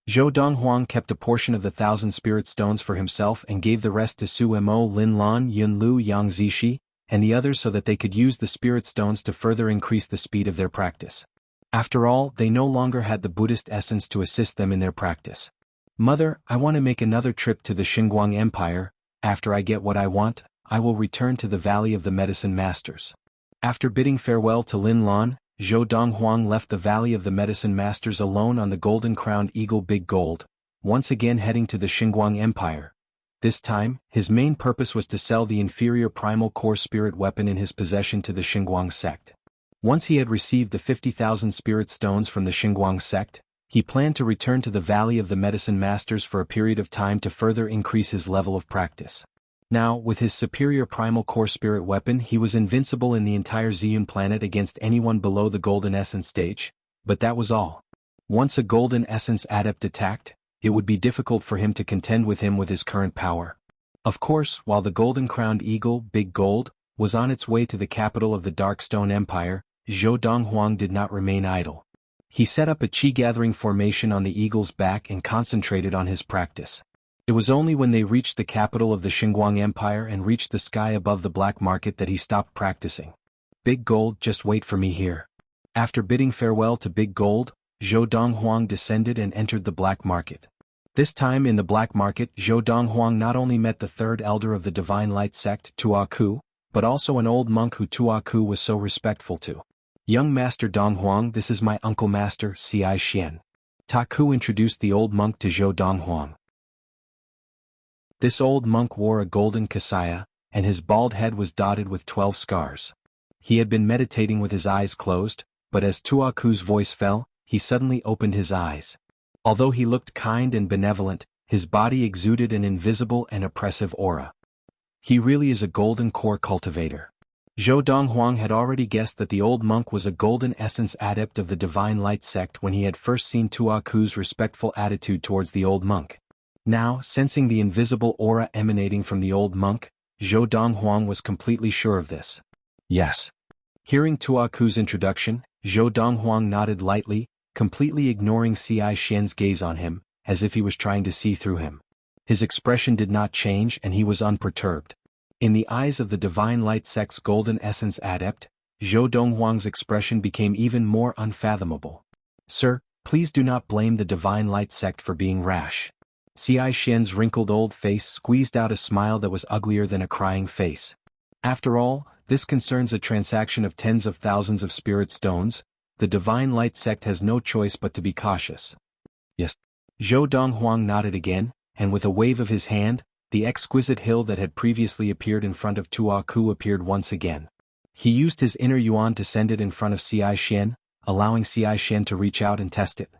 Zhou Donghuang kept a portion of the 1,000 spirit stones for himself and gave the rest to Su Mo, Lin Lan, Yun Lu, Yang Zishi, and the others so that they could use the spirit stones to further increase the speed of their practice. After all, they no longer had the Buddhist essence to assist them in their practice. Mother, I want to make another trip to the Xinguang Empire. After I get what I want, I will return to the Valley of the Medicine Masters. After bidding farewell to Lin Lan, Zhou Donghuang left the Valley of the Medicine Masters alone on the golden-crowned eagle Big Gold, once again heading to the Xinguang Empire. This time, his main purpose was to sell the inferior primal core spirit weapon in his possession to the Xinguang sect. Once he had received the 50,000 spirit stones from the Xinguang sect, he planned to return to the Valley of the Medicine Masters for a period of time to further increase his level of practice. Now, with his superior primal core spirit weapon, he was invincible in the entire Ziyun planet against anyone below the Golden Essence stage, but that was all. Once a Golden Essence adept attacked, it would be difficult for him to contend with him with his current power. Of course, while the golden-crowned eagle, Big Gold, was on its way to the capital of the Darkstone Empire, Zhou Donghuang did not remain idle. He set up a chi-gathering formation on the eagle's back and concentrated on his practice. It was only when they reached the capital of the Xinguang Empire and reached the sky above the black market that he stopped practicing. Big Gold, just wait for me here. After bidding farewell to Big Gold, Zhou Donghuang descended and entered the black market. This time in the black market, Zhou Donghuang not only met the third elder of the Divine Light sect, Tuaku, but also an old monk who Tuaku was so respectful to. Young Master Donghuang, this is my uncle Master, Ci Xian. Taku introduced the old monk to Zhou Donghuang. This old monk wore a golden kasaya, and his bald head was dotted with 12 scars. He had been meditating with his eyes closed, but as Tuaku's voice fell, he suddenly opened his eyes. Although he looked kind and benevolent, his body exuded an invisible and oppressive aura. He really is a golden core cultivator. Zhou Donghuang had already guessed that the old monk was a golden essence adept of the Divine Light sect when he had first seen Tuaku's respectful attitude towards the old monk. Now, sensing the invisible aura emanating from the old monk, Zhou Donghuang was completely sure of this. Yes. Hearing Tuaku's introduction, Zhou Donghuang nodded lightly, completely ignoring Ci Xian's gaze on him, as if he was trying to see through him. His expression did not change and he was unperturbed. In the eyes of the Divine Light sect's golden essence adept, Zhou Donghuang's expression became even more unfathomable. Sir, please do not blame the Divine Light sect for being rash. Ci Xian's wrinkled old face squeezed out a smile that was uglier than a crying face. After all, this concerns a transaction of tens of thousands of spirit stones. The Divine Light sect has no choice but to be cautious. Yes. Zhou Donghuang nodded again, and with a wave of his hand, the exquisite hill that had previously appeared in front of Tuaku appeared once again. He used his inner yuan to send it in front of Ci Xian, allowing Ci Xian to reach out and test it.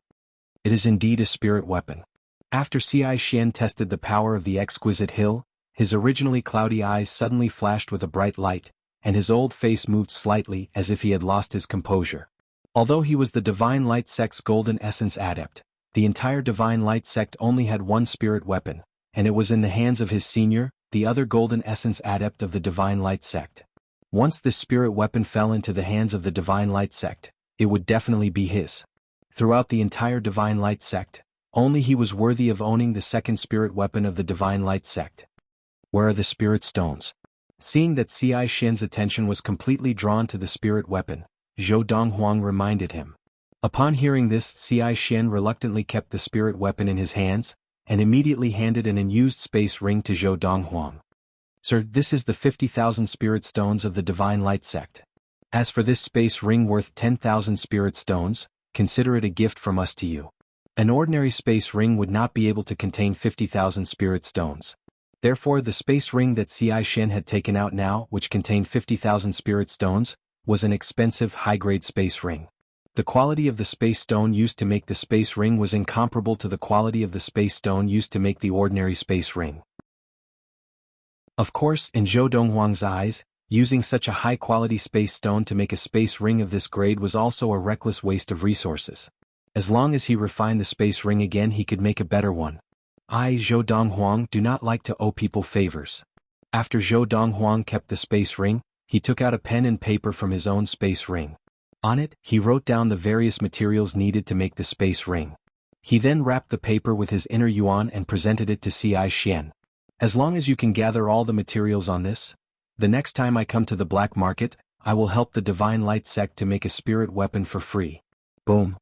It is indeed a spirit weapon. After Ci Xian tested the power of the exquisite hill, his originally cloudy eyes suddenly flashed with a bright light, and his old face moved slightly as if he had lost his composure. Although he was the Divine Light sect's golden essence adept, the entire Divine Light sect only had one spirit weapon, and it was in the hands of his senior, the other golden essence adept of the Divine Light sect. Once this spirit weapon fell into the hands of the Divine Light sect, it would definitely be his. Throughout the entire Divine Light sect, only he was worthy of owning the second spirit weapon of the Divine Light sect. Where are the spirit stones? Seeing that Ci Xian's attention was completely drawn to the spirit weapon, Zhou Donghuang reminded him. Upon hearing this, Ci Xian reluctantly kept the spirit weapon in his hands, and immediately handed an unused space ring to Zhou Donghuang. Sir, this is the 50,000 spirit stones of the Divine Light sect. As for this space ring worth 10,000 spirit stones, consider it a gift from us to you. An ordinary space ring would not be able to contain 50,000 spirit stones. Therefore the space ring that Ci Xian had taken out now, which contained 50,000 spirit stones, was an expensive high-grade space ring. The quality of the space stone used to make the space ring was incomparable to the quality of the space stone used to make the ordinary space ring. Of course, in Zhou Donghuang's eyes, using such a high-quality space stone to make a space ring of this grade was also a reckless waste of resources. As long as he refined the space ring again, he could make a better one. I, Zhou Donghuang, do not like to owe people favors. After Zhou Donghuang kept the space ring, he took out a pen and paper from his own space ring. On it, he wrote down the various materials needed to make the space ring. He then wrapped the paper with his inner yuan and presented it to Ci Xian. As long as you can gather all the materials on this, the next time I come to the black market, I will help the Divine Light sect to make a spirit weapon for free. Boom.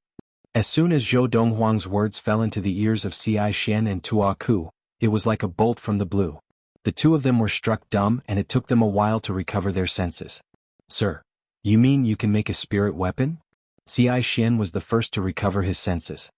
As soon as Zhou Donghuang's words fell into the ears of Ci Xian and Tua Ku, it was like a bolt from the blue. The two of them were struck dumb and it took them a while to recover their senses. Sir, you mean you can make a spirit weapon? Ci Xian was the first to recover his senses.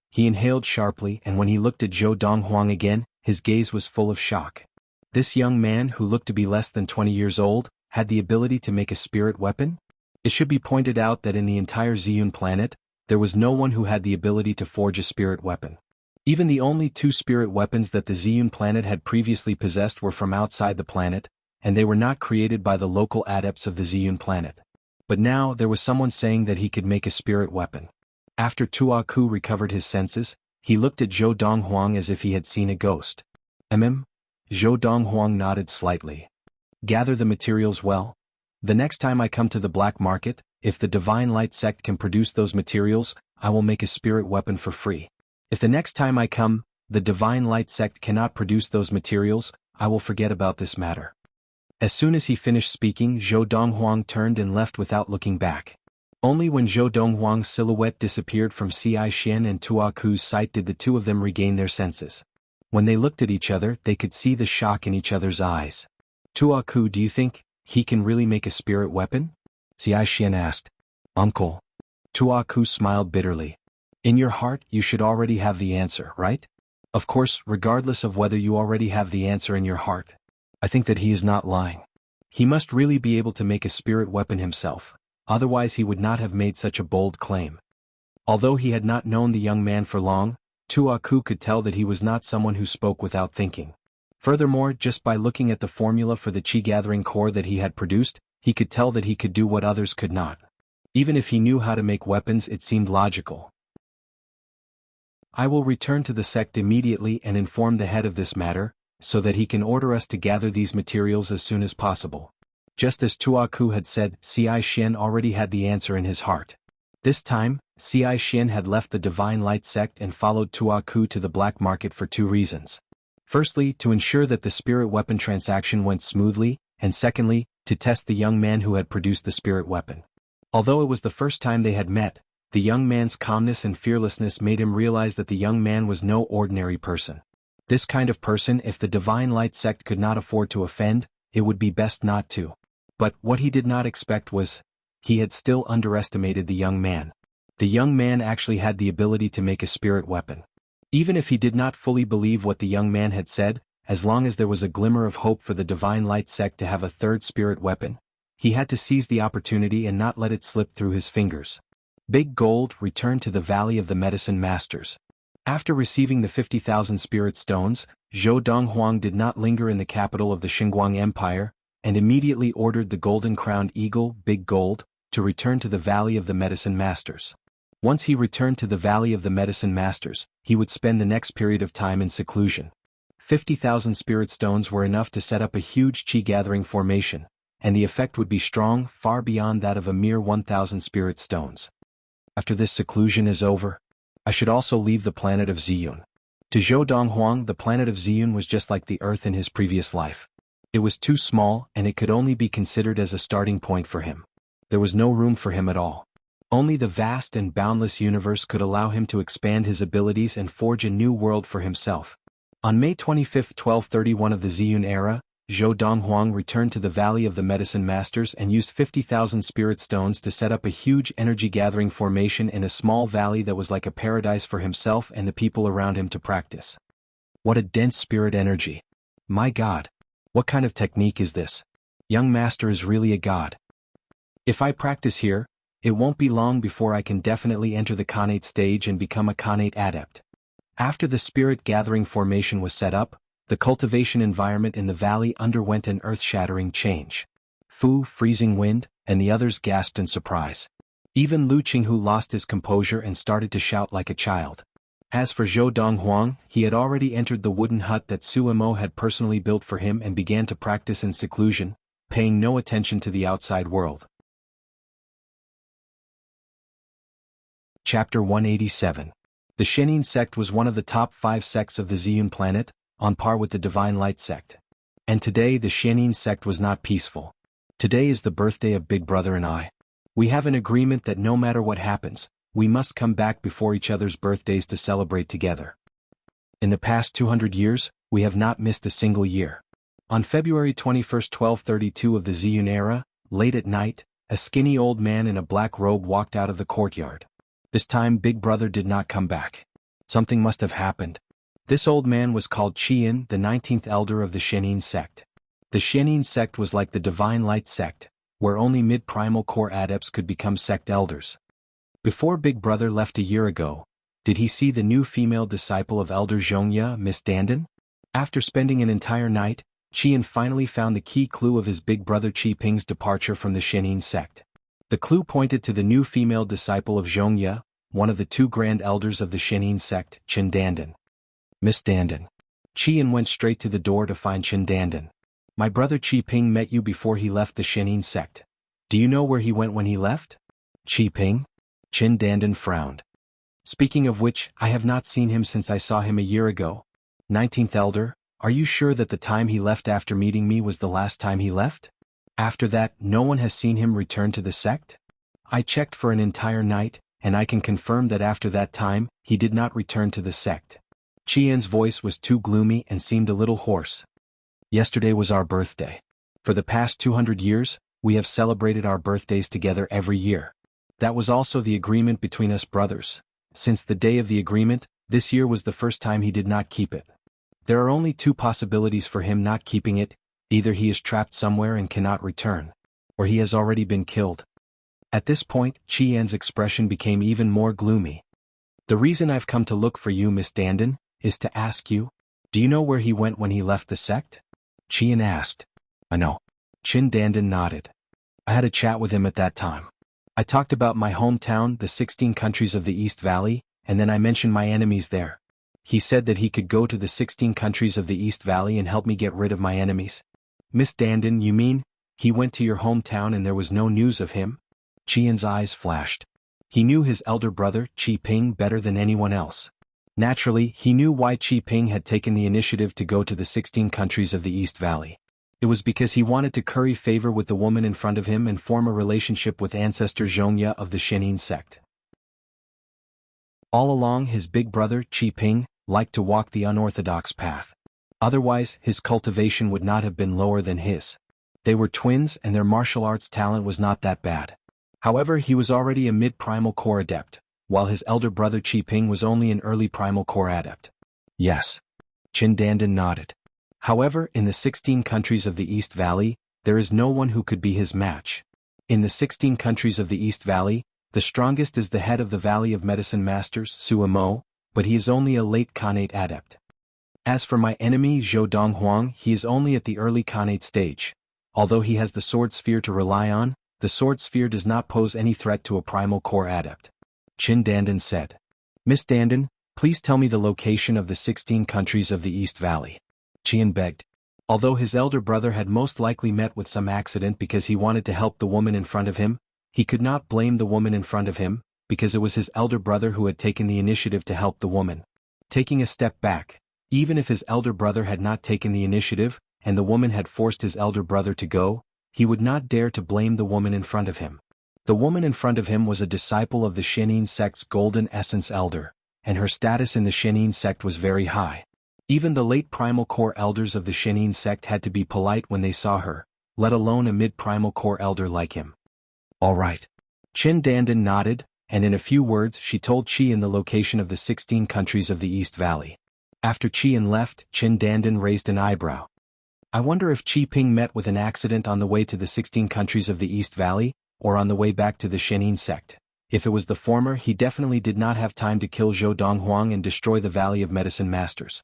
He inhaled sharply and when he looked at Zhou Donghuang again, his gaze was full of shock. This young man who looked to be less than 20 years old, had the ability to make a spirit weapon? It should be pointed out that in the entire Ziyun planet, there was no one who had the ability to forge a spirit weapon. Even the only two spirit weapons that the Ziyun planet had previously possessed were from outside the planet, and they were not created by the local adepts of the Ziyun planet. But now there was someone saying that he could make a spirit weapon. After Tua Ku recovered his senses, he looked at Zhou Donghuang as if he had seen a ghost. Zhou Donghuang nodded slightly. Gather the materials well. The next time I come to the black market, if the Divine Light sect can produce those materials, I will make a spirit weapon for free. If the next time I come, the Divine Light sect cannot produce those materials, I will forget about this matter. As soon as he finished speaking, Zhou Donghuang turned and left without looking back. Only when Zhou Donghuang's silhouette disappeared from Ci Xian and Tua Ku's sight did the two of them regain their senses. When they looked at each other, they could see the shock in each other's eyes. Tua Ku, do you think he can really make a spirit weapon? Ci Xian asked. Uncle. Tua Ku smiled bitterly. In your heart, you should already have the answer, right? Of course, regardless of whether you already have the answer in your heart. I think that he is not lying. He must really be able to make a spirit weapon himself, otherwise he would not have made such a bold claim. Although he had not known the young man for long, Tua Ku could tell that he was not someone who spoke without thinking. Furthermore, just by looking at the formula for the chi-gathering core that he had produced, he could tell that he could do what others could not. Even if he knew how to make weapons, it seemed logical. I will return to the sect immediately and inform the head of this matter, so that he can order us to gather these materials as soon as possible. Just as Tua Ku had said, Ci Xian already had the answer in his heart. This time, Ci Xian had left the Divine Light sect and followed Tua Ku to the black market for two reasons. Firstly, to ensure that the spirit weapon transaction went smoothly, and secondly, to test the young man who had produced the spirit weapon. Although it was the first time they had met, the young man's calmness and fearlessness made him realize that the young man was no ordinary person. This kind of person, if the Divine Light sect could not afford to offend, it would be best not to. But what he did not expect was, he had still underestimated the young man. The young man actually had the ability to make a spirit weapon. Even if he did not fully believe what the young man had said, as long as there was a glimmer of hope for the Divine Light sect to have a third spirit weapon, he had to seize the opportunity and not let it slip through his fingers. Big Gold returned to the Valley of the Medicine Masters. After receiving the 50,000 spirit stones, Zhou Donghuang did not linger in the capital of the Xinguang Empire, and immediately ordered the golden-crowned eagle, Big Gold, to return to the Valley of the Medicine Masters. Once he returned to the Valley of the Medicine Masters, he would spend the next period of time in seclusion. 50,000 spirit stones were enough to set up a huge chi-gathering formation, and the effect would be strong, far beyond that of a mere 1,000 spirit stones. After this seclusion is over, I should also leave the planet of Ziyun. To Zhou Donghuang, the planet of Ziyun was just like the Earth in his previous life. It was too small, and it could only be considered as a starting point for him. There was no room for him at all. Only the vast and boundless universe could allow him to expand his abilities and forge a new world for himself. On May 25, 1231 of the Ziyun era, Zhou Donghuang returned to the Valley of the Medicine Masters and used 50,000 spirit stones to set up a huge energy-gathering formation in a small valley that was like a paradise for himself and the people around him to practice. What a dense spirit energy! My God! What kind of technique is this? Young master is really a god. If I practice here, it won't be long before I can definitely enter the Khanate stage and become a Khanate adept. After the spirit-gathering formation was set up, the cultivation environment in the valley underwent an earth-shattering change. Fu, Freezing Wind, and the others gasped in surprise. Even Lu Qinghu lost his composure and started to shout like a child. As for Zhou Donghuang, he had already entered the wooden hut that Su Mo had personally built for him and began to practice in seclusion, paying no attention to the outside world. Chapter 187. The Shenin sect was one of the top 5 sects of the Ziyun planet, on par with the Divine Light sect. And today the Shenin sect was not peaceful. Today is the birthday of Big Brother and I. We have an agreement that no matter what happens, we must come back before each other's birthdays to celebrate together. In the past 200 years, we have not missed a single year. On February 21, 1232 of the Ziyun era, late at night, a skinny old man in a black robe walked out of the courtyard. This time Big Brother did not come back. Something must have happened. This old man was called Qian, the 19th elder of the Shenin sect. The Shenin sect was like the Divine Light sect, where only mid-primal core adepts could become sect elders. Before Big Brother left a year ago, did he see the new female disciple of Elder Zhongya, Miss Dandan? After spending an entire night, Qian finally found the key clue of his big brother Qi Ping's departure from the Shenin sect. The clue pointed to the new female disciple of Zhongya, one of the 2 grand elders of the Shenin sect, Qin Dandan. Miss Dandan. Qian went straight to the door to find Qin Dandan. My brother Qi Ping met you before he left the Shenin sect. Do you know where he went when he left? Qi Ping? Qin Dandan frowned. Speaking of which, I have not seen him since I saw him a year ago. 19th elder, are you sure that the time he left after meeting me was the last time he left? After that, no one has seen him return to the sect? I checked for an entire night, and I can confirm that after that time, he did not return to the sect. Qian's voice was too gloomy and seemed a little hoarse. Yesterday was our birthday. For the past 200 years, we have celebrated our birthdays together every year. That was also the agreement between us brothers. Since the day of the agreement, this year was the first time he did not keep it. There are only 2 possibilities for him not keeping it: either he is trapped somewhere and cannot return, or he has already been killed. At this point, Qian's expression became even more gloomy. The reason I've come to look for you, Miss Dandan, is to ask you, do you know where he went when he left the sect? Qian asked. I know. Qin Dandan nodded. I had a chat with him at that time. I talked about my hometown, the 16 countries of the East Valley, and then I mentioned my enemies there. He said that he could go to the 16 countries of the East Valley and help me get rid of my enemies. Miss Dandan, you mean, he went to your hometown and there was no news of him? Qian's eyes flashed. He knew his elder brother, Qi Ping, better than anyone else. Naturally, he knew why Qi Ping had taken the initiative to go to the 16 countries of the East Valley. It was because he wanted to curry favor with the woman in front of him and form a relationship with ancestor Zhongya of the Shenin sect. All along, his big brother, Qi Ping, liked to walk the unorthodox path. Otherwise, his cultivation would not have been lower than his. They were twins and their martial arts talent was not that bad. However, he was already a mid-primal core adept, while his elder brother Qi Ping was only an early primal core adept. Yes. Qin Dandan nodded. However, in the 16 countries of the East Valley, there is no one who could be his match. In the 16 countries of the East Valley, the strongest is the head of the Valley of Medicine Masters, Su Mo, but he is only a late Khanate adept. As for my enemy Zhou Donghuang, he is only at the early Khanate stage. Although he has the sword sphere to rely on, the sword sphere does not pose any threat to a primal core adept. Qin Dandan said. Miss Dandan, please tell me the location of the 16 countries of the East Valley. Qian begged. Although his elder brother had most likely met with some accident because he wanted to help the woman in front of him, he could not blame the woman in front of him, because it was his elder brother who had taken the initiative to help the woman. Taking a step back, even if his elder brother had not taken the initiative, and the woman had forced his elder brother to go, he would not dare to blame the woman in front of him. The woman in front of him was a disciple of the Shenin sect's Golden Essence Elder, and her status in the Shenin sect was very high. Even the late primal core elders of the Shenin sect had to be polite when they saw her, let alone a mid-primal core elder like him. All right. Qin Dandan nodded, and in a few words she told Qian the location of the 16 countries of the East Valley. After Qian left, Qin Dandan raised an eyebrow. I wonder if Qi Ping met with an accident on the way to the 16 countries of the East Valley, or on the way back to the Shenin sect. If it was the former, he definitely did not have time to kill Zhou Donghuang and destroy the Valley of Medicine Masters.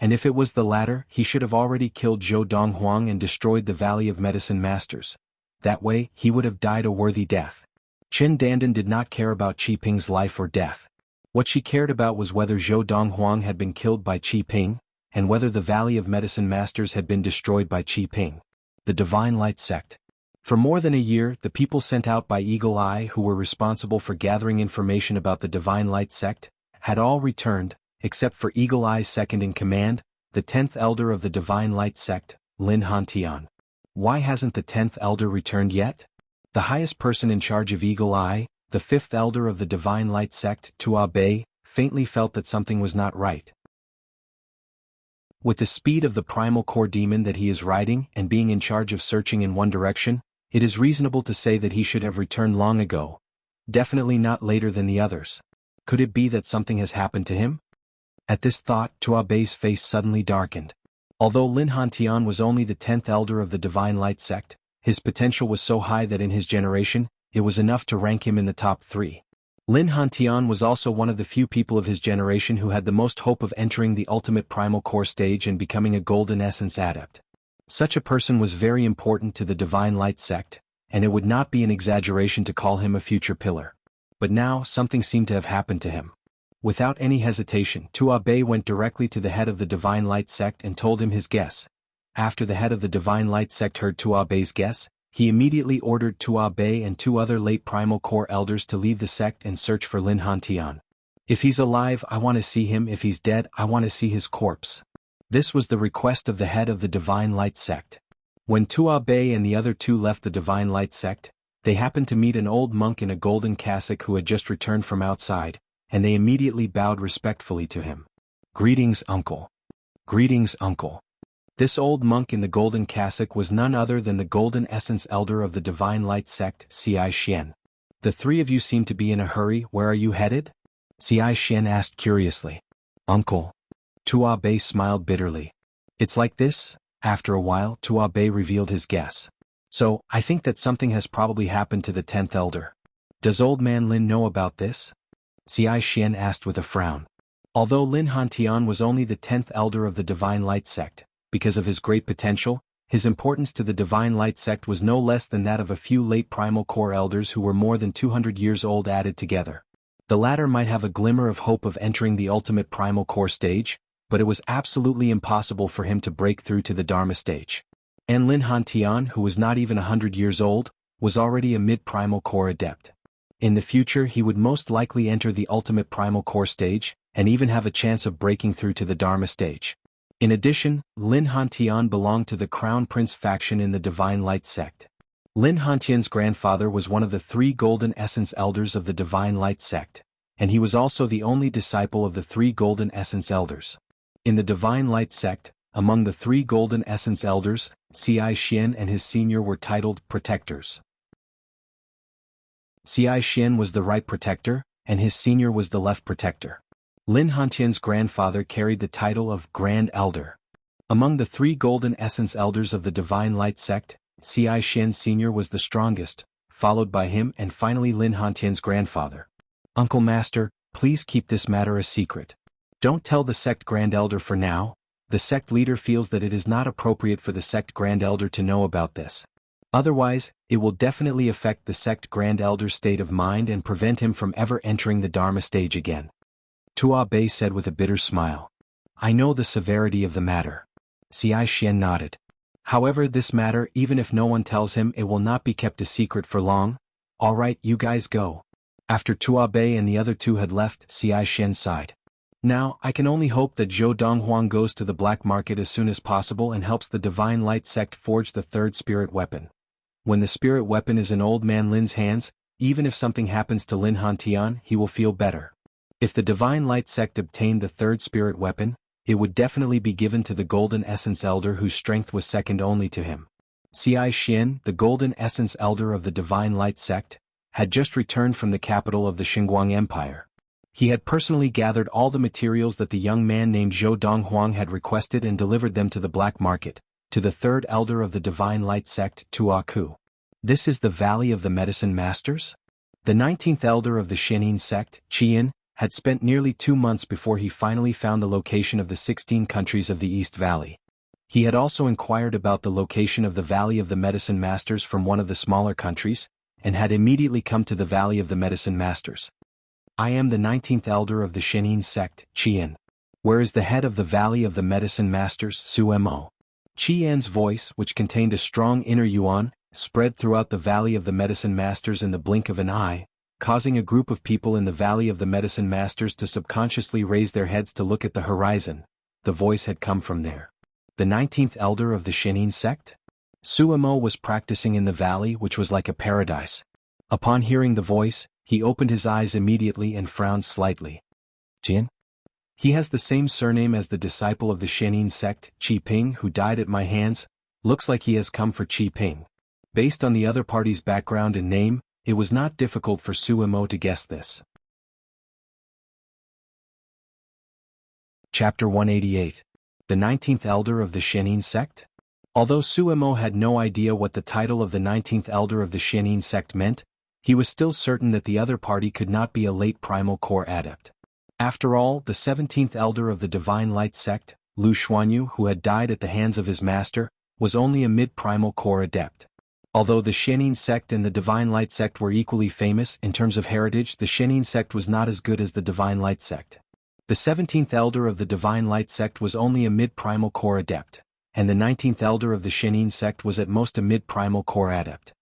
And if it was the latter, he should have already killed Zhou Donghuang and destroyed the Valley of Medicine Masters. That way, he would have died a worthy death. Qin Dandan did not care about Qi Ping's life or death. What she cared about was whether Zhou Donghuang had been killed by Qi Ping, and whether the Valley of Medicine Masters had been destroyed by Qi Ping. The Divine Light Sect. For more than a year, the people sent out by Eagle Eye who were responsible for gathering information about the Divine Light Sect, had all returned, except for Eagle Eye's second-in-command, the 10th Elder of the Divine Light Sect, Lin Hantian. Why hasn't the 10th Elder returned yet? The highest person in charge of Eagle Eye, the 5th Elder of the Divine Light Sect, Tua Bei, faintly felt that something was not right. With the speed of the primal core demon that he is riding and being in charge of searching in one direction, it is reasonable to say that he should have returned long ago. Definitely not later than the others. Could it be that something has happened to him? At this thought, Tua Bei's face suddenly darkened. Although Lin Hantian was only the 10th Elder of the Divine Light Sect, his potential was so high that in his generation, it was enough to rank him in the top 3. Lin Hantian was also one of the few people of his generation who had the most hope of entering the ultimate primal core stage and becoming a golden essence adept. Such a person was very important to the Divine Light Sect, and it would not be an exaggeration to call him a future pillar. But now something seemed to have happened to him. Without any hesitation, Tua Bei went directly to the head of the Divine Light Sect and told him his guess. After the head of the Divine Light Sect heard Tua Bei's guess, he immediately ordered Tua Bei and 2 other late primal core elders to leave the sect and search for Lin Hantian. If he's alive, I want to see him. If he's dead, I want to see his corpse. This was the request of the head of the Divine Light Sect. When Tua Bei and the other 2 left the Divine Light Sect, they happened to meet an old monk in a golden cassock who had just returned from outside, and they immediately bowed respectfully to him. "Greetings, uncle." "Greetings, uncle." This old monk in the golden cassock was none other than the Golden Essence Elder of the Divine Light Sect, Xi Xian. "The 3 of you seem to be in a hurry. Where are you headed?" Xi Xian asked curiously. "Uncle." Tua Bei smiled bitterly. "It's like this." After a while, Tua Bei revealed his guess. "So, I think that something has probably happened to the 10th Elder. Does old man Lin know about this?" Xi Xian asked with a frown. Although Lin Hantian was only the 10th Elder of the Divine Light Sect, because of his great potential, his importance to the Divine Light Sect was no less than that of a few late primal core elders who were more than 200 years old added together. The latter might have a glimmer of hope of entering the ultimate primal core stage, but it was absolutely impossible for him to break through to the Dharma stage. And Lin Hantian, who was not even 100 years old, was already a mid-primal core adept. In the future he would most likely enter the ultimate primal core stage, and even have a chance of breaking through to the Dharma stage. In addition, Lin Hantian belonged to the Crown Prince faction in the Divine Light Sect. Lin Hantian's grandfather was one of the 3 Golden Essence Elders of the Divine Light Sect, and he was also the only disciple of the 3 Golden Essence Elders. In the Divine Light Sect, among the 3 Golden Essence Elders, Xi Xian and his senior were titled Protectors. Xi Xian was the right protector, and his senior was the left protector. Lin Hantian's grandfather carried the title of Grand Elder. Among the 3 Golden Essence Elders of the Divine Light Sect, Xi Xian Sr. was the strongest, followed by him and finally Lin Hantian's grandfather. "Uncle Master, please keep this matter a secret. Don't tell the sect Grand Elder for now. The sect leader feels that it is not appropriate for the sect Grand Elder to know about this. Otherwise, it will definitely affect the sect Grand Elder's state of mind and prevent him from ever entering the Dharma stage again." Tua Bei said with a bitter smile. "I know the severity of the matter." Xi Xian nodded. "However, this matter, even if no one tells him, it will not be kept a secret for long. All right, you guys go." After Tua Bei and the other 2 had left, Xi Xian sighed. "Now, I can only hope that Zhou Donghuang goes to the black market as soon as possible and helps the Divine Light Sect forge the 3rd spirit weapon. When the spirit weapon is in old man Lin's hands, even if something happens to Lin Hantian, he will feel better. If the Divine Light Sect obtained the 3rd spirit weapon, it would definitely be given to the Golden Essence Elder whose strength was second only to him." Xi Xian, the Golden Essence Elder of the Divine Light Sect, had just returned from the capital of the Xinguang Empire. He had personally gathered all the materials that the young man named Zhou Donghuang had requested and delivered them to the black market, to the 3rd Elder of the Divine Light Sect, Tua Ku. "This is the Valley of the Medicine Masters?" The 19th Elder of the Shenin Sect, Qian, had spent nearly 2 months before he finally found the location of the 16 countries of the East Valley. He had also inquired about the location of the Valley of the Medicine Masters from one of the smaller countries, and had immediately come to the Valley of the Medicine Masters. I am the 19th elder of the Shenin sect, Qian. Where is the head of the Valley of the Medicine Masters, Suemo? Qian's voice, which contained a strong inner yuan, spread throughout the Valley of the Medicine Masters in the blink of an eye, causing a group of people in the Valley of the Medicine Masters to subconsciously raise their heads to look at the horizon. The voice had come from there. The 19th elder of the Shenin sect? Suemo was practicing in the valley, which was like a paradise. Upon hearing the voice, he opened his eyes immediately and frowned slightly. Jian? He has the same surname as the disciple of the Shenin sect, Qi Ping, who died at my hands. Looks like he has come for Qi Ping. Based on the other party's background and name, it was not difficult for Suemo to guess this. Chapter 188. The 19th Elder of the Shenin Sect? Although Suemo had no idea what the title of the 19th Elder of the Shenin Sect meant, he was still certain that the other party could not be a late Primal Core Adept. After all, the 17th Elder of the Divine Light Sect, Lu Xuanyu, who had died at the hands of his master, was only a mid-Primal Core Adept. Although the Shenin Sect and the Divine Light Sect were equally famous in terms of heritage, the Shenin Sect was not as good as the Divine Light Sect. The 17th Elder of the Divine Light Sect was only a mid-Primal Core Adept, and the 19th Elder of the Shenin Sect was at most a mid-Primal Core Adept.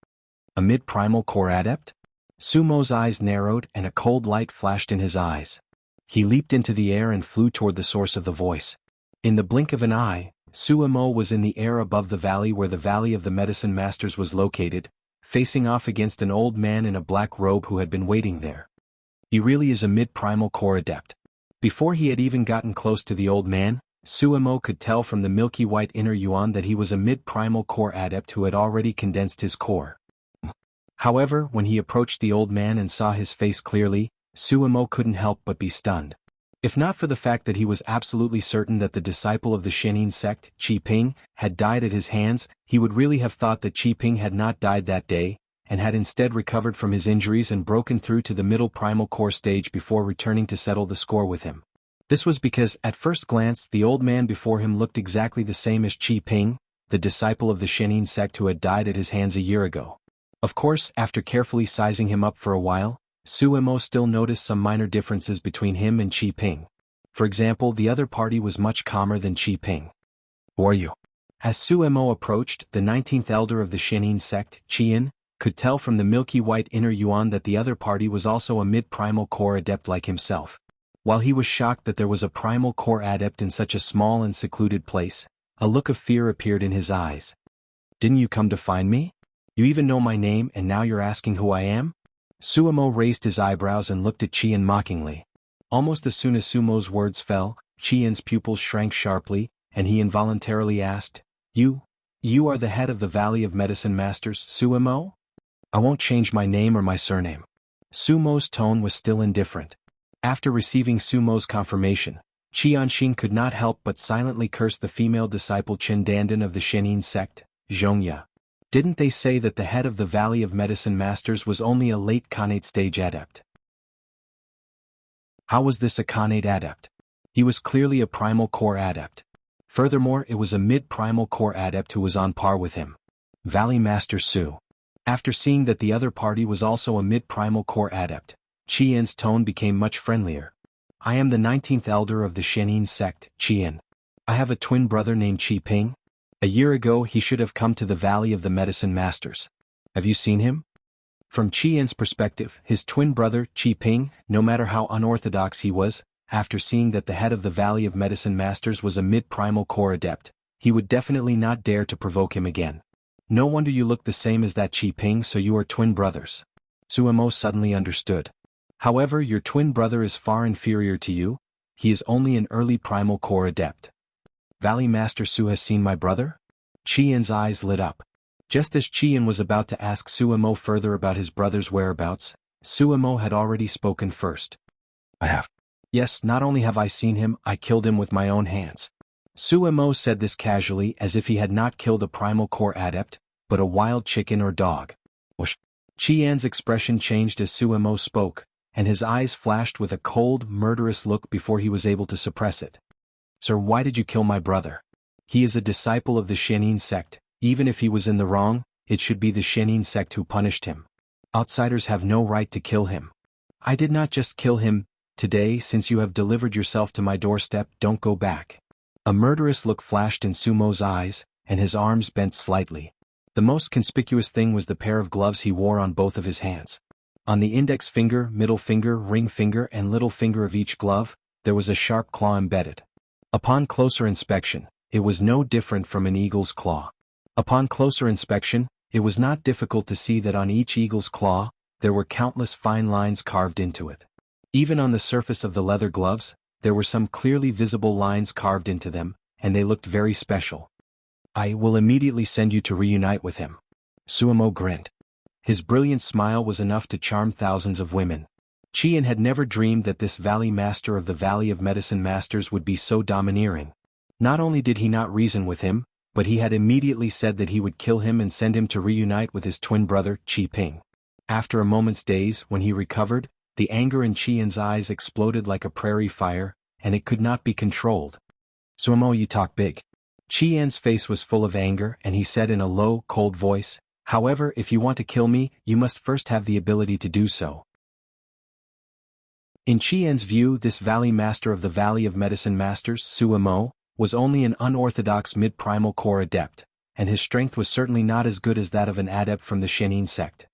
A mid-Primal Core Adept? Sumo's eyes narrowed and a cold light flashed in his eyes. He leaped into the air and flew toward the source of the voice. In the blink of an eye, Suemo was in the air above the valley where the Valley of the Medicine Masters was located, facing off against an old man in a black robe who had been waiting there. He really is a mid-Primal Core Adept. Before he had even gotten close to the old man, Suemo could tell from the milky white inner yuan that he was a mid-Primal Core Adept who had already condensed his core. However, when he approached the old man and saw his face clearly, Suemo couldn't help but be stunned. If not for the fact that he was absolutely certain that the disciple of the Shenin sect, Qi Ping, had died at his hands, he would really have thought that Qi Ping had not died that day, and had instead recovered from his injuries and broken through to the middle Primal Core stage before returning to settle the score with him. This was because, at first glance, the old man before him looked exactly the same as Qi Ping, the disciple of the Shenin sect who had died at his hands a year ago. Of course, after carefully sizing him up for a while, Suemo still noticed some minor differences between him and Qi Ping. For example, the other party was much calmer than Qi Ping. Who are you? As Suemo approached, the 19th Elder of the Shenin sect, Qian, could tell from the milky white inner yuan that the other party was also a mid-Primal Core Adept like himself. While he was shocked that there was a Primal Core Adept in such a small and secluded place, a look of fear appeared in his eyes. Didn't you come to find me? You even know my name and now you're asking who I am? Suemo raised his eyebrows and looked at Qian mockingly. Almost as soon as Sumo's words fell, Qian's pupils shrank sharply, and he involuntarily asked, You are the head of the Valley of Medicine Masters, Suemo? I won't change my name or my surname. Sumo's tone was still indifferent. After receiving Sumo's confirmation, Qianxin could not help but silently curse the female disciple Qindandan of the Shenin sect, Zhongya. Didn't they say that the head of the Valley of Medicine Masters was only a late Khanate stage adept? How was this a Khanate adept? He was clearly a Primal Core adept. Furthermore, it was a mid-Primal Core adept who was on par with him. Valley Master Su. After seeing that the other party was also a mid-Primal Core adept, Qian's tone became much friendlier. I am the 19th Elder of the Shenin sect, Qian. I have a twin brother named Qi Ping. A year ago he should have come to the Valley of the Medicine Masters. Have you seen him? From Qian's perspective, his twin brother, Qi Ping, no matter how unorthodox he was, after seeing that the head of the Valley of Medicine Masters was a mid-Primal Core Adept, he would definitely not dare to provoke him again. No wonder you look the same as that Qi Ping, so you are twin brothers. Suemo suddenly understood. However, your twin brother is far inferior to you. He is only an early Primal Core Adept. Valley Master Su has seen my brother? Qian's eyes lit up. Just as Qian was about to ask Suemo further about his brother's whereabouts, Suemo had already spoken first. I have. Yes, not only have I seen him, I killed him with my own hands. Suemo said this casually as if he had not killed a Primal Core Adept, but a wild chicken or dog. Whoosh. Qian's expression changed as Suemo spoke, and his eyes flashed with a cold, murderous look before he was able to suppress it. Sir, why did you kill my brother? He is a disciple of the Shenin sect. Even if he was in the wrong, it should be the Shenin sect who punished him. Outsiders have no right to kill him. I did not just kill him. Today, since you have delivered yourself to my doorstep, don't go back. A murderous look flashed in Sumo's eyes, and his arms bent slightly. The most conspicuous thing was the pair of gloves he wore on both of his hands. On the index finger, middle finger, ring finger, and little finger of each glove, there was a sharp claw embedded. Upon closer inspection, it was no different from an eagle's claw. Upon closer inspection, it was not difficult to see that on each eagle's claw, there were countless fine lines carved into it. Even on the surface of the leather gloves, there were some clearly visible lines carved into them, and they looked very special. I will immediately send you to reunite with him. Sumo grinned. His brilliant smile was enough to charm thousands of women. Qian had never dreamed that this valley master of the Valley of Medicine Masters would be so domineering. Not only did he not reason with him, but he had immediately said that he would kill him and send him to reunite with his twin brother, Qi Ping. After a moment's daze, when he recovered, the anger in Qian's eyes exploded like a prairie fire, and it could not be controlled. Sumo, you talk big. Qian's face was full of anger, and he said in a low, cold voice, however, if you want to kill me, you must first have the ability to do so. In Qian's view, this valley master of the Valley of Medicine Masters, Sumo, was only an unorthodox mid-primal core adept, and his strength was certainly not as good as that of an adept from the Shenin sect.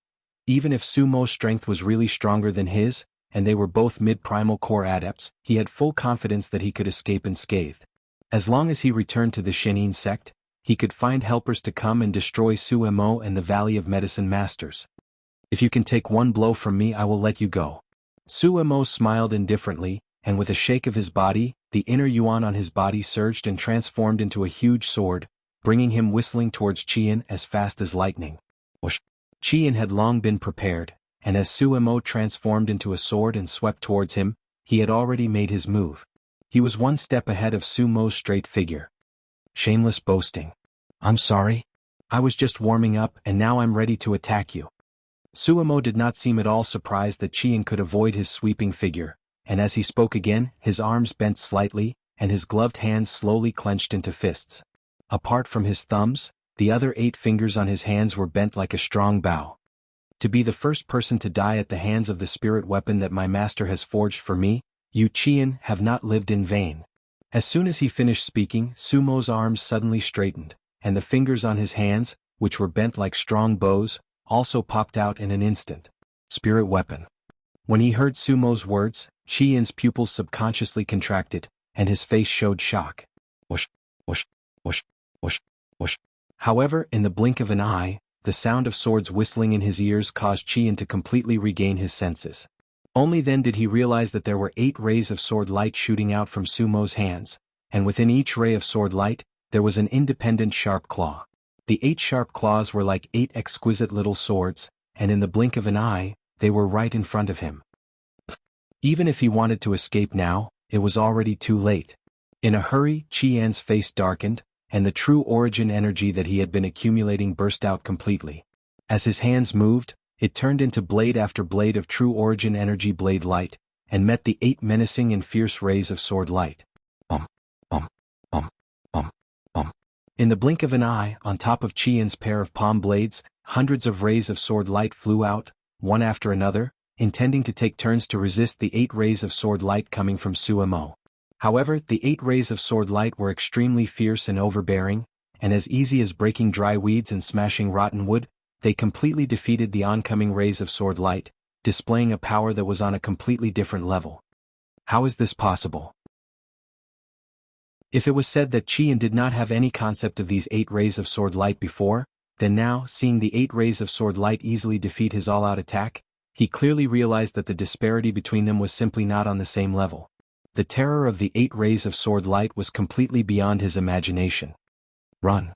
Even if Sumo's strength was really stronger than his, and they were both mid-primal core adepts, he had full confidence that he could escape unscathed. As long as he returned to the Shenin sect, he could find helpers to come and destroy Sumo and the Valley of Medicine Masters. If you can take one blow from me, I will let you go. Sumo smiled indifferently, and with a shake of his body, the inner yuan on his body surged and transformed into a huge sword, bringing him whistling towards Qian as fast as lightning. Whoosh! Qian had long been prepared, and as Sumo transformed into a sword and swept towards him, he had already made his move. He was one step ahead of Sumo's straight figure. Shameless boasting. I'm sorry. I was just warming up and now I'm ready to attack you. Sumo did not seem at all surprised that Qian could avoid his sweeping figure, and as he spoke again, his arms bent slightly, and his gloved hands slowly clenched into fists. Apart from his thumbs, the other 8 fingers on his hands were bent like a strong bow. To be the first person to die at the hands of the spirit weapon that my master has forged for me, you Qian have not lived in vain. As soon as he finished speaking, Sumo's arms suddenly straightened, and the fingers on his hands, which were bent like strong bows, also popped out in an instant. Spirit weapon. When he heard Sumo's words, Qian's pupils subconsciously contracted, and his face showed shock. Whoosh, whoosh, whoosh, whoosh, whoosh. However, in the blink of an eye, the sound of swords whistling in his ears caused Qian to completely regain his senses. Only then did he realize that there were 8 rays of sword light shooting out from Sumo's hands, and within each ray of sword light, there was an independent sharp claw. The 8 sharp claws were like 8 exquisite little swords, and in the blink of an eye, they were right in front of him. Even if he wanted to escape now, it was already too late. In a hurry, Qian's face darkened, and the true origin energy that he had been accumulating burst out completely. As his hands moved, it turned into blade after blade of true origin energy blade light, and met the 8 menacing and fierce rays of sword light. In the blink of an eye, on top of Qian's pair of palm blades, hundreds of rays of sword light flew out, one after another, intending to take turns to resist the 8 rays of sword light coming from Sumo. However, the 8 rays of sword light were extremely fierce and overbearing, and as easy as breaking dry weeds and smashing rotten wood, they completely defeated the oncoming rays of sword light, displaying a power that was on a completely different level. How is this possible? If it was said that Qian did not have any concept of these 8 rays of sword light before, then now, seeing the 8 rays of sword light easily defeat his all-out attack, he clearly realized that the disparity between them was simply not on the same level. The terror of the 8 rays of sword light was completely beyond his imagination. Run.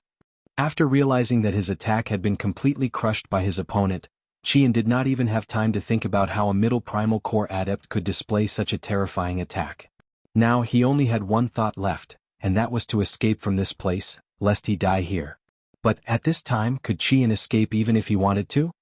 After realizing that his attack had been completely crushed by his opponent, Qian did not even have time to think about how a middle primal core adept could display such a terrifying attack. Now he only had one thought left, and that was to escape from this place, lest he die here. But at this time, could Qian escape even if he wanted to?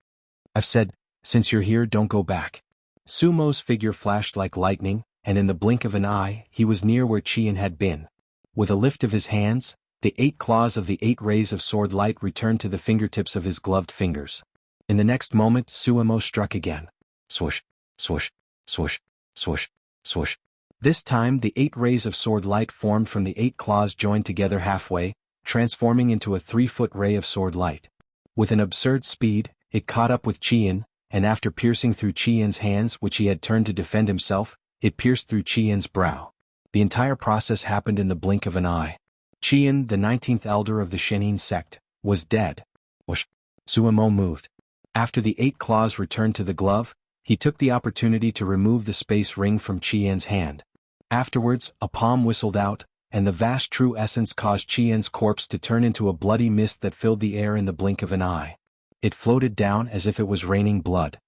I've said, since you're here, don't go back. Sumo's figure flashed like lightning, and in the blink of an eye, he was near where Qian had been. With a lift of his hands, the 8 claws of the 8 rays of sword light returned to the fingertips of his gloved fingers. In the next moment, Sumo struck again. Swoosh, swoosh, Swoosh, swoosh, swoosh. This time the 8 rays of sword light formed from the 8 claws joined together halfway, transforming into a 3-foot ray of sword light. With an absurd speed, it caught up with Qian, and after piercing through Qian's hands which he had turned to defend himself, it pierced through Qian's brow. The entire process happened in the blink of an eye. Qian, the 19th elder of the Shenin sect, was dead. Whoosh. Suemo moved. After the 8 claws returned to the glove, he took the opportunity to remove the space ring from Qian's hand. Afterwards, a palm whistled out, and the vast true essence caused Qian's corpse to turn into a bloody mist that filled the air in the blink of an eye. It floated down as if it was raining blood.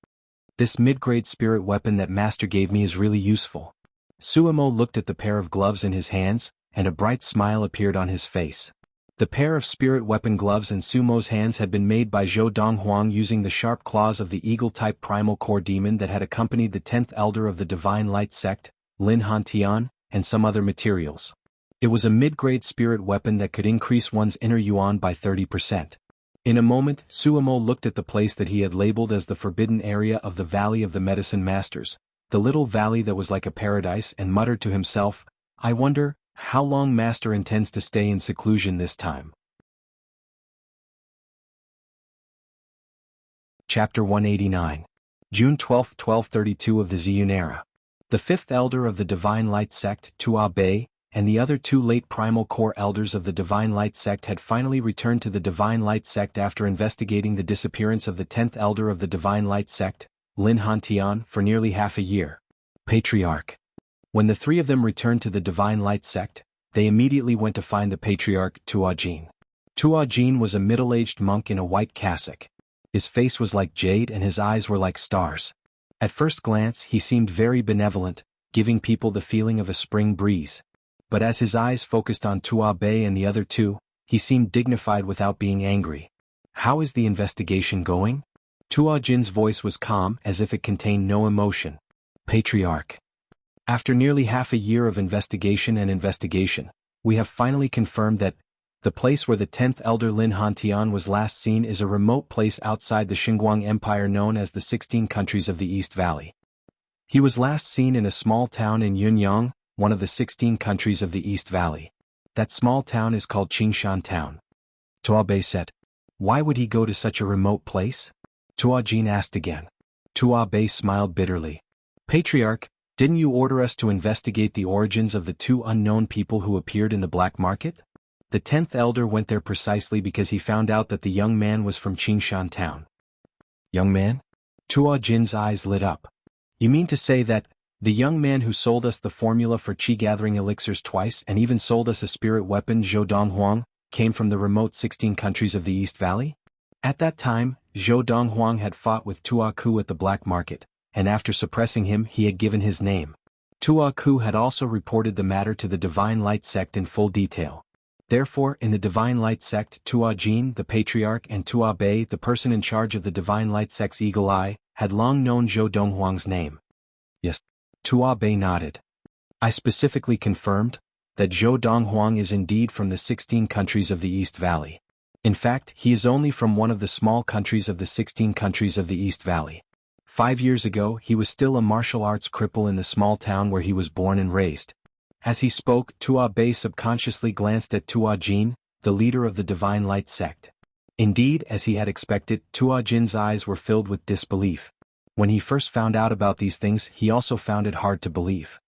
This mid-grade spirit weapon that Master gave me is really useful. Suemo looked at the pair of gloves in his hands, and a bright smile appeared on his face. The pair of spirit weapon gloves in Sumo's hands had been made by Zhou Donghuang using the sharp claws of the eagle-type primal core demon that had accompanied the 10th elder of the Divine Light sect, Lin Hantian, and some other materials. It was a mid-grade spirit weapon that could increase one's inner yuan by 30%. In a moment, Suemo looked at the place that he had labeled as the forbidden area of the Valley of the Medicine Masters, the little valley that was like a paradise, and muttered to himself, "I wonder how long Master intends to stay in seclusion this time." Chapter 189. June 12, 1232 of the Ziyun era. The 5th elder of the Divine Light sect, Tua Bei, and the other 2 late primal core elders of the Divine Light sect had finally returned to the Divine Light sect after investigating the disappearance of the 10th elder of the Divine Light sect, Lin Hantian, for nearly half a year. Patriarch. When the 3 of them returned to the Divine Light sect, they immediately went to find the Patriarch Tuajin. Tuajin was a middle-aged monk in a white cassock. His face was like jade and his eyes were like stars. At first glance he seemed very benevolent, giving people the feeling of a spring breeze. But as his eyes focused on Tua Bei and the other 2, he seemed dignified without being angry. "How is the investigation going?" Tuajin's voice was calm as if it contained no emotion. Patriarch. After nearly half a year of investigation, we have finally confirmed that the place where the 10th elder Lin Hantian was last seen is a remote place outside the Xinguang Empire known as the 16 countries of the East Valley. He was last seen in a small town in Yunyang, one of the 16 countries of the East Valley. That small town is called Qingshan Town. Tuabei said. "Why would he go to such a remote place?" Tuajin asked again. Tuabei smiled bitterly. "Patriarch, didn't you order us to investigate the origins of the 2 unknown people who appeared in the black market? The 10th elder went there precisely because he found out that the young man was from Qingshan Town." "Young man?" Tuajin's eyes lit up. "You mean to say that the young man who sold us the formula for qi-gathering elixirs twice and even sold us a spirit weapon, Zhou Donghuang, came from the remote 16 countries of the East Valley?" At that time, Zhou Donghuang had fought with Tuaku at the black market, and after suppressing him he had given his name. Tuaku had also reported the matter to the Divine Light sect in full detail. Therefore, in the Divine Light sect, Tuajin, the Patriarch, and Tuabei, the person in charge of the Divine Light sect's Eagle Eye, had long known Zhou Donghuang's name. "Yes." Tuabei nodded. "I specifically confirmed that Zhou Donghuang is indeed from the 16 countries of the East Valley. In fact, he is only from one of the small countries of the 16 countries of the East Valley. 5 years ago he was still a martial arts cripple in the small town where he was born and raised." As he spoke, Tuabei subconsciously glanced at Tuajin, the leader of the Divine Light sect. Indeed, as he had expected, Tuajin's eyes were filled with disbelief. When he first found out about these things, he also found it hard to believe.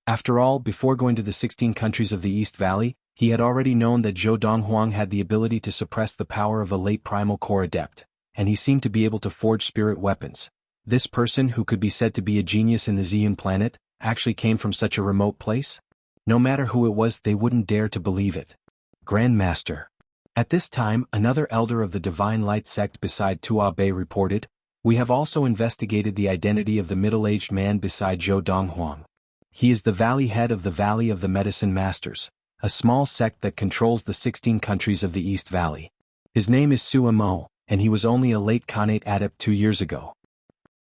After all, before going to the 16 countries of the East Valley, he had already known that Zhou Donghuang had the ability to suppress the power of a late primal core adept, and he seemed to be able to forge spirit weapons. This person, who could be said to be a genius in the Ziyun planet, actually came from such a remote place? No matter who it was, they wouldn't dare to believe it. Grandmaster. At this time, another elder of the Divine Light sect beside Tuabei reported, "We have also investigated the identity of the middle-aged man beside Zhou Donghuang. He is the valley head of the Valley of the Medicine Masters, a small sect that controls the 16 countries of the East Valley. His name is Suemo, and he was only a late Khanate adept 2 years ago.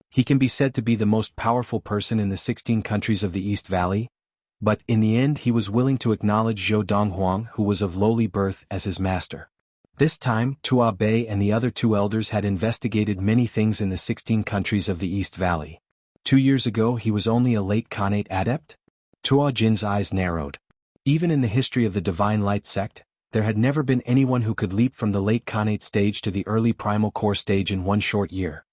He can be said to be the most powerful person in the 16 countries of the East Valley, but in the end he was willing to acknowledge Zhou Donghuang, who was of lowly birth, as his master. This time, Tua Bei and the other two elders had investigated many things in the 16 countries of the East Valley. 2 years ago he was only a late Khanate adept? Tua Jin's eyes narrowed. Even in the history of the Divine Light sect, there had never been anyone who could leap from the late Khanate stage to the early Primal Core stage in one short year.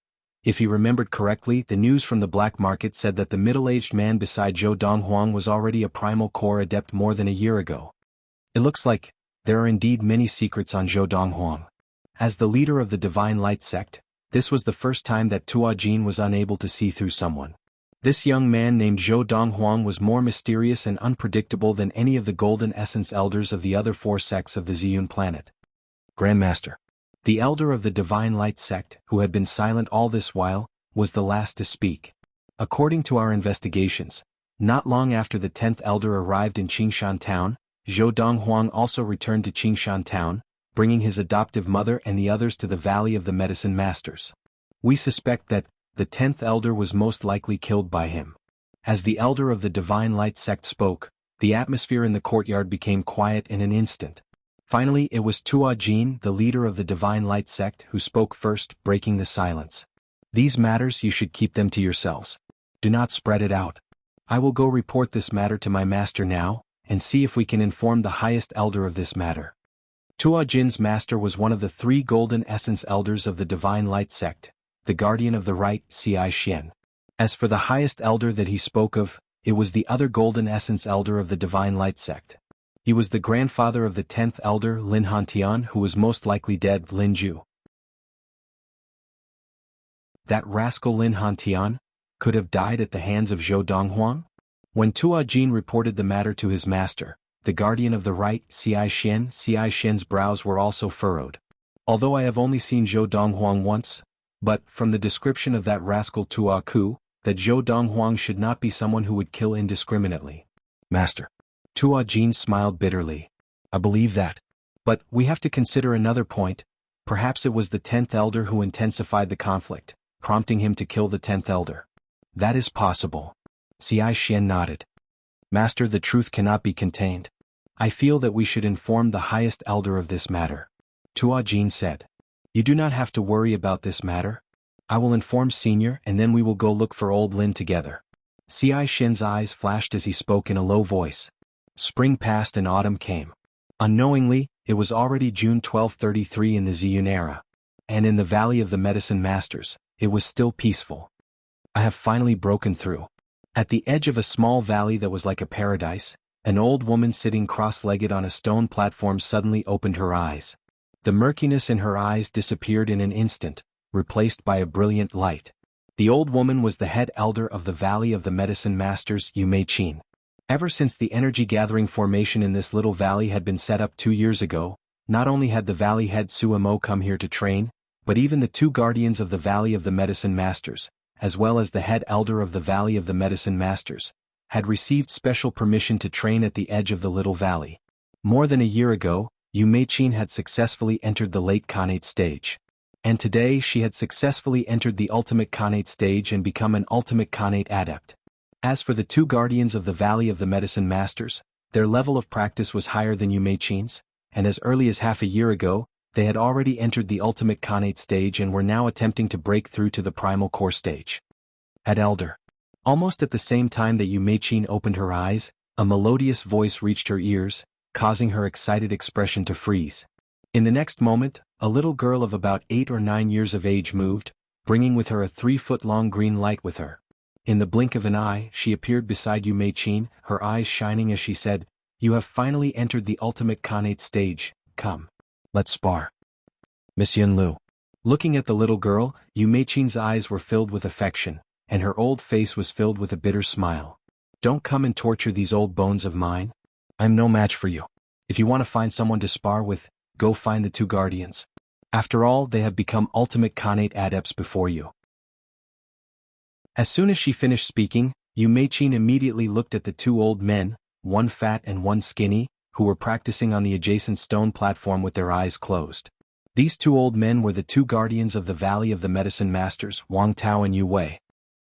If he remembered correctly, the news from the black market said that the middle-aged man beside Zhou Donghuang was already a Primal Core adept more than a year ago. It looks like there are indeed many secrets on Zhou Donghuang. As the leader of the Divine Light sect, this was the first time that Tua Jin was unable to see through someone. This young man named Zhou Donghuang was more mysterious and unpredictable than any of the Golden Essence elders of the other 4 sects of the Ziyun planet. Grandmaster. The elder of the Divine Light sect, who had been silent all this while, was the last to speak. According to our investigations, not long after the 10th elder arrived in Qingshan town, Zhou Donghuang also returned to Qingshan town, bringing his adoptive mother and the others to the Valley of the Medicine Masters. We suspect that the 10th elder was most likely killed by him. As the elder of the Divine Light sect spoke, the atmosphere in the courtyard became quiet in an instant. Finally, it was Tua Jin, the leader of the Divine Light sect, who spoke first, breaking the silence. These matters you should keep them to yourselves. Do not spread it out. I will go report this matter to my master now, and see if we can inform the highest elder of this matter. Tua Jin's master was one of the 3 Golden Essence elders of the Divine Light sect, the Guardian of the Right, Ci Xian. As for the highest elder that he spoke of, it was the other Golden Essence elder of the Divine Light sect. He was the grandfather of the 10th elder, Lin Hantian, who was most likely dead, Lin Ju. That rascal Lin Hantian could have died at the hands of Zhou Donghuang? When Tua Jin reported the matter to his master, the Guardian of the Right, Ci Xian's brows were also furrowed. Although I have only seen Zhou Donghuang once, but, from the description of that rascal Tua Ku, that Zhou Donghuang should not be someone who would kill indiscriminately. Master. Tua Jin smiled bitterly. I believe that. But we have to consider another point. Perhaps it was the 10th elder who intensified the conflict, prompting him to kill the 10th elder. That is possible. Ci Xian nodded. Master, the truth cannot be contained. I feel that we should inform the highest elder of this matter. Tua Jin said. You do not have to worry about this matter. I will inform Senior and then we will go look for old Lin together. Ci Xian's eyes flashed as he spoke in a low voice. Spring passed and autumn came. Unknowingly, it was already June 1233 in the Ziyun era. And in the Valley of the Medicine Masters, it was still peaceful. I have finally broken through. At the edge of a small valley that was like a paradise, an old woman sitting cross-legged on a stone platform suddenly opened her eyes. The murkiness in her eyes disappeared in an instant, replaced by a brilliant light. The old woman was the head elder of the Valley of the Medicine Masters, Yu Mei-chin. Ever since the energy-gathering formation in this little valley had been set up 2 years ago, not only had the valley head Suamo come here to train, but even the 2 guardians of the Valley of the Medicine Masters, as well as the head elder of the Valley of the Medicine Masters, had received special permission to train at the edge of the little valley. More than a year ago, Yu Mei-chin had successfully entered the late Khanate stage. And today she had successfully entered the ultimate Khanate stage and become an ultimate Khanate adept. As for the 2 guardians of the Valley of the Medicine Masters, their level of practice was higher than Yu Mei-chin's, and as early as half a year ago, they had already entered the ultimate Khanate stage and were now attempting to break through to the Primal Core stage. Head Elder. Almost at the same time that Yu Mei-chin opened her eyes, a melodious voice reached her ears, causing her excited expression to freeze. In the next moment, a little girl of about 8 or 9 years of age moved, bringing with her a 3-foot-long green light with her. In the blink of an eye, she appeared beside Yu Mei-chin, her eyes shining as she said, You have finally entered the ultimate Khanate stage, come. Let's spar. Miss Yun Lu. Looking at the little girl, Yu Mei-chin's eyes were filled with affection, and her old face was filled with a bitter smile. Don't come and torture these old bones of mine. I'm no match for you. If you want to find someone to spar with, go find the 2 guardians. After all, they have become ultimate Khanate adepts before you. As soon as she finished speaking, Yu Mei-chin immediately looked at the 2 old men, one fat and one skinny, who were practicing on the adjacent stone platform with their eyes closed. These 2 old men were the 2 guardians of the Valley of the Medicine Masters, Wang Tao and Yu Wei.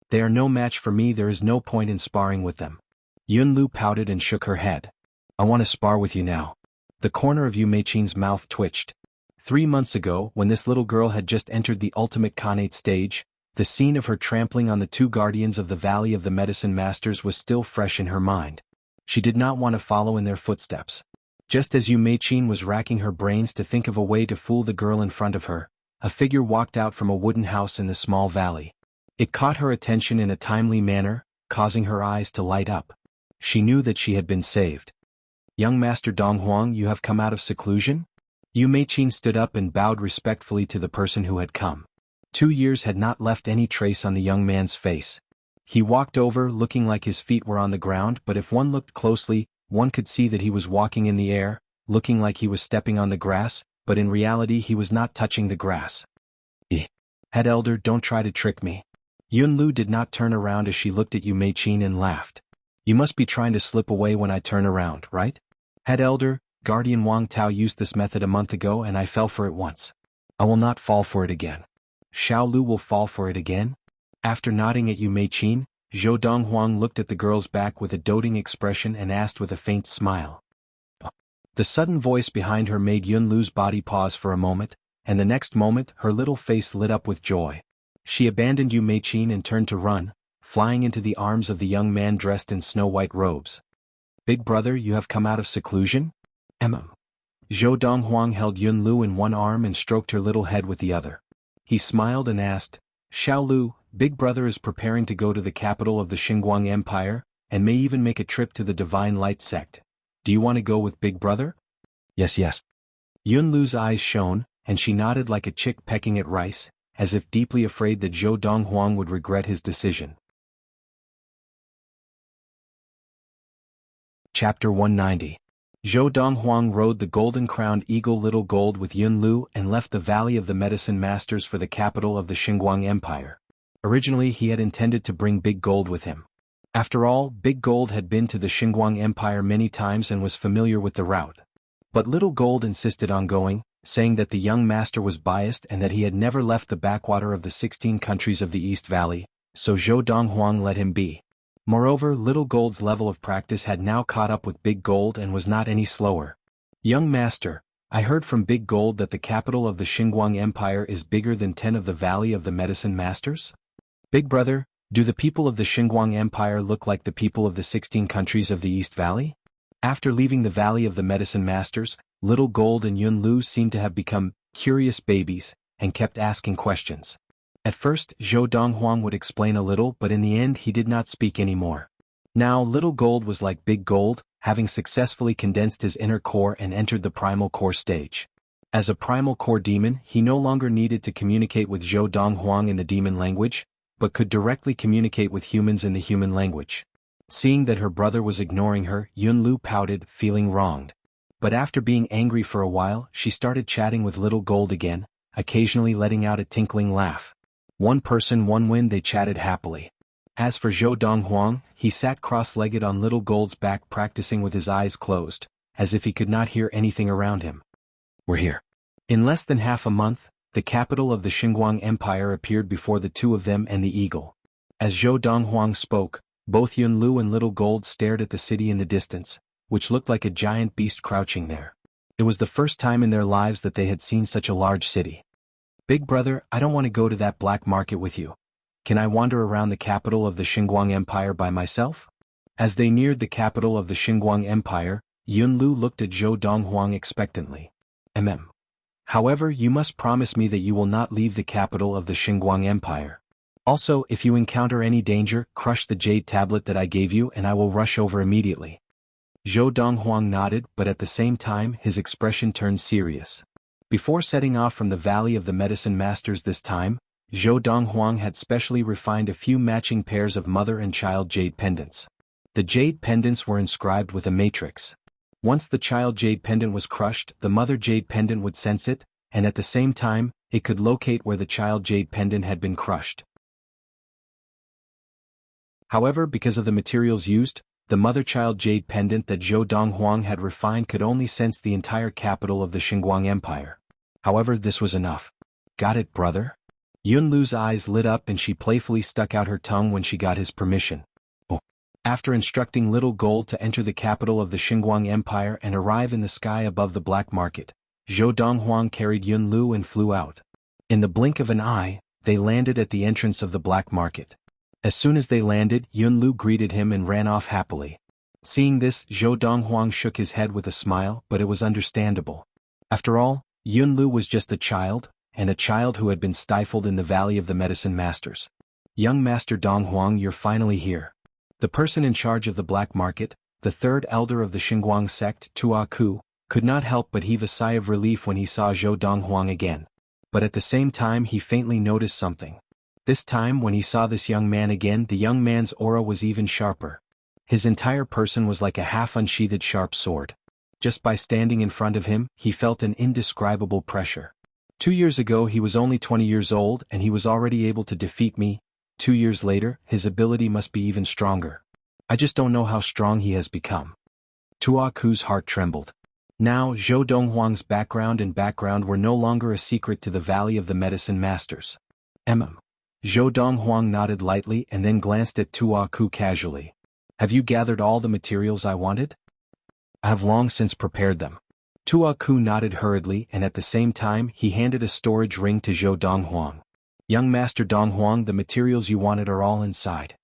They are no match for me, there is no point in sparring with them. Yun Lu pouted and shook her head. I want to spar with you now. The corner of Yu Mei-chin's mouth twitched. 3 months ago, when this little girl had just entered the ultimate Khanate stage, the scene of her trampling on the two guardians of the Valley of the Medicine Masters was still fresh in her mind. She did not want to follow in their footsteps. Just as Yu Meichin was racking her brains to think of a way to fool the girl in front of her, a figure walked out from a wooden house in the small valley. It caught her attention in a timely manner, causing her eyes to light up. She knew that she had been saved. "Young Master Donghuang, you have come out of seclusion?" Yu Meichin stood up and bowed respectfully to the person who had come. 2 years had not left any trace on the young man's face. He walked over looking like his feet were on the ground, but if one looked closely, one could see that he was walking in the air, looking like he was stepping on the grass, but in reality he was not touching the grass. "Head elder, don't try to trick me." Yunlu did not turn around as she looked at Yu Meichin and laughed. "You must be trying to slip away when I turn around, right? Head elder, Guardian Wang Tao used this method a month ago and I fell for it once. I will not fall for it again. Xiao Lu will fall for it again?" After nodding at Yu Meichin, Zhou Donghuang looked at the girl's back with a doting expression and asked with a faint smile. The sudden voice behind her made Yunlu's body pause for a moment, and the next moment her little face lit up with joy. She abandoned Yu Meichin and turned to run, flying into the arms of the young man dressed in snow-white robes. "Big brother, you have come out of seclusion?" Zhou Donghuang held Yunlu in one arm and stroked her little head with the other. He smiled and asked, "Xiao Lu, Big brother is preparing to go to the capital of the Xinguang Empire, and may even make a trip to the Divine Light sect. Do you want to go with Big brother?" Yes. Yunlu's eyes shone, and she nodded like a chick pecking at rice, as if deeply afraid that Zhou Donghuang would regret his decision. Chapter 190. Zhou Donghuang rode the golden-crowned eagle Little Gold with Yunlu and left the Valley of the Medicine Masters for the capital of the Xinguang Empire. Originally he had intended to bring Big Gold with him. After all, Big Gold had been to the Xinguang Empire many times and was familiar with the route. But Little Gold insisted on going, saying that the young master was biased and that he had never left the backwater of the 16 countries of the East Valley, so Zhou Donghuang let him be. Moreover, Little Gold's level of practice had now caught up with Big Gold and was not any slower. "Young master, I heard from Big Gold that the capital of the Xinguang Empire is bigger than 10 of the Valley of the Medicine Masters? Big brother, do the people of the Xinguang Empire look like the people of the 16 countries of the East Valley?" After leaving the Valley of the Medicine Masters, Little Gold and Yunlu seemed to have become curious babies, and kept asking questions. At first, Zhou Donghuang would explain a little, but in the end he did not speak anymore. Now Little Gold was like Big Gold, having successfully condensed his inner core and entered the primal core stage. As a primal core demon, he no longer needed to communicate with Zhou Donghuang in the demon language, but could directly communicate with humans in the human language. Seeing that her brother was ignoring her, Yunlu pouted, feeling wronged. But after being angry for a while, she started chatting with Little Gold again, occasionally letting out a tinkling laugh. One person, one win, they chatted happily. As for Zhou Donghuang, he sat cross-legged on Little Gold's back practicing with his eyes closed, as if he could not hear anything around him. "We're here." In less than half a month, the capital of the Xinguang Empire appeared before the two of them and the eagle. As Zhou Donghuang spoke, both Yunlu and Little Gold stared at the city in the distance, which looked like a giant beast crouching there. It was the first time in their lives that they had seen such a large city. "Big brother, I don't want to go to that black market with you. Can I wander around the capital of the Xinguang Empire by myself?" As they neared the capital of the Xinguang Empire, Yunlu looked at Zhou Donghuang expectantly. However, you must promise me that you will not leave the capital of the Xinguang Empire. Also, if you encounter any danger, crush the jade tablet that I gave you and I will rush over immediately." Zhou Donghuang nodded, but at the same time his expression turned serious. Before setting off from the Valley of the Medicine Masters this time, Zhou Donghuang had specially refined a few matching pairs of mother and child jade pendants. The jade pendants were inscribed with a matrix. Once the child jade pendant was crushed, the mother jade pendant would sense it, and at the same time, it could locate where the child jade pendant had been crushed. However, because of the materials used, the mother-child jade pendant that Zhou Donghuang had refined could only sense the entire capital of the Xinguang Empire. However, this was enough. "Got it, brother?" Yunlu's eyes lit up and she playfully stuck out her tongue when she got his permission. After instructing Little Gold to enter the capital of the Xinguang Empire and arrive in the sky above the black market, Zhou Donghuang carried Yun Lu and flew out. In the blink of an eye, they landed at the entrance of the black market. As soon as they landed, Yun Lu greeted him and ran off happily. Seeing this, Zhou Donghuang shook his head with a smile, but it was understandable. After all, Yun Lu was just a child, and a child who had been stifled in the Valley of the Medicine Masters. Young Master Donghuang, you're finally here. The person in charge of the black market, the third elder of the Xinguang sect, Tua Ku, could not help but heave a sigh of relief when he saw Zhou Donghuang again. But at the same time he faintly noticed something. This time when he saw this young man again, the young man's aura was even sharper. His entire person was like a half-unsheathed sharp sword. Just by standing in front of him, he felt an indescribable pressure. 2 years ago he was only 20 years old and he was already able to defeat me. 2 years later, his ability must be even stronger. I just don't know how strong he has become. Tua Ku's heart trembled. Now Zhou Donghuang's background were no longer a secret to the Valley of the Medicine Masters. Zhou Donghuang nodded lightly and then glanced at Tua Ku casually. Have you gathered all the materials I wanted? I have long since prepared them. Tua Ku nodded hurriedly and at the same time he handed a storage ring to Zhou Donghuang. Young Master Donghuang, the materials you wanted are all inside.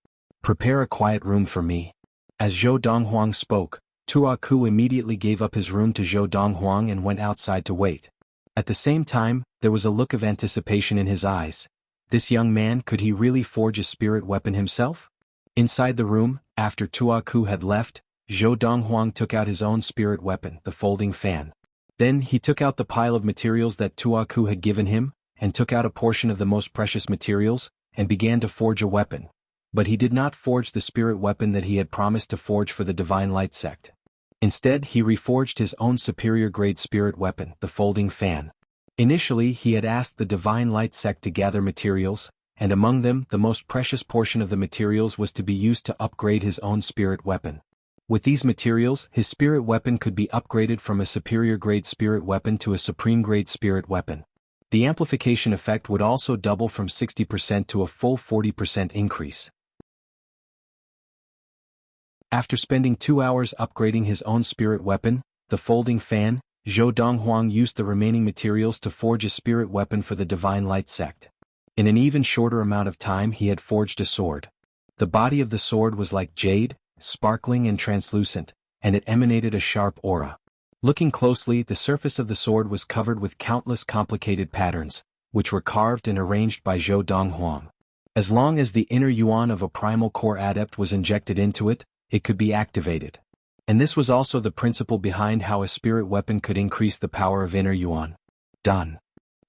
Prepare a quiet room for me. As Zhou Donghuang spoke, Tua Ku immediately gave up his room to Zhou Donghuang and went outside to wait. At the same time, there was a look of anticipation in his eyes. This young man, could he really forge a spirit weapon himself? Inside the room, after Tua Ku had left, Zhou Donghuang took out his own spirit weapon, the folding fan. Then he took out the pile of materials that Tua Ku had given him, and took out a portion of the most precious materials, and began to forge a weapon. But he did not forge the spirit weapon that he had promised to forge for the Divine Light sect. Instead he reforged his own superior-grade spirit weapon, the folding fan. Initially he had asked the Divine Light sect to gather materials, and among them the most precious portion of the materials was to be used to upgrade his own spirit weapon. With these materials, his spirit weapon could be upgraded from a superior-grade spirit weapon to a supreme-grade spirit weapon. The amplification effect would also double from 60% to a full 40% increase. After spending 2 hours upgrading his own spirit weapon, the folding fan, Zhou Donghuang used the remaining materials to forge a spirit weapon for the Divine Light sect. In an even shorter amount of time he had forged a sword. The body of the sword was like jade, sparkling and translucent, and it emanated a sharp aura. Looking closely, the surface of the sword was covered with countless complicated patterns, which were carved and arranged by Zhou Donghuang. As long as the inner yuan of a primal core adept was injected into it, it could be activated. And this was also the principle behind how a spirit weapon could increase the power of inner yuan. Done.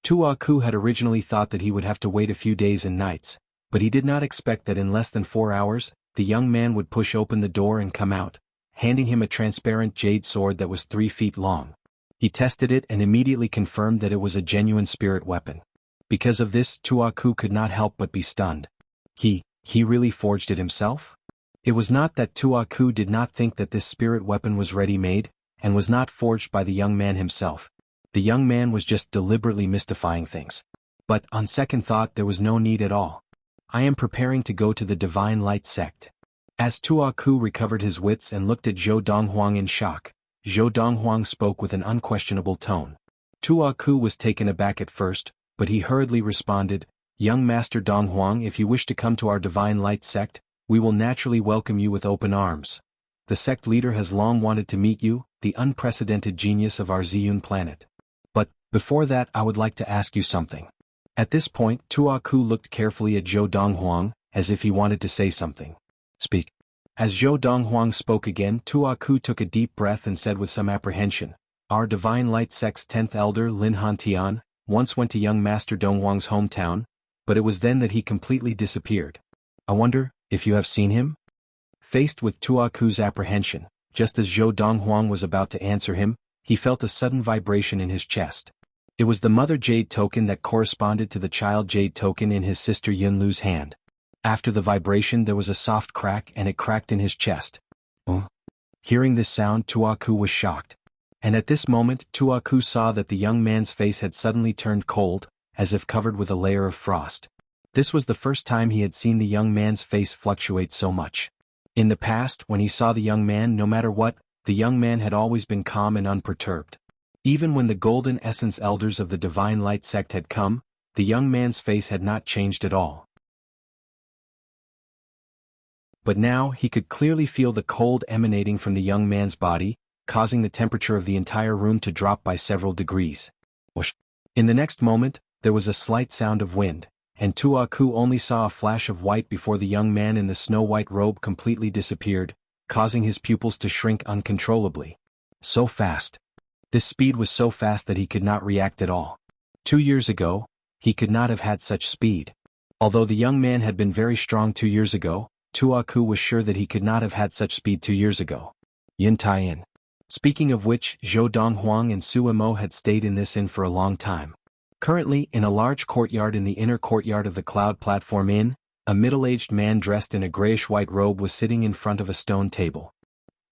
Tua Ku had originally thought that he would have to wait a few days and nights, but he did not expect that in less than 4 hours, the young man would push open the door and come out, handing him a transparent jade sword that was 3 feet long. He tested it and immediately confirmed that it was a genuine spirit weapon. Because of this, Tua Ku could not help but be stunned. He really forged it himself? It was not that Tua Ku did not think that this spirit weapon was ready-made, and was not forged by the young man himself. The young man was just deliberately mystifying things. But, on second thought, there was no need at all. I am preparing to go to the Divine Light sect. As Tua Ku recovered his wits and looked at Zhou Donghuang in shock, Zhou Donghuang spoke with an unquestionable tone. Tua Ku was taken aback at first, but he hurriedly responded, Young Master Donghuang, if you wish to come to our Divine Light sect, we will naturally welcome you with open arms. The sect leader has long wanted to meet you, the unprecedented genius of our Ziyun planet. But, before that I would like to ask you something. At this point, Tua Ku looked carefully at Zhou Donghuang, as if he wanted to say something. Speak. As Zhou Donghuang spoke again, Tua Ku took a deep breath and said with some apprehension, Our Divine Light sect's 10th elder Lin Hantian once went to young Master Donghuang's hometown, but it was then that he completely disappeared. I wonder if you have seen him? Faced with Tua Ku's apprehension, just as Zhou Donghuang was about to answer him, he felt a sudden vibration in his chest. It was the Mother Jade token that corresponded to the Child Jade token in his sister Yun Lu's hand. After the vibration there was a soft crack and it cracked in his chest. Hearing this sound, Tua Ku was shocked. And at this moment Tua Ku saw that the young man's face had suddenly turned cold, as if covered with a layer of frost. This was the first time he had seen the young man's face fluctuate so much. In the past, when he saw the young man, no matter what, the young man had always been calm and unperturbed. Even when the Golden Essence elders of the Divine Light sect had come, the young man's face had not changed at all. But now he could clearly feel the cold emanating from the young man's body, causing the temperature of the entire room to drop by several degrees. Whoosh. In the next moment, there was a slight sound of wind, and Tuaku only saw a flash of white before the young man in the snow-white robe completely disappeared, causing his pupils to shrink uncontrollably. So fast. This speed was so fast that he could not react at all. 2 years ago, he could not have had such speed. Although the young man had been very strong 2 years ago, Tuaku was sure that he could not have had such speed 2 years ago. Yin Tai-in. Speaking of which, Zhou Donghuang and Su Imo had stayed in this inn for a long time. Currently, in a large courtyard in the inner courtyard of the Cloud Platform Inn, a middle-aged man dressed in a grayish-white robe was sitting in front of a stone table.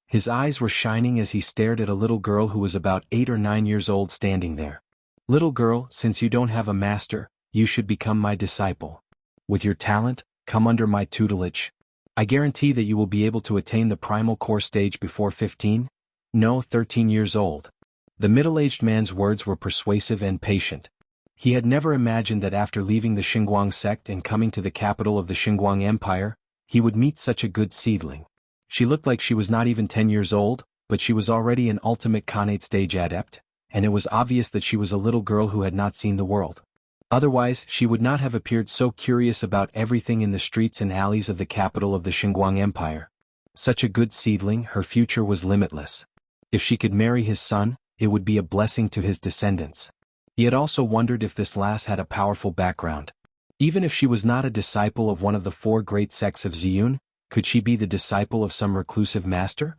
His eyes were shining as he stared at a little girl who was about 8 or 9 years old standing there. "Little girl, since you don't have a master, you should become my disciple. With your talent, come under my tutelage. I guarantee that you will be able to attain the primal core stage before 15? No, 13 years old." The middle-aged man's words were persuasive and patient. He had never imagined that after leaving the Xinguang sect and coming to the capital of the Xinguang Empire, he would meet such a good seedling. She looked like she was not even 10 years old, but she was already an ultimate Khanate stage adept, and it was obvious that she was a little girl who had not seen the world. Otherwise, she would not have appeared so curious about everything in the streets and alleys of the capital of the Xinguang Empire. Such a good seedling, her future was limitless. If she could marry his son, it would be a blessing to his descendants. He had also wondered if this lass had a powerful background. Even if she was not a disciple of one of the 4 great sects of Ziyun, could she be the disciple of some reclusive master?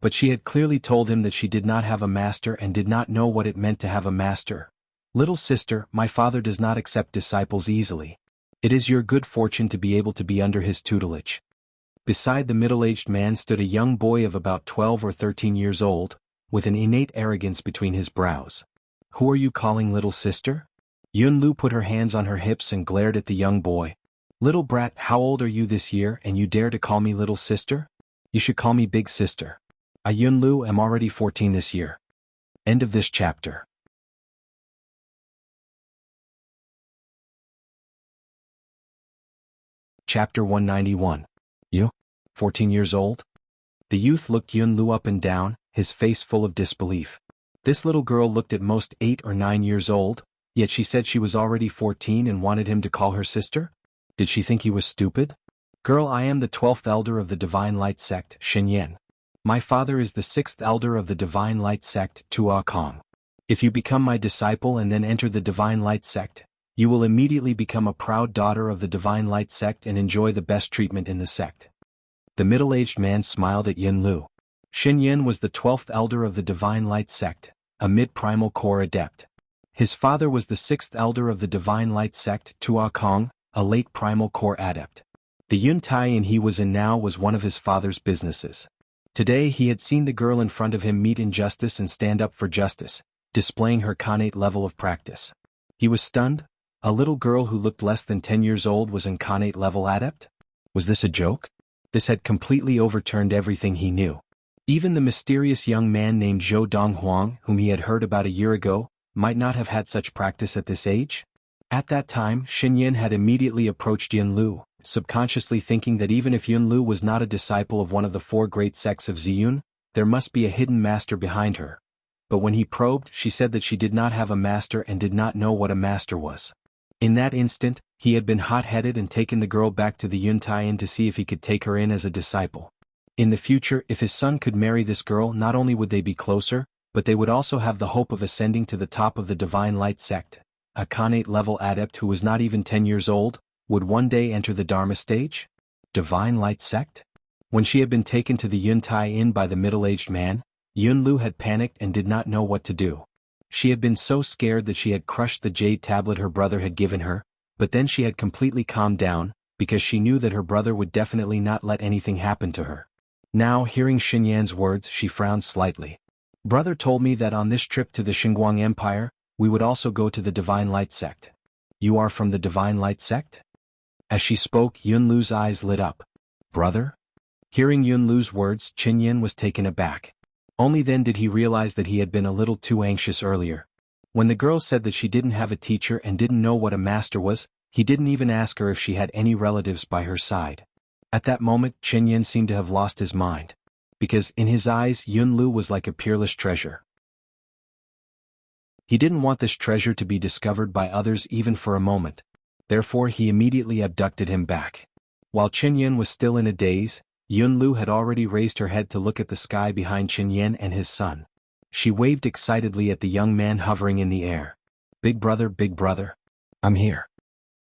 But she had clearly told him that she did not have a master and did not know what it meant to have a master. "Little sister, my father does not accept disciples easily. It is your good fortune to be able to be under his tutelage." Beside the middle-aged man stood a young boy of about 12 or 13 years old, with an innate arrogance between his brows. "Who are you calling little sister?" Yunlu put her hands on her hips and glared at the young boy. "Little brat, how old are you this year and you dare to call me little sister? You should call me big sister. I Yunlu am already 14 this year." End of this chapter. Chapter 191. You? 14 years old? The youth looked Yunlu up and down, his face full of disbelief. This little girl looked at most 8 or 9 years old, yet she said she was already 14 and wanted him to call her sister? Did she think he was stupid? "Girl, I am the 12th elder of the Divine Light sect, Xinyan. My father is the 6th elder of the Divine Light sect, Tuakong. If you become my disciple and then enter the Divine Light sect, you will immediately become a proud daughter of the Divine Light sect and enjoy the best treatment in the sect." The middle-aged man smiled at Yunlu. Xinyan was the 12th elder of the Divine Light sect, a mid-primal core adept. His father was the 6th elder of the Divine Light sect, Tuakong, a late primal core adept. The Yun Tai-in he was in now was one of his father's businesses. Today he had seen the girl in front of him meet injustice and stand up for justice, displaying her Khanate level of practice. He was stunned. A little girl who looked less than 10 years old was an Khanate level adept? Was this a joke? This had completely overturned everything he knew. Even the mysterious young man named Zhou Donghuang, whom he had heard about a year ago, might not have had such practice at this age? At that time, Xinyan had immediately approached Yunlu, subconsciously thinking that even if Yunlu was not a disciple of one of the 4 great sects of Ziyun, there must be a hidden master behind her. But when he probed, she said that she did not have a master and did not know what a master was. In that instant, he had been hot-headed and taken the girl back to the Yun Tai-in to see if he could take her in as a disciple. In the future, if his son could marry this girl, not only would they be closer, but they would also have the hope of ascending to the top of the Divine Light sect. A Khanate-level adept who was not even 10 years old, would one day enter the Dharma stage? Divine Light sect? When she had been taken to the Yun Tai-in by the middle-aged man, Yunlu had panicked and did not know what to do. She had been so scared that she had crushed the jade tablet her brother had given her, but then she had completely calmed down, because she knew that her brother would definitely not let anything happen to her. Now, hearing Xinyan's words, she frowned slightly. "Brother told me that on this trip to the Xinguang Empire, we would also go to the Divine Light sect. You are from the Divine Light sect?" As she spoke, Yunlu's eyes lit up. "Brother?" Hearing Yunlu's words, Xinyan was taken aback. Only then did he realize that he had been a little too anxious earlier. When the girl said that she didn't have a teacher and didn't know what a master was, he didn't even ask her if she had any relatives by her side. At that moment, Chen Yin seemed to have lost his mind. Because, in his eyes, Yun Lu was like a peerless treasure. He didn't want this treasure to be discovered by others even for a moment. Therefore he immediately abducted him back. While Chen Yin was still in a daze, Yun Lu had already raised her head to look at the sky behind Chen Yin and his son. She waved excitedly at the young man hovering in the air. Big brother, I'm here.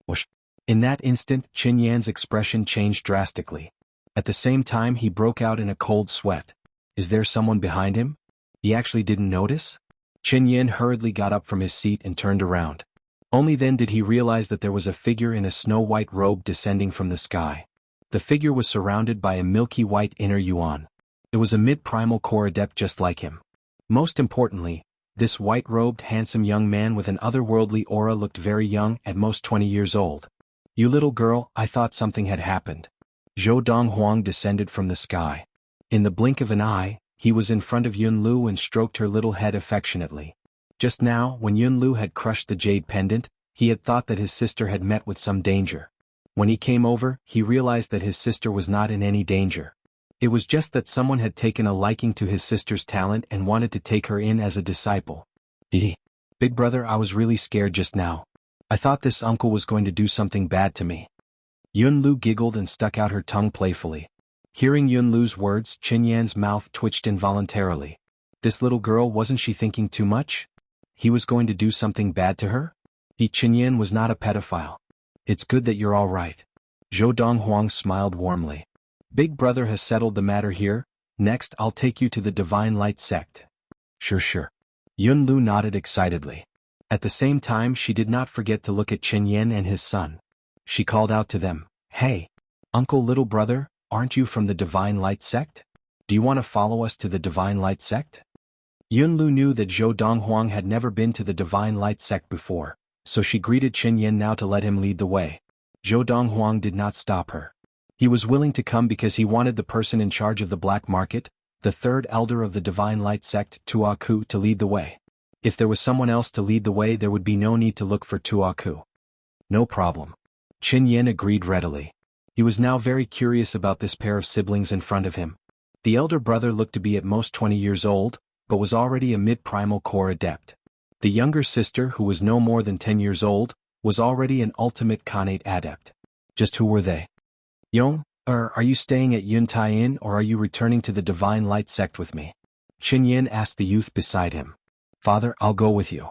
Whoosh. In that instant, Chen Yan's expression changed drastically. At the same time he broke out in a cold sweat. Is there someone behind him? He actually didn't notice? Chen Yin hurriedly got up from his seat and turned around. Only then did he realize that there was a figure in a snow-white robe descending from the sky. The figure was surrounded by a milky white inner yuan. It was a mid-primal core adept just like him. Most importantly, this white-robed handsome young man with an otherworldly aura looked very young, at most 20 years old. You little girl, I thought something had happened. Zhou Donghuang descended from the sky. In the blink of an eye, he was in front of Yun Lu and stroked her little head affectionately. Just now, when Yun Lu had crushed the jade pendant, he had thought that his sister had met with some danger. When he came over, he realized that his sister was not in any danger. It was just that someone had taken a liking to his sister's talent and wanted to take her in as a disciple. Big brother, I was really scared just now. I thought this uncle was going to do something bad to me. Yun Lu giggled and stuck out her tongue playfully. Hearing Yun Lu's words, Chen Yan's mouth twitched involuntarily. This little girl, wasn't she thinking too much? He was going to do something bad to her? Chen Yan was not a pedophile. It's good that you're all right. Zhou Donghuang smiled warmly. Big brother has settled the matter here. Next I'll take you to the Divine Light sect. Sure. Yun Lu nodded excitedly. At the same time she did not forget to look at Chen Yan and his son. She called out to them, Hey, uncle little brother, aren't you from the Divine Light sect? Do you want to follow us to the Divine Light sect? Yun Lu knew that Zhou Donghuang had never been to the Divine Light sect before, so she greeted Chen Yan now to let him lead the way. Zhou Donghuang did not stop her. He was willing to come because he wanted the person in charge of the black market, the third elder of the Divine Light sect, Tuaku, to lead the way. If there was someone else to lead the way, there would be no need to look for Tuaku. No problem. Chen Yan agreed readily. He was now very curious about this pair of siblings in front of him. The elder brother looked to be at most 20 years old, but was already a mid-primal core adept. The younger sister, who was no more than 10 years old, was already an ultimate Khanate adept. Just who were they? Yong, are you staying at Yun Tai Inn or are you returning to the Divine Light sect with me? Chen Yan asked the youth beside him. Father, I'll go with you.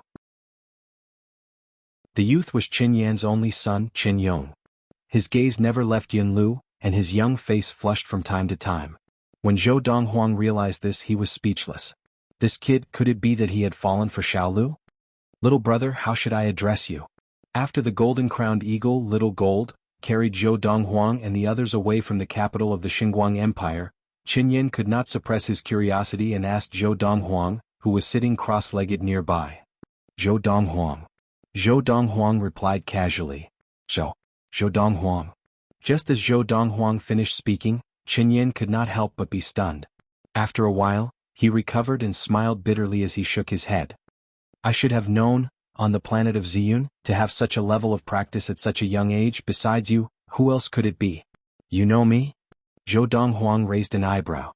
The youth was Chen Yan's only son, Chen Yong. His gaze never left Yun Lu, and his young face flushed from time to time. When Zhou Donghuang realized this, he was speechless. This kid, could it be that he had fallen for Xiaolu? Little brother, how should I address you? After the golden-crowned eagle, Little Gold, carried Zhou Donghuang and the others away from the capital of the Xinguang Empire, Chen Yin could not suppress his curiosity and asked Zhou Donghuang, who was sitting cross-legged nearby. Zhou Donghuang. Zhou Donghuang replied casually. Zhou Donghuang. Just as Zhou Donghuang finished speaking, Chen Yin could not help but be stunned. After a while, he recovered and smiled bitterly as he shook his head. I should have known, on the planet of Ziyun, to have such a level of practice at such a young age. Besides you, who else could it be? You know me? Zhou Donghuang raised an eyebrow.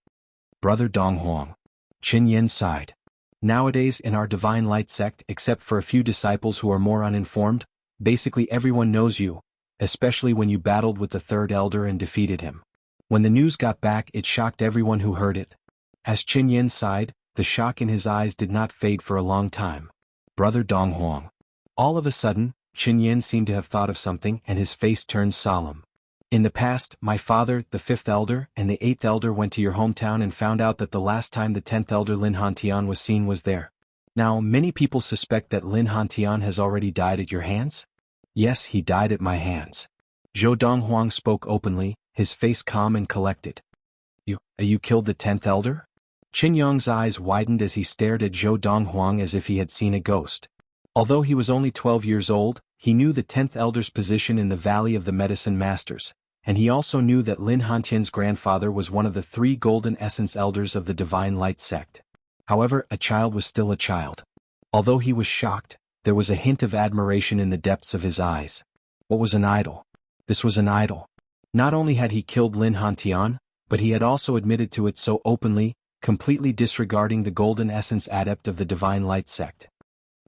Brother Donghuang. Chen Yin sighed. Nowadays in our Divine Light sect, except for a few disciples who are more uninformed, basically everyone knows you, especially when you battled with the third elder and defeated him. When the news got back, it shocked everyone who heard it. As Chen Yin sighed, the shock in his eyes did not fade for a long time. Brother Donghuang. All of a sudden, Chen Yin seemed to have thought of something and his face turned solemn. In the past, my father, the 5th elder, and the 8th elder went to your hometown and found out that the last time the 10th elder Lin Hantian was seen was there. Now, many people suspect that Lin Hantian has already died at your hands? Yes, he died at my hands. Zhou Donghuang spoke openly, his face calm and collected. You killed the 10th elder? Chen Yong's eyes widened as he stared at Zhou Donghuang as if he had seen a ghost. Although he was only 12 years old, he knew the 10th elder's position in the Valley of the Medicine Masters, and he also knew that Lin Hantian's grandfather was one of the 3 Golden Essence elders of the Divine Light sect. However, a child was still a child. Although he was shocked, there was a hint of admiration in the depths of his eyes. What was an idol? This was an idol. Not only had he killed Lin Hantian, but he had also admitted to it so openly, completely disregarding the golden essence adept of the Divine Light sect.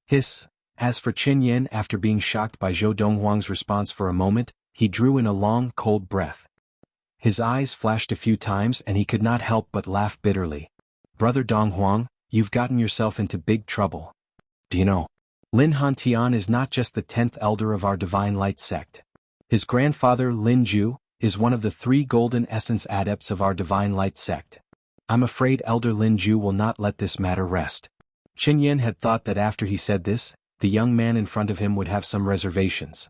Hiss. As for Qin Yin, after being shocked by Zhou Donghuang's response for a moment, he drew in a long, cold breath. His eyes flashed a few times and he could not help but laugh bitterly. Brother Donghuang, you've gotten yourself into big trouble. Do you know? Lin Hantian is not just the 10th elder of our Divine Light sect. His grandfather Lin Ju is one of the 3 golden essence adepts of our Divine Light sect. I'm afraid Elder Lin Ju will not let this matter rest. Qin Yin had thought that after he said this, the young man in front of him would have some reservations.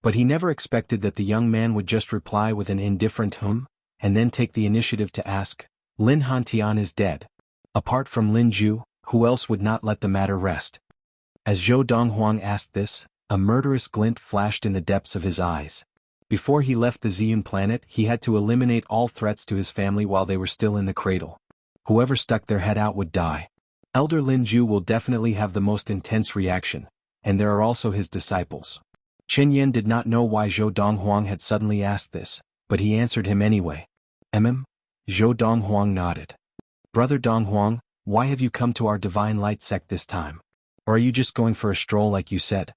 But he never expected that the young man would just reply with an indifferent and then take the initiative to ask, Lin Hantian is dead. Apart from Lin Ju, who else would not let the matter rest? As Zhou Donghuang asked this, a murderous glint flashed in the depths of his eyes. Before he left the Ziyun planet, he had to eliminate all threats to his family while they were still in the cradle. Whoever stuck their head out would die. Elder Lin Ju will definitely have the most intense reaction, and there are also his disciples. Qin Yin did not know why Zhou Donghuang had suddenly asked this, but he answered him anyway. Zhou Donghuang nodded. Brother Donghuang, why have you come to our Divine Light sect this time? Or are you just going for a stroll like you said?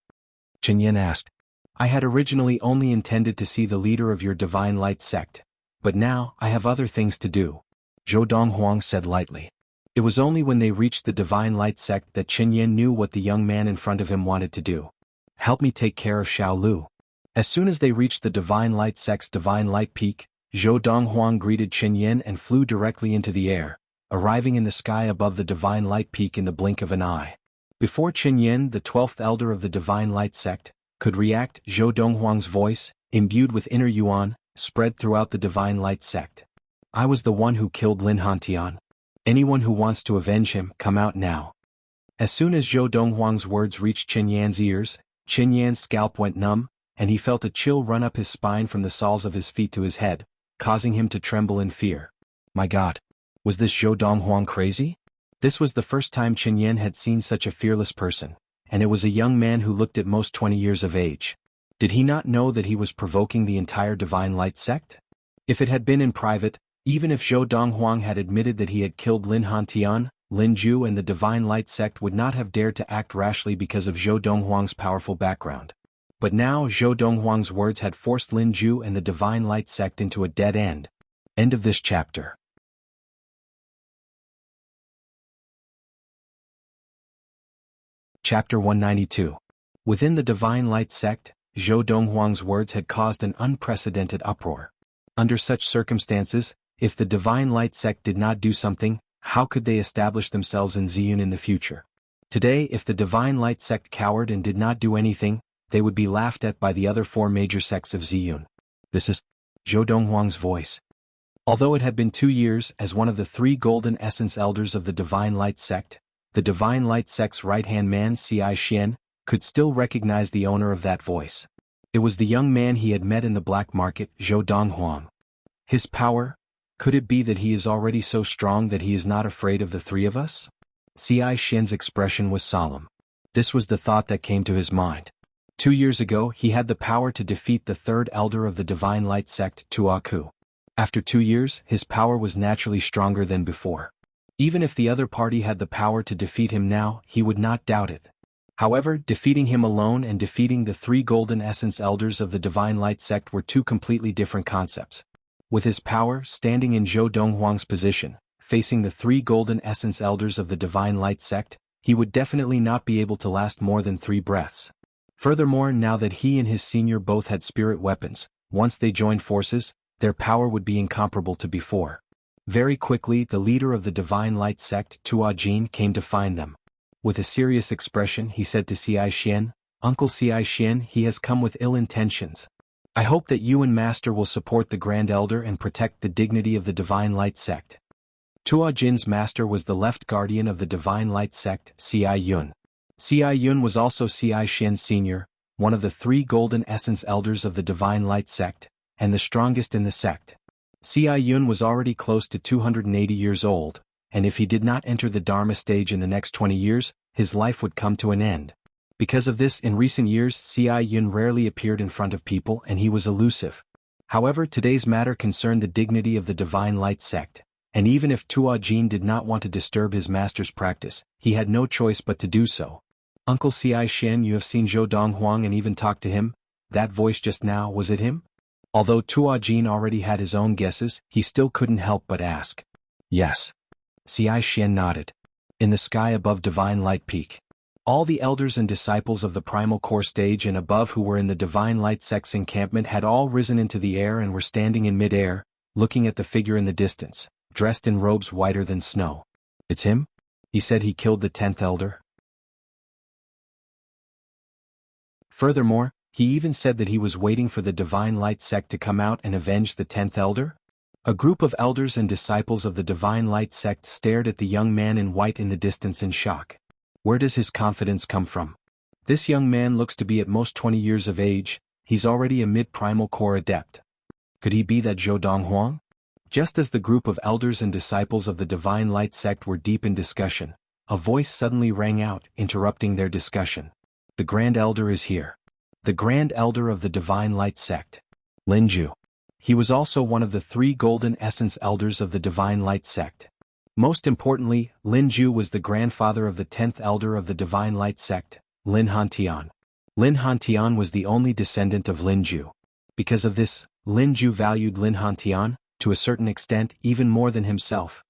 Qin Yin asked. I had originally only intended to see the leader of your Divine Light sect, but now I have other things to do, Zhou Donghuang said lightly. It was only when they reached the Divine Light sect that Qin Yin knew what the young man in front of him wanted to do. Help me take care of Xiao Lu. As soon as they reached the Divine Light sect's Divine Light Peak, Zhou Donghuang greeted Qin Yin and flew directly into the air, arriving in the sky above the Divine Light Peak in the blink of an eye. Before Qin Yin, the 12th elder of the Divine Light sect, could react, Zhou Donghuang's voice, imbued with inner yuan, spread throughout the Divine Light sect. I was the one who killed Lin Hantian. Anyone who wants to avenge him, come out now. As soon as Zhou Donghuang's words reached Qin Yan's ears, Qin Yan's scalp went numb, and he felt a chill run up his spine from the soles of his feet to his head, causing him to tremble in fear. My God! Was this Zhou Donghuang crazy? This was the first time Qin Yan had seen such a fearless person, and it was a young man who looked at most 20 years of age. Did he not know that he was provoking the entire Divine Light sect? If it had been in private, even if Zhou Donghuang had admitted that he had killed Lin Hantian, Lin Ju and the Divine Light sect would not have dared to act rashly because of Zhou Donghuang's powerful background. But now Zhou Donghuang's words had forced Lin Ju and the Divine Light sect into a dead end. End of this chapter. Chapter 192. Within the Divine Light sect, Zhou Donghuang's words had caused an unprecedented uproar. Under such circumstances, if the Divine Light sect did not do something, how could they establish themselves in Ziyun in the future? Today, if the Divine Light sect cowered and did not do anything, they would be laughed at by the other 4 major sects of Ziyun. This is Zhou Donghuang's voice. Although it had been 2 years as one of the 3 golden essence elders of the Divine Light sect, the Divine Light sect's right-hand man Ci Xian could still recognize the owner of that voice. It was the young man he had met in the black market, Zhou Donghuang. His power? Could it be that he is already so strong that he is not afraid of the 3 of us? Ci Xian's expression was solemn. This was the thought that came to his mind. 2 years ago he had the power to defeat the 3rd elder of the Divine Light sect, Tuaku. After 2 years, his power was naturally stronger than before. Even if the other party had the power to defeat him now, he would not doubt it. However, defeating him alone and defeating the 3 golden essence elders of the Divine Light sect were 2 completely different concepts. With his power standing in Zhou Donghuang's position, facing the 3 golden essence elders of the Divine Light sect, he would definitely not be able to last more than 3 breaths. Furthermore, now that he and his senior both had spirit weapons, once they joined forces, their power would be incomparable to before. Very quickly, the leader of the Divine Light sect, Tuajin, came to find them. With a serious expression, he said to Ci Xian, Uncle Ci Xian, he has come with ill intentions. I hope that you and Master will support the Grand Elder and protect the dignity of the Divine Light sect. Tuajin's master was the left guardian of the Divine Light sect, Ci Yun. Ci Yun was also Ci Xian's senior, one of the 3 golden essence elders of the Divine Light sect, and the strongest in the sect. Ci Yun was already close to 280 years old, and if he did not enter the Dharma stage in the next 20 years, his life would come to an end. Because of this, in recent years, Ci Yun rarely appeared in front of people and he was elusive. However, today's matter concerned the dignity of the Divine Light sect, and even if Tuo-jin did not want to disturb his master's practice, he had no choice but to do so. Uncle Ci Xian, you have seen Zhou Donghuang and even talked to him? That voice just now, was it him? Although Tuo-jin already had his own guesses, he still couldn't help but ask. Yes. Ci Xian nodded. In the sky above Divine Light Peak. All the elders and disciples of the primal core stage and above who were in the Divine Light sect's encampment had all risen into the air and were standing in mid-air, looking at the figure in the distance, dressed in robes whiter than snow. It's him? He said he killed the 10th elder. Furthermore, he even said that he was waiting for the Divine Light sect to come out and avenge the 10th elder? A group of elders and disciples of the Divine Light sect stared at the young man in white in the distance in shock. Where does his confidence come from? This young man looks to be at most 20 years of age, he's already a mid-primal core adept. Could he be that Zhou Donghuang? Just as the group of elders and disciples of the Divine Light sect were deep in discussion, a voice suddenly rang out, interrupting their discussion. The Grand Elder is here. The Grand Elder of the Divine Light sect. Lin Ju. He was also one of the 3 Golden Essence Elders of the Divine Light sect. Most importantly, Lin Ju was the grandfather of the 10th elder of the Divine Light sect, Lin Hantian. Lin Hantian was the only descendant of Lin Ju. Because of this, Lin Ju valued Lin Hantian, to a certain extent, even more than himself.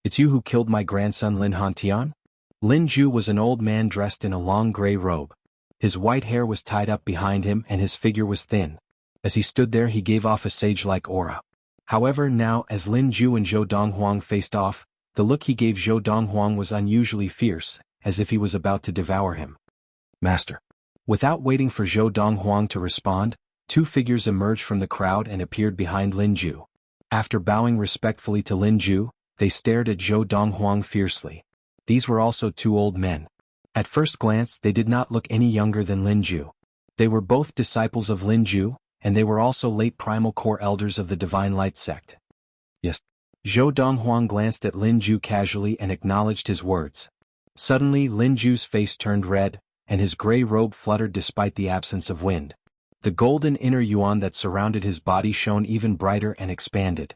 It's you who killed my grandson Lin Hantian? Lin Ju was an old man dressed in a long gray robe. His white hair was tied up behind him and his figure was thin. As he stood there he gave off a sage-like aura. However, now as Lin Ju and Zhou Donghuang faced off, the look he gave Zhou Donghuang was unusually fierce, as if he was about to devour him. Master. Without waiting for Zhou Donghuang to respond, 2 figures emerged from the crowd and appeared behind Lin Ju. After bowing respectfully to Lin Ju, they stared at Zhou Donghuang fiercely. These were also 2 old men. At first glance they did not look any younger than Lin Ju. They were both disciples of Lin Ju, and they were also late primal core elders of the Divine Light sect. Yes. Zhou Donghuang glanced at Lin Ju casually and acknowledged his words. Suddenly Lin Ju's face turned red, and his gray robe fluttered despite the absence of wind. The golden inner yuan that surrounded his body shone even brighter and expanded.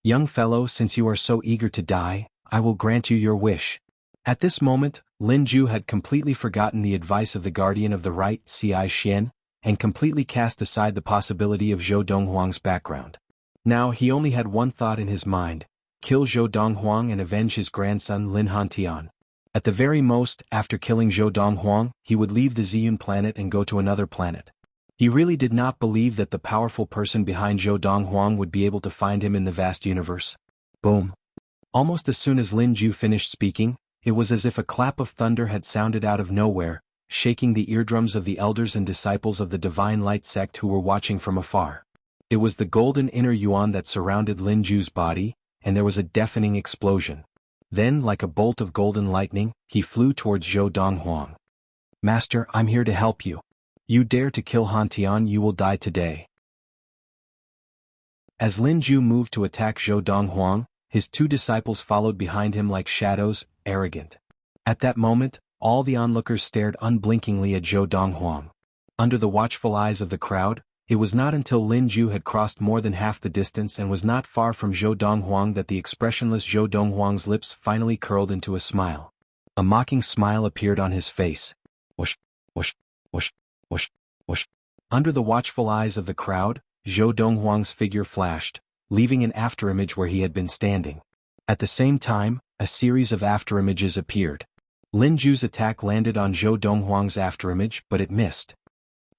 Young fellow, since you are so eager to die, I will grant you your wish. At this moment, Lin Ju had completely forgotten the advice of the guardian of the right, Ci Xian, and completely cast aside the possibility of Zhou Donghuang's background. Now he only had one thought in his mind: kill Zhou Donghuang and avenge his grandson Lin Hantian. At the very most, after killing Zhou Donghuang, he would leave the Ziyun planet and go to another planet. He really did not believe that the powerful person behind Zhou Donghuang would be able to find him in the vast universe. Boom. Almost as soon as Lin Ju finished speaking, it was as if a clap of thunder had sounded out of nowhere, shaking the eardrums of the elders and disciples of the Divine Light sect who were watching from afar. It was the golden inner yuan that surrounded Lin Ju's body, and there was a deafening explosion. Then, like a bolt of golden lightning, he flew towards Zhou Donghuang. Master, I'm here to help you. You dare to kill Hantian, you will die today. As Lin Ju moved to attack Zhou Donghuang, his 2 disciples followed behind him like shadows, arrogant. At that moment, all the onlookers stared unblinkingly at Zhou Donghuang. Under the watchful eyes of the crowd, it was not until Lin Ju had crossed more than half the distance and was not far from Zhou Donghuang that the expressionless Zhou Donghuang's lips finally curled into a smile. A mocking smile appeared on his face. Whoosh, whoosh, whoosh, whoosh, whoosh. Under the watchful eyes of the crowd, Zhou Donghuang's figure flashed, leaving an afterimage where he had been standing. At the same time, a series of afterimages appeared. Lin Ju's attack landed on Zhou Donghuang's afterimage, but it missed.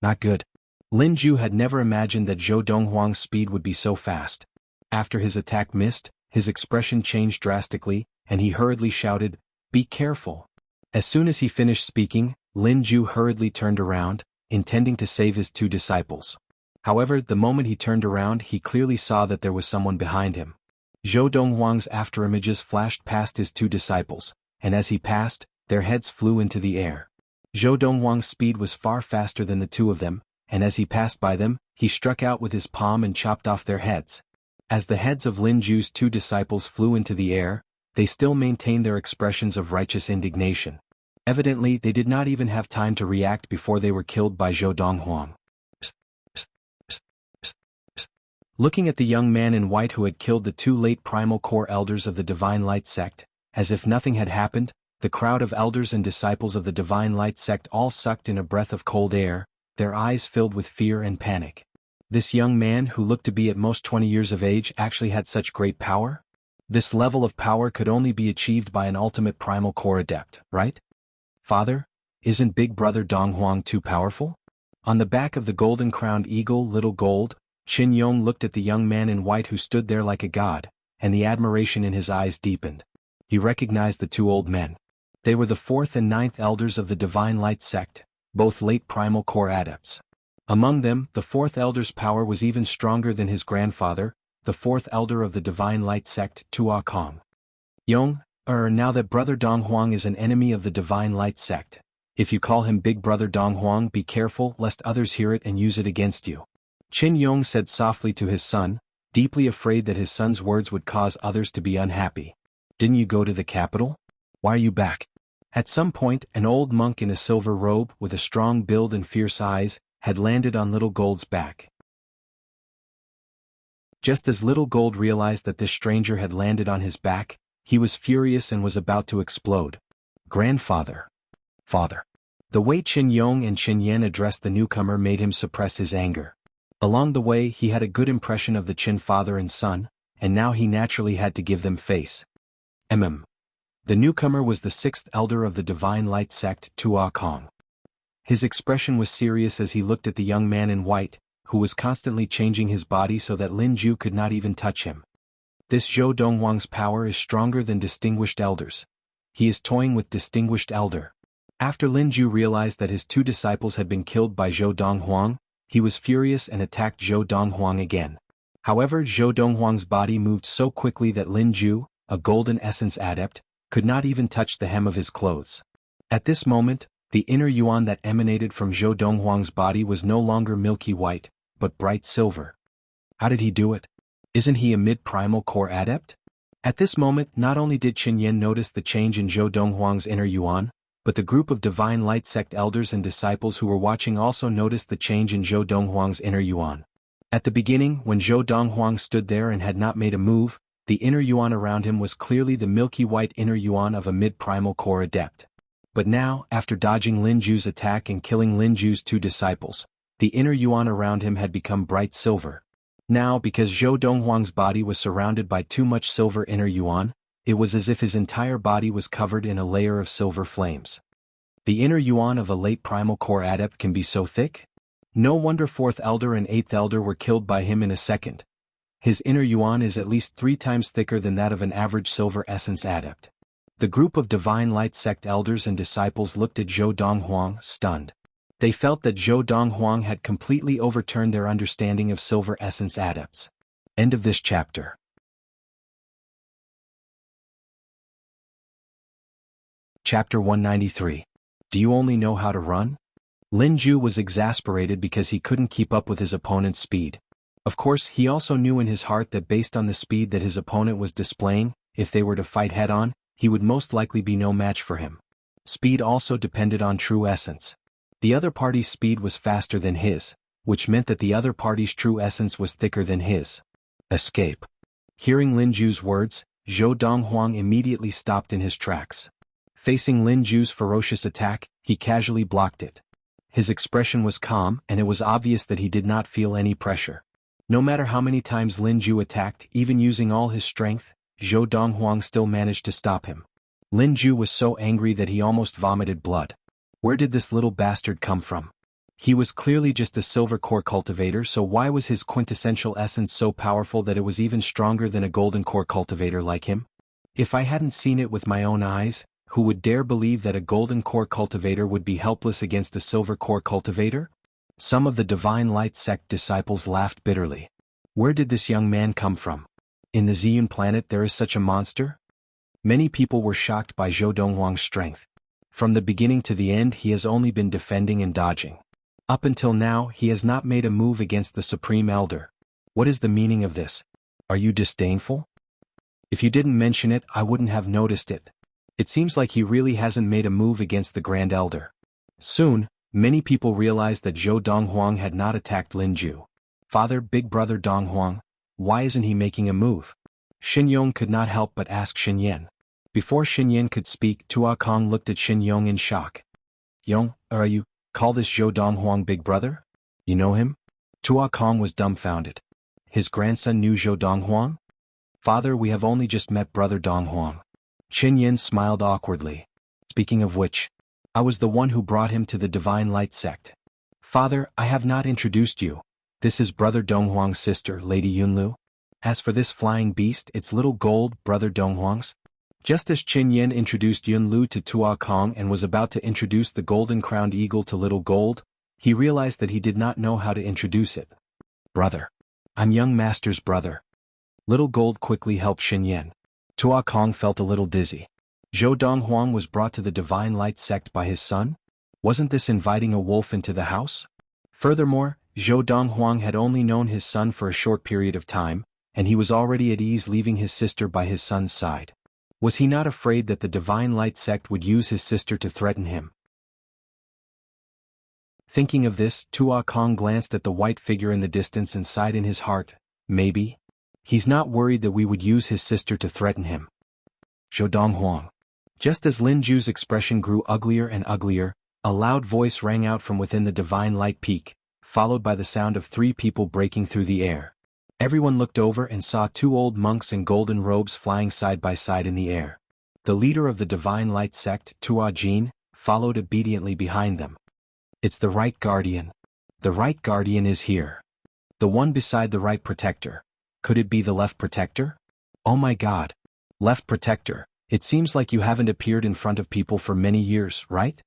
Not good. Lin Ju had never imagined that Zhou Donghuang's speed would be so fast. After his attack missed, his expression changed drastically, and he hurriedly shouted, "Be careful." As soon as he finished speaking, Lin Ju hurriedly turned around, intending to save his 2 disciples. However, the moment he turned around he clearly saw that there was someone behind him. Zhou Donghuang's afterimages flashed past his 2 disciples, and as he passed, their heads flew into the air. Zhou Donghuang's speed was far faster than the 2 of them, and as he passed by them, he struck out with his palm and chopped off their heads. As the heads of Lin Ju's 2 disciples flew into the air, they still maintained their expressions of righteous indignation. Evidently, they did not even have time to react before they were killed by Zhou Donghuang. Looking at the young man in white who had killed the 2 late primal core elders of the Divine Light sect, as if nothing had happened, the crowd of elders and disciples of the Divine Light sect all sucked in a breath of cold air, their eyes filled with fear and panic. This young man who looked to be at most 20 years of age actually had such great power? This level of power could only be achieved by an ultimate primal core adept, right? Father, isn't Big Brother Donghuang too powerful? On the back of the golden-crowned eagle Little Gold, Qin Yong looked at the young man in white who stood there like a god, and the admiration in his eyes deepened. He recognized the 2 old men. They were the 4th and 9th elders of the Divine Light sect, both late primal core adepts. Among them, the 4th elder's power was even stronger than his grandfather, the 4th elder of the Divine Light sect, Tua Kong. Yong, now that Brother Donghuang is an enemy of the Divine Light sect, if you call him Big Brother Donghuang, be careful lest others hear it and use it against you. Qin Yong said softly to his son, deeply afraid that his son's words would cause others to be unhappy. Didn't you go to the capital? Why are you back? At some point, an old monk in a silver robe with a strong build and fierce eyes had landed on Little Gold's back. Just as Little Gold realized that this stranger had landed on his back, he was furious and was about to explode. Grandfather. Father. The way Qin Yong and Qin Yan addressed the newcomer made him suppress his anger. Along the way he had a good impression of the Qin father and son, and now he naturally had to give them face. The newcomer was the 6th elder of the Divine Light sect, Tua Kong. His expression was serious as he looked at the young man in white, who was constantly changing his body so that Lin Ju could not even touch him. This Zhou Donghuang's power is stronger than distinguished elders. He is toying with distinguished elder. After Lin Ju realized that his 2 disciples had been killed by Zhou Donghuang, he was furious and attacked Zhou Donghuang again. However, Zhou Donghuang's body moved so quickly that Lin Ju, a golden essence adept, could not even touch the hem of his clothes. At this moment, the inner yuan that emanated from Zhou Donghuang's body was no longer milky white, but bright silver. How did he do it? Isn't he a mid-primal core adept? At this moment, not only did Qin Yan notice the change in Zhou Donghuang's inner yuan, but the group of Divine Light sect elders and disciples who were watching also noticed the change in Zhou Donghuang's inner yuan. At the beginning, when Zhou Donghuang stood there and had not made a move, the inner yuan around him was clearly the milky white inner yuan of a mid-primal core adept. But now, after dodging Lin Ju's attack and killing Lin Ju's 2 disciples, the inner yuan around him had become bright silver. Now, because Zhou Donghuang's body was surrounded by too much silver inner yuan, it was as if his entire body was covered in a layer of silver flames. The inner yuan of a late primal core adept can be so thick? No wonder 4th elder and 8th elder were killed by him in a second. His inner yuan is at least 3 times thicker than that of an average silver essence adept. The group of Divine Light sect elders and disciples looked at Zhou Donghuang, stunned. They felt that Zhou Donghuang had completely overturned their understanding of silver essence adepts. End of this chapter. Chapter 193. Do you only know how to run? Lin Ju was exasperated because he couldn't keep up with his opponent's speed. Of course, he also knew in his heart that based on the speed that his opponent was displaying, if they were to fight head-on, he would most likely be no match for him. Speed also depended on true essence. The other party's speed was faster than his, which meant that the other party's true essence was thicker than his. Escape. Hearing Lin Ju's words, Zhou Donghuang immediately stopped in his tracks. Facing Lin Ju's ferocious attack, he casually blocked it. His expression was calm and it was obvious that he did not feel any pressure. No matter how many times Lin Ju attacked, even using all his strength, Zhou Donghuang still managed to stop him. Lin Ju was so angry that he almost vomited blood. Where did this little bastard come from? He was clearly just a silver core cultivator, so why was his quintessential essence so powerful that it was even stronger than a golden core cultivator like him? If I hadn't seen it with my own eyes, who would dare believe that a golden core cultivator would be helpless against a silver core cultivator? Some of the Divine Light sect disciples laughed bitterly. Where did this young man come from? In the Ziyun planet there is such a monster? Many people were shocked by Zhou Donghuang's strength. From the beginning to the end he has only been defending and dodging. Up until now he has not made a move against the Supreme Elder. What is the meaning of this? Are you disdainful? If you didn't mention it, I wouldn't have noticed it. It seems like he really hasn't made a move against the Grand Elder. Soon, many people realized that Zhou Donghuang had not attacked Lin Ju. Father, big brother Donghuang, why isn't he making a move? Xin Yong could not help but ask Xin Yan. Before Xin Yan could speak, Tua Kong looked at Xin Yong in shock. Yong, are you, call this Zhou Donghuang big brother? You know him? Tua Kong was dumbfounded. His grandson knew Zhou Donghuang? Father, we have only just met brother Donghuang. Xin Yan smiled awkwardly. Speaking of which, I was the one who brought him to the Divine Light sect. Father, I have not introduced you. This is brother Donghuang's sister, Lady Yunlu. As for this flying beast, it's little gold, brother Donghuang's. Just as Qin Yan introduced Yunlu to Tua Kong and was about to introduce the golden-crowned eagle to little gold, he realized that he did not know how to introduce it. Brother. I'm young master's brother. Little gold quickly helped Xin Yan. Tua Kong felt a little dizzy. Zhou Donghuang was brought to the Divine Light sect by his son? Wasn't this inviting a wolf into the house? Furthermore, Zhou Donghuang had only known his son for a short period of time, and he was already at ease leaving his sister by his son's side. Was he not afraid that the Divine Light sect would use his sister to threaten him? Thinking of this, Tua Kong glanced at the white figure in the distance and sighed in his heart, maybe? He's not worried that we would use his sister to threaten him. Zhou Donghuang. Just as Lin Ju's expression grew uglier and uglier, a loud voice rang out from within the Divine Light peak, followed by the sound of 3 people breaking through the air. Everyone looked over and saw 2 old monks in golden robes flying side by side in the air. The leader of the Divine Light sect, Tua Jin, followed obediently behind them. It's the Right Guardian. The Right Guardian is here. The one beside the Right Protector. Could it be the Left Protector? Oh my God. Left Protector, it seems like you haven't appeared in front of people for many years, right?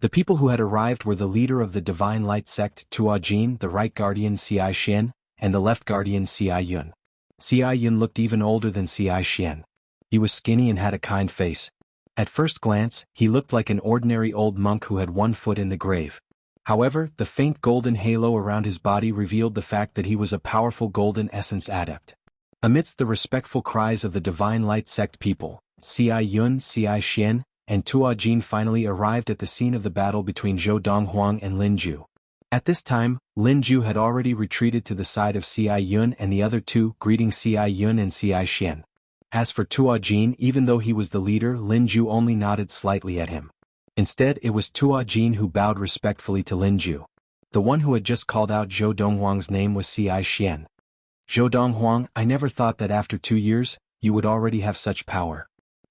The people who had arrived were the leader of the Divine Light sect, Tua Jin, the Right Guardian, Xi Xian, and the Left Guardian, Xi Yun. Xi Yun looked even older than Xi Xian. He was skinny and had a kind face. At first glance, he looked like an ordinary old monk who had 1 foot in the grave. However, the faint golden halo around his body revealed the fact that he was a powerful golden essence adept. Amidst the respectful cries of the Divine Light sect people, Xi Yun, Xi Xian, and Tua Jin finally arrived at the scene of the battle between Zhou Donghuang and Lin Ju. At this time, Lin Ju had already retreated to the side of Xi Yun and the other 2, greeting Xi Yun and Xi Xian. As for Tua Jin, even though he was the leader, Lin Ju only nodded slightly at him. Instead, it was Tua Jin who bowed respectfully to Lin Ju. The one who had just called out Zhou Donghuang's name was Xi Xian. Zhou Donghuang, I never thought that after 2 years, you would already have such power.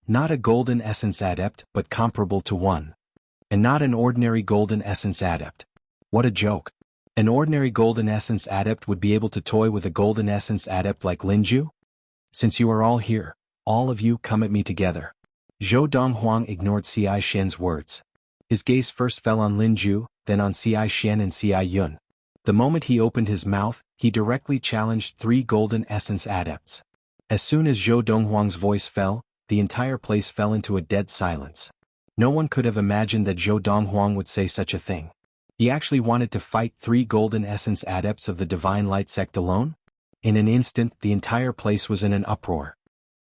Not a golden essence adept, but comparable to one. And not an ordinary golden essence adept. What a joke. An ordinary golden essence adept would be able to toy with a golden essence adept like Lin Ju? Since you are all here, all of you come at me together. Zhou Donghuang ignored Xi Xian's words. His gaze first fell on Lin Ju, then on Xi Xian and Xi Yun. The moment he opened his mouth, he directly challenged 3 golden essence adepts. As soon as Zhou Donghuang's voice fell, the entire place fell into a dead silence. No one could have imagined that Zhou Donghuang would say such a thing. He actually wanted to fight 3 golden essence adepts of the Divine Light sect alone? In an instant, the entire place was in an uproar.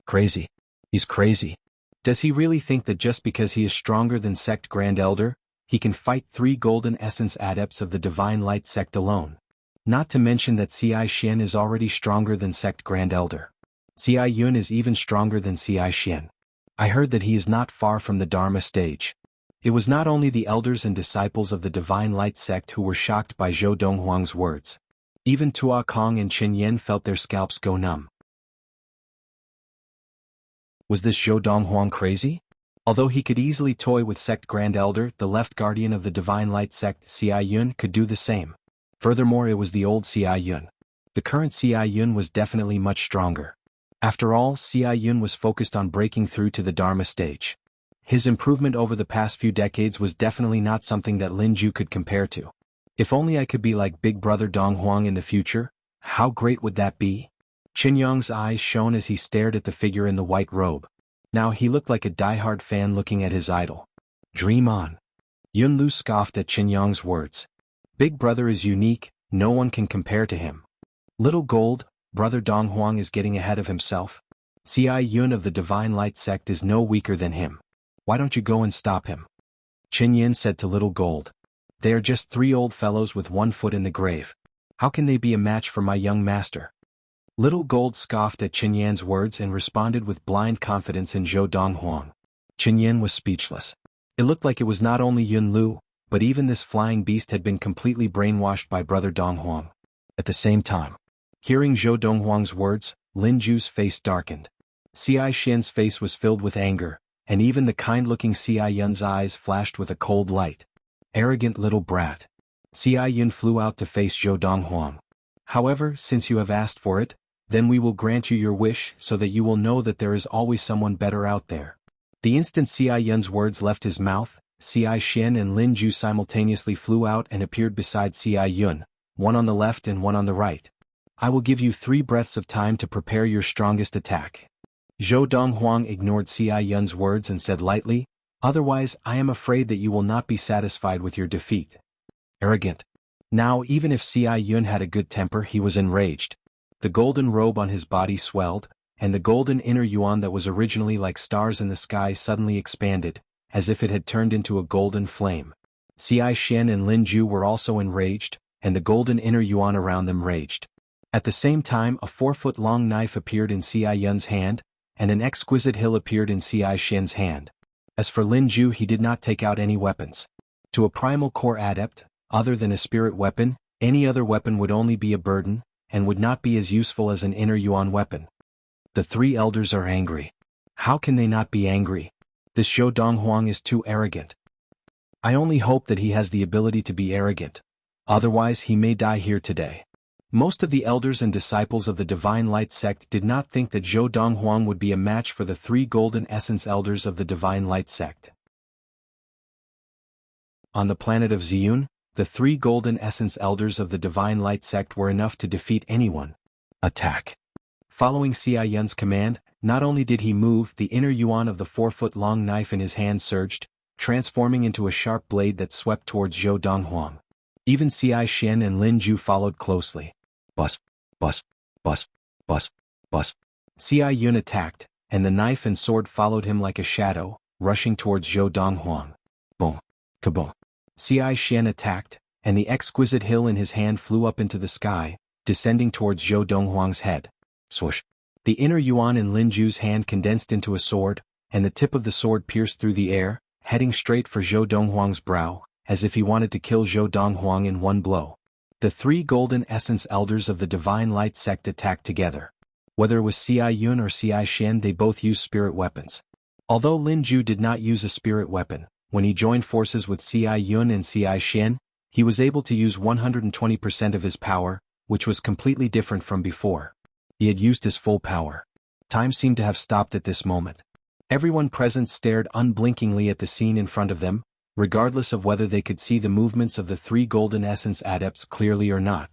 Crazy. He's crazy. Does he really think that just because he is stronger than Sect Grand Elder, he can fight 3 golden essence adepts of the Divine Light sect alone? Not to mention that Xi Xian is already stronger than Sect Grand Elder. Xi Yun is even stronger than Xi Xian. I heard that he is not far from the Dharma stage. It was not only the elders and disciples of the Divine Light sect who were shocked by Zhou Donghuang's words. Even Tua Kong and Qin Yan felt their scalps go numb. Was this Zhou Donghuang crazy? Although he could easily toy with Sect Grand Elder, the Left Guardian of the Divine Light sect, Xi Yun, could do the same. Furthermore, it was the old Xi Yun. The current Xi Yun was definitely much stronger. After all, Xi Yun was focused on breaking through to the Dharma stage. His improvement over the past few decades was definitely not something that Lin Ju could compare to. If only I could be like Big Brother Donghuang in the future, how great would that be? Qin Yong's eyes shone as he stared at the figure in the white robe. Now he looked like a diehard fan looking at his idol. Dream on. Yun Lu scoffed at Qin Yong's words. Big Brother is unique, no one can compare to him. Little Gold, Brother Donghuang is getting ahead of himself. Ci Yun of the Divine Light sect is no weaker than him. Why don't you go and stop him? Qin Yin said to Little Gold. They are just 3 old fellows with 1 foot in the grave. How can they be a match for my young master? Little Gold scoffed at Qin Yan's words and responded with blind confidence in Zhou Donghuang. Qin Yin was speechless. It looked like it was not only Yun Lu, but even this flying beast had been completely brainwashed by Brother Donghuang. At the same time, hearing Zhou Donghuang's words, Lin Ju's face darkened. Ci Xian's face was filled with anger, and even the kind-looking Ci Yun's eyes flashed with a cold light. Arrogant little brat. Ci Yun flew out to face Zhou Donghuang. However, since you have asked for it, then we will grant you your wish so that you will know that there is always someone better out there. The instant Ci Yun's words left his mouth, Ci Xian and Lin Ju simultaneously flew out and appeared beside Ci Yun, one on the left and one on the right. I will give you 3 breaths of time to prepare your strongest attack. Zhou Donghuang ignored Ci Yun's words and said lightly, otherwise I am afraid that you will not be satisfied with your defeat. Arrogant. Now even if Ci Yun had a good temper, he was enraged. The golden robe on his body swelled, and the golden inner yuan that was originally like stars in the sky suddenly expanded, as if it had turned into a golden flame. Ci Xian and Lin Ju were also enraged, and the golden inner yuan around them raged. At the same time a 4-foot-long knife appeared in Ci Yun's hand, and an exquisite hill appeared in Ci Xian's hand. As for Lin Ju, he did not take out any weapons. To a primal core adept, other than a spirit weapon, any other weapon would only be a burden, and would not be as useful as an inner yuan weapon. The 3 elders are angry. How can they not be angry? This Zhou Donghuang is too arrogant. I only hope that he has the ability to be arrogant. Otherwise he may die here today. Most of the elders and disciples of the Divine Light sect did not think that Zhou Donghuang would be a match for the 3 golden essence elders of the Divine Light sect. On the planet of Ziyun, the 3 golden essence elders of the Divine Light sect were enough to defeat anyone. Attack. Following Ci Yun's command, not only did he move, the inner yuan of the 4-foot-long knife in his hand surged, transforming into a sharp blade that swept towards Zhou Donghuang. Even Ci Xian and Lin Ju followed closely. Bus, bus, bus, bus, bus. Ci Yun attacked, and the knife and sword followed him like a shadow, rushing towards Zhou Donghuang. Boom, kaboom. Ci Xian attacked, and the exquisite hill in his hand flew up into the sky, descending towards Zhou Donghuang's head. Swoosh. The inner yuan in Lin Ju's hand condensed into a sword, and the tip of the sword pierced through the air, heading straight for Zhou Donghuang's brow, as if he wanted to kill Zhou Donghuang in one blow. The 3 golden essence elders of the Divine Light sect attacked together. Whether it was Ci Yun or Ci Xian, they both used spirit weapons. Although Lin Ju did not use a spirit weapon, when he joined forces with Ci Yun and Ci Xian, he was able to use 120% of his power, which was completely different from before. He had used his full power. Time seemed to have stopped at this moment. Everyone present stared unblinkingly at the scene in front of them, regardless of whether they could see the movements of the 3 golden essence adepts clearly or not.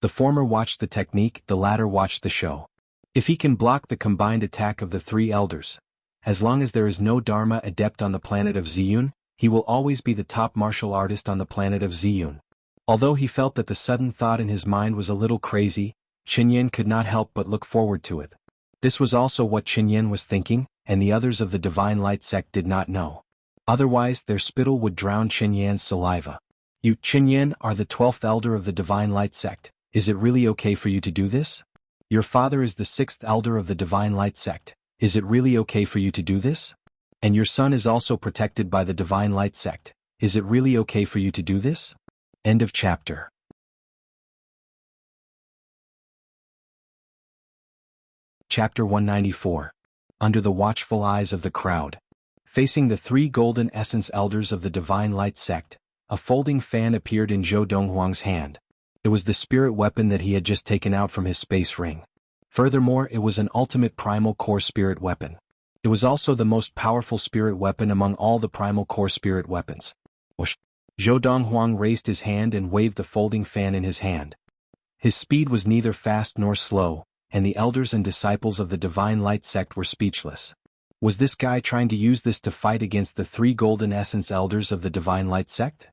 The former watched the technique, the latter watched the show. If he can block the combined attack of the 3 elders, as long as there is no Dharma adept on the planet of Ziyun, he will always be the top martial artist on the planet of Ziyun. Although he felt that the sudden thought in his mind was a little crazy, Qin Yin could not help but look forward to it. This was also what Qin Yin was thinking, and the others of the Divine Light sect did not know. Otherwise their spittle would drown Qin Yan's saliva. You, Qin Yin, are the 12th elder of the Divine Light sect. Is it really okay for you to do this? Your father is the 6th elder of the Divine Light sect. Is it really okay for you to do this? And your son is also protected by the Divine Light sect. Is it really okay for you to do this? End of chapter. Chapter 194. Under the watchful eyes of the crowd. Facing the 3 golden essence elders of the Divine Light sect, a folding fan appeared in Zhou Donghuang's hand. It was the spirit weapon that he had just taken out from his space ring. Furthermore, it was an ultimate primal core spirit weapon. It was also the most powerful spirit weapon among all the primal core spirit weapons. Whoosh. Zhou Donghuang raised his hand and waved the folding fan in his hand. His speed was neither fast nor slow, and the elders and disciples of the Divine Light sect were speechless. Was this guy trying to use this to fight against the 3 golden essence elders of the Divine Light sect?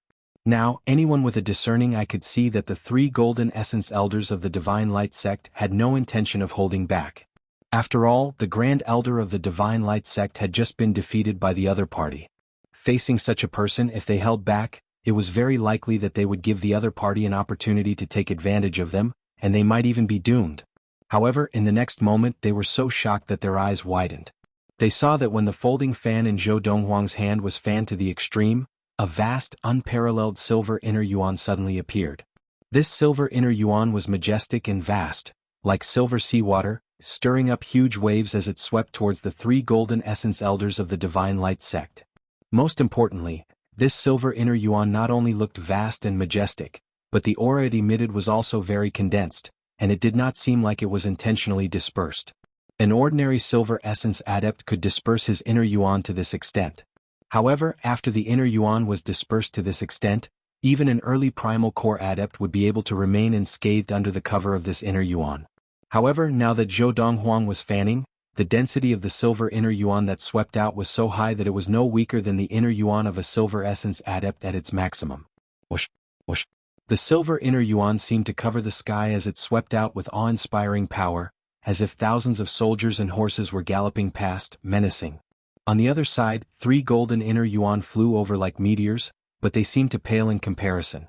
Now, anyone with a discerning eye could see that the three golden essence elders of the Divine Light sect had no intention of holding back. After all, the Grand Elder of the Divine Light sect had just been defeated by the other party. Facing such a person, if they held back, it was very likely that they would give the other party an opportunity to take advantage of them, and they might even be doomed. However, in the next moment they were so shocked that their eyes widened. They saw that when the folding fan in Zhou Donghuang's hand was fanned to the extreme, a vast, unparalleled silver inner yuan suddenly appeared. This silver inner yuan was majestic and vast, like silver seawater, stirring up huge waves as it swept towards the three golden essence elders of the Divine Light sect. Most importantly, this silver inner yuan not only looked vast and majestic, but the aura it emitted was also very condensed, and it did not seem like it was intentionally dispersed. An ordinary silver essence adept could disperse his inner yuan to this extent. However, after the inner yuan was dispersed to this extent, even an early primal core adept would be able to remain unscathed under the cover of this inner yuan. However, now that Zhou Donghuang was fanning, the density of the silver inner yuan that swept out was so high that it was no weaker than the inner yuan of a silver essence adept at its maximum. Whoosh, whoosh. The silver inner yuan seemed to cover the sky as it swept out with awe-inspiring power, as if thousands of soldiers and horses were galloping past, menacing. On the other side, three golden inner yuan flew over like meteors, but they seemed to pale in comparison.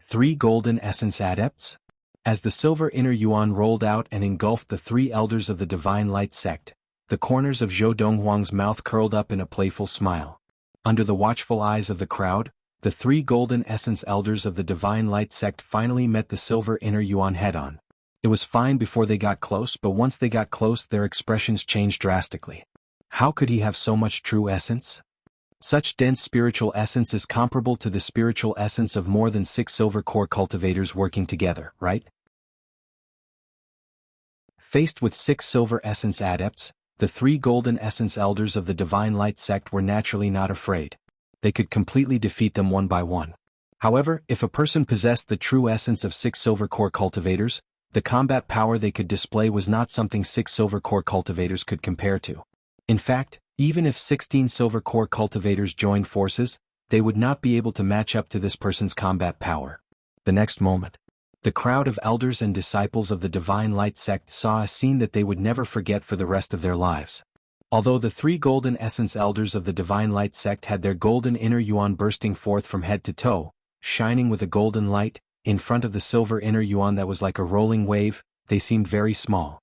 Three golden essence adepts? As the silver inner yuan rolled out and engulfed the three elders of the Divine Light sect, the corners of Zhou Donghuang's mouth curled up in a playful smile. Under the watchful eyes of the crowd, the three golden essence elders of the Divine Light sect finally met the silver inner yuan head-on. It was fine before they got close, but once they got close their expressions changed drastically. How could he have so much true essence? Such dense spiritual essence is comparable to the spiritual essence of more than 6 silver core cultivators working together, right? Faced with 6 silver essence adepts, the 3 golden essence elders of the Divine Light sect were naturally not afraid. They could completely defeat them one by one. However, if a person possessed the true essence of 6 silver core cultivators, the combat power they could display was not something 6 silver core cultivators could compare to. In fact, even if 16 silver core cultivators joined forces, they would not be able to match up to this person's combat power. The next moment, the crowd of elders and disciples of the Divine Light sect saw a scene that they would never forget for the rest of their lives. Although the 3 golden essence elders of the Divine Light sect had their golden inner yuan bursting forth from head to toe, shining with a golden light, in front of the silver inner yuan that was like a rolling wave, they seemed very small.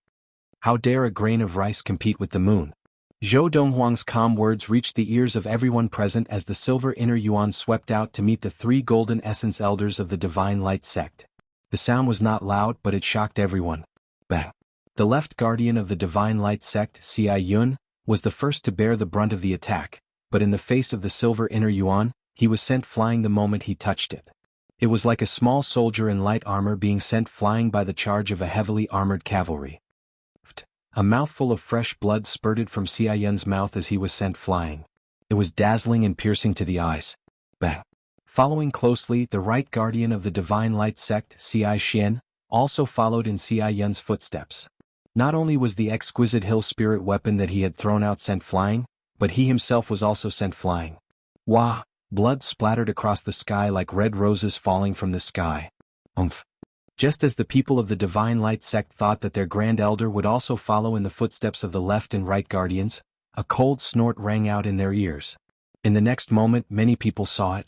How dare a grain of rice compete with the moon? Zhou Donghuang's calm words reached the ears of everyone present as the silver inner yuan swept out to meet the 3 golden essence elders of the Divine Light sect. The sound was not loud, but it shocked everyone. Bang! The left guardian of the Divine Light sect, Xia Yun, was the first to bear the brunt of the attack, but in the face of the silver inner yuan, he was sent flying the moment he touched it. It was like a small soldier in light armor being sent flying by the charge of a heavily armored cavalry. A mouthful of fresh blood spurted from Xia Yun's mouth as he was sent flying. It was dazzling and piercing to the eyes. Bang! Following closely, the right guardian of the Divine Light sect, Xia Xian, also followed in Xia Yun's footsteps. Not only was the exquisite hill spirit weapon that he had thrown out sent flying, but he himself was also sent flying. Wah! Blood splattered across the sky like red roses falling from the sky. Umph! Just as the people of the Divine Light sect thought that their Grand Elder would also follow in the footsteps of the left and right guardians, a cold snort rang out in their ears. In the next moment many people saw it.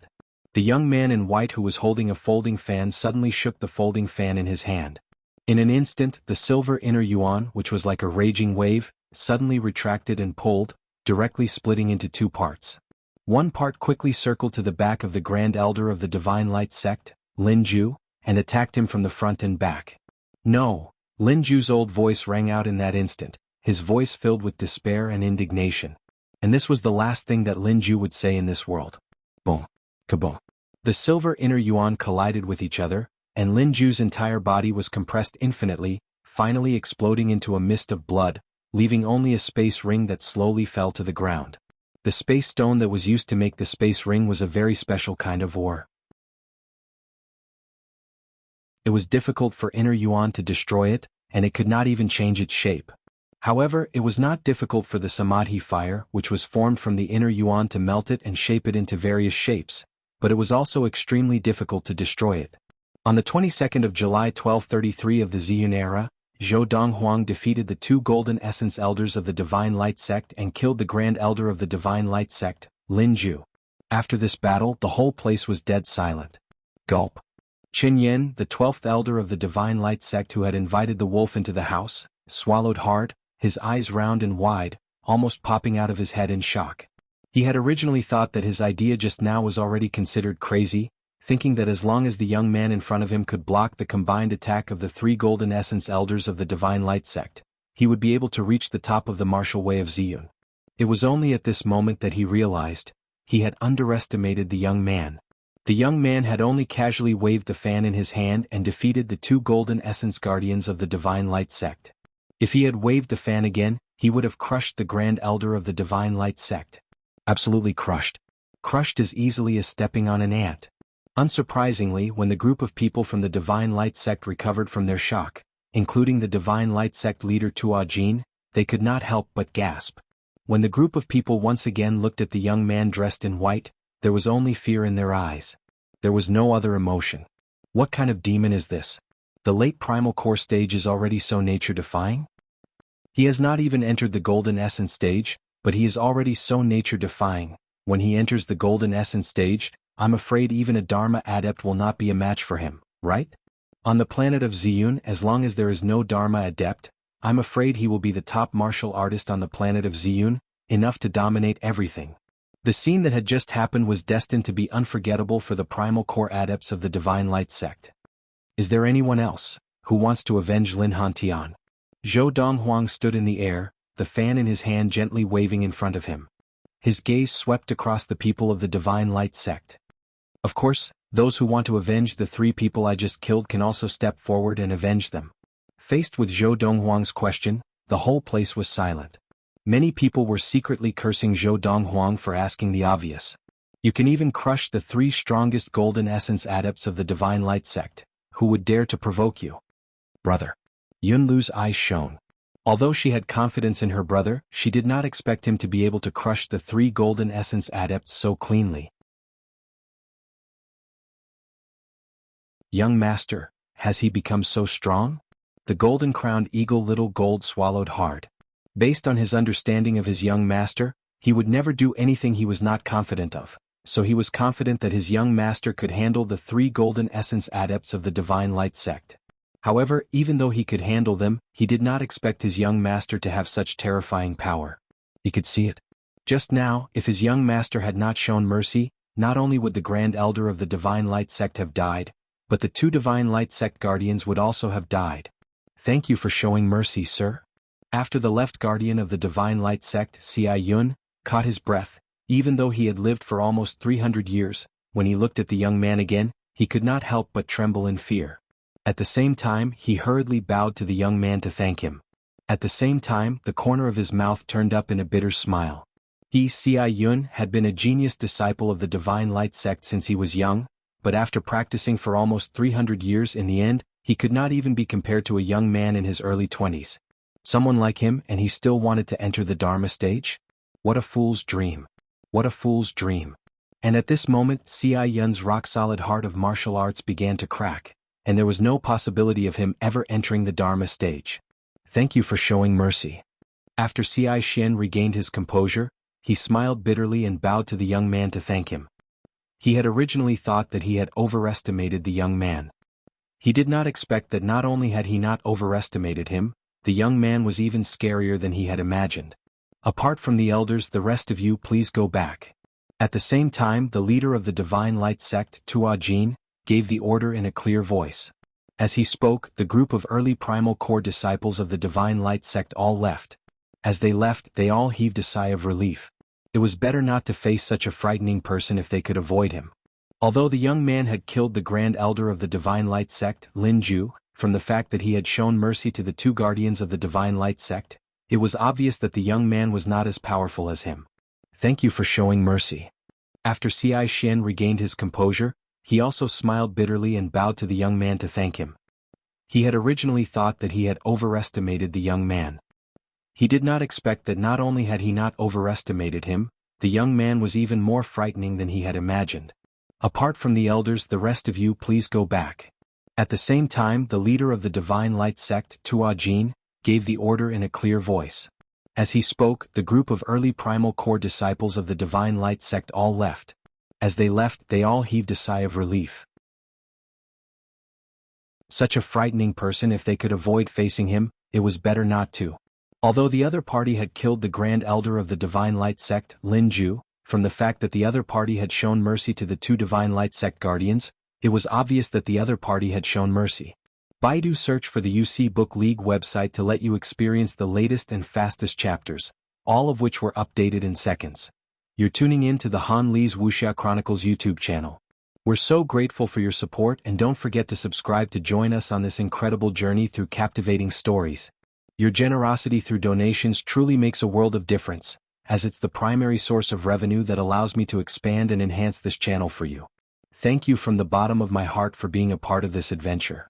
The young man in white who was holding a folding fan suddenly shook the folding fan in his hand. In an instant, the silver inner yuan, which was like a raging wave, suddenly retracted and pulled, directly splitting into 2 parts. One part quickly circled to the back of the Grand Elder of the Divine Light sect, Lin Ju, and attacked him from the front and back. No! Lin Ju's old voice rang out in that instant, his voice filled with despair and indignation. And this was the last thing that Lin Ju would say in this world. Boom! Kaboom! The silver inner yuan collided with each other, and Lin Ju's entire body was compressed infinitely, finally exploding into a mist of blood, leaving only a space ring that slowly fell to the ground. The space stone that was used to make the space ring was a very special kind of ore. It was difficult for inner yuan to destroy it, and it could not even change its shape. However, it was not difficult for the samadhi fire, which was formed from the inner yuan, to melt it and shape it into various shapes, but it was also extremely difficult to destroy it. On the 22nd of July 1233 of the Ziyun era, Zhou Donghuang defeated the 2 Golden Essence Elders of the Divine Light Sect and killed the Grand Elder of the Divine Light Sect, Lin Ju. After this battle, the whole place was dead silent. Gulp. Qin Yin, the 12th Elder of the Divine Light Sect who had invited the wolf into the house, swallowed hard, his eyes round and wide, almost popping out of his head in shock. He had originally thought that his idea just now was already considered crazy, thinking that as long as the young man in front of him could block the combined attack of the 3 Golden Essence Elders of the Divine Light Sect, he would be able to reach the top of the martial way of Ziyun. It was only at this moment that he realized he had underestimated the young man. The young man had only casually waved the fan in his hand and defeated the 2 Golden Essence Guardians of the Divine Light Sect. If he had waved the fan again, he would have crushed the Grand Elder of the Divine Light Sect. Absolutely crushed. Crushed as easily as stepping on an ant. Unsurprisingly, when the group of people from the Divine Light Sect recovered from their shock, including the Divine Light Sect leader Tuo Jin, they could not help but gasp. When the group of people once again looked at the young man dressed in white, there was only fear in their eyes. There was no other emotion. What kind of demon is this? The late primal core stage is already so nature-defying? He has not even entered the Golden Essence stage, but he is already so nature-defying. When he enters the Golden Essence stage, I'm afraid even a Dharma adept will not be a match for him, right? On the planet of Ziyun, as long as there is no Dharma adept, I'm afraid he will be the top martial artist on the planet of Ziyun, enough to dominate everything. The scene that had just happened was destined to be unforgettable for the primal core adepts of the Divine Light Sect. Is there anyone else who wants to avenge Lin Hantian? Zhou Donghuang stood in the air, the fan in his hand gently waving in front of him. His gaze swept across the people of the Divine Light Sect. Of course, those who want to avenge the 3 people I just killed can also step forward and avenge them. Faced with Zhou Donghuang's question, the whole place was silent. Many people were secretly cursing Zhou Donghuang for asking the obvious. You can even crush the 3 strongest Golden Essence adepts of the Divine Light Sect. Who would dare to provoke you? Brother. Yunlu's eyes shone. Although she had confidence in her brother, she did not expect him to be able to crush the 3 Golden Essence adepts so cleanly. Young master, has he become so strong? The golden-crowned eagle Little Gold swallowed hard. Based on his understanding of his young master, he would never do anything he was not confident of, so he was confident that his young master could handle the 3 Golden Essence adepts of the Divine Light Sect. However, even though he could handle them, he did not expect his young master to have such terrifying power. He could see it. Just now, if his young master had not shown mercy, not only would the Grand Elder of the Divine Light Sect have died, but the 2 Divine Light Sect Guardians would also have died. Thank you for showing mercy, sir. After the left guardian of the Divine Light Sect, Xia Yun, caught his breath, even though he had lived for almost 300 years, when he looked at the young man again, he could not help but tremble in fear. At the same time, he hurriedly bowed to the young man to thank him. At the same time, the corner of his mouth turned up in a bitter smile. He, Xia Yun, had been a genius disciple of the Divine Light Sect since he was young, but after practicing for almost 300 years in the end, he could not even be compared to a young man in his early 20s. Someone like him and he still wanted to enter the Dharma stage? What a fool's dream. What a fool's dream. And at this moment, Xia Yun's rock-solid heart of martial arts began to crack, and there was no possibility of him ever entering the Dharma stage. Thank you for showing mercy. After Xia Xian regained his composure, he smiled bitterly and bowed to the young man to thank him. He had originally thought that he had overestimated the young man. He did not expect that not only had he not overestimated him, the young man was even scarier than he had imagined. Apart from the elders, the rest of you please go back. At the same time, the leader of the Divine Light Sect, Tuo Jin, gave the order in a clear voice. As he spoke, the group of early primal core disciples of the Divine Light Sect all left. As they left, they all heaved a sigh of relief. It was better not to face such a frightening person if they could avoid him. Although the young man had killed the Grand Elder of the Divine Light Sect, Lin Ju, from the fact that he had shown mercy to the 2 guardians of the Divine Light Sect, it was obvious that the young man was not as powerful as him. Thank you for showing mercy. After Xia Xian regained his composure, he also smiled bitterly and bowed to the young man to thank him. He had originally thought that he had overestimated the young man. He did not expect that not only had he not overestimated him, the young man was even more frightening than he had imagined. Apart from the elders, the rest of you please go back. At the same time, the leader of the Divine Light sect, Tuajin, gave the order in a clear voice. As he spoke, the group of early primal core disciples of the Divine Light sect all left. As they left, they all heaved a sigh of relief. Such a frightening person, if they could avoid facing him, it was better not to. Although the other party had killed the Grand Elder of the Divine Light sect, Lin Ju, from the fact that the other party had shown mercy to the two Divine Light sect guardians, it was obvious that the other party had shown mercy. Baidu search for the UC Book League website to let you experience the latest and fastest chapters, all of which were updated in seconds. You're tuning in to the Han Li's Wuxia Chronicles YouTube channel. We're so grateful for your support, and don't forget to subscribe to join us on this incredible journey through captivating stories. Your generosity through donations truly makes a world of difference, as it's the primary source of revenue that allows me to expand and enhance this channel for you. Thank you from the bottom of my heart for being a part of this adventure.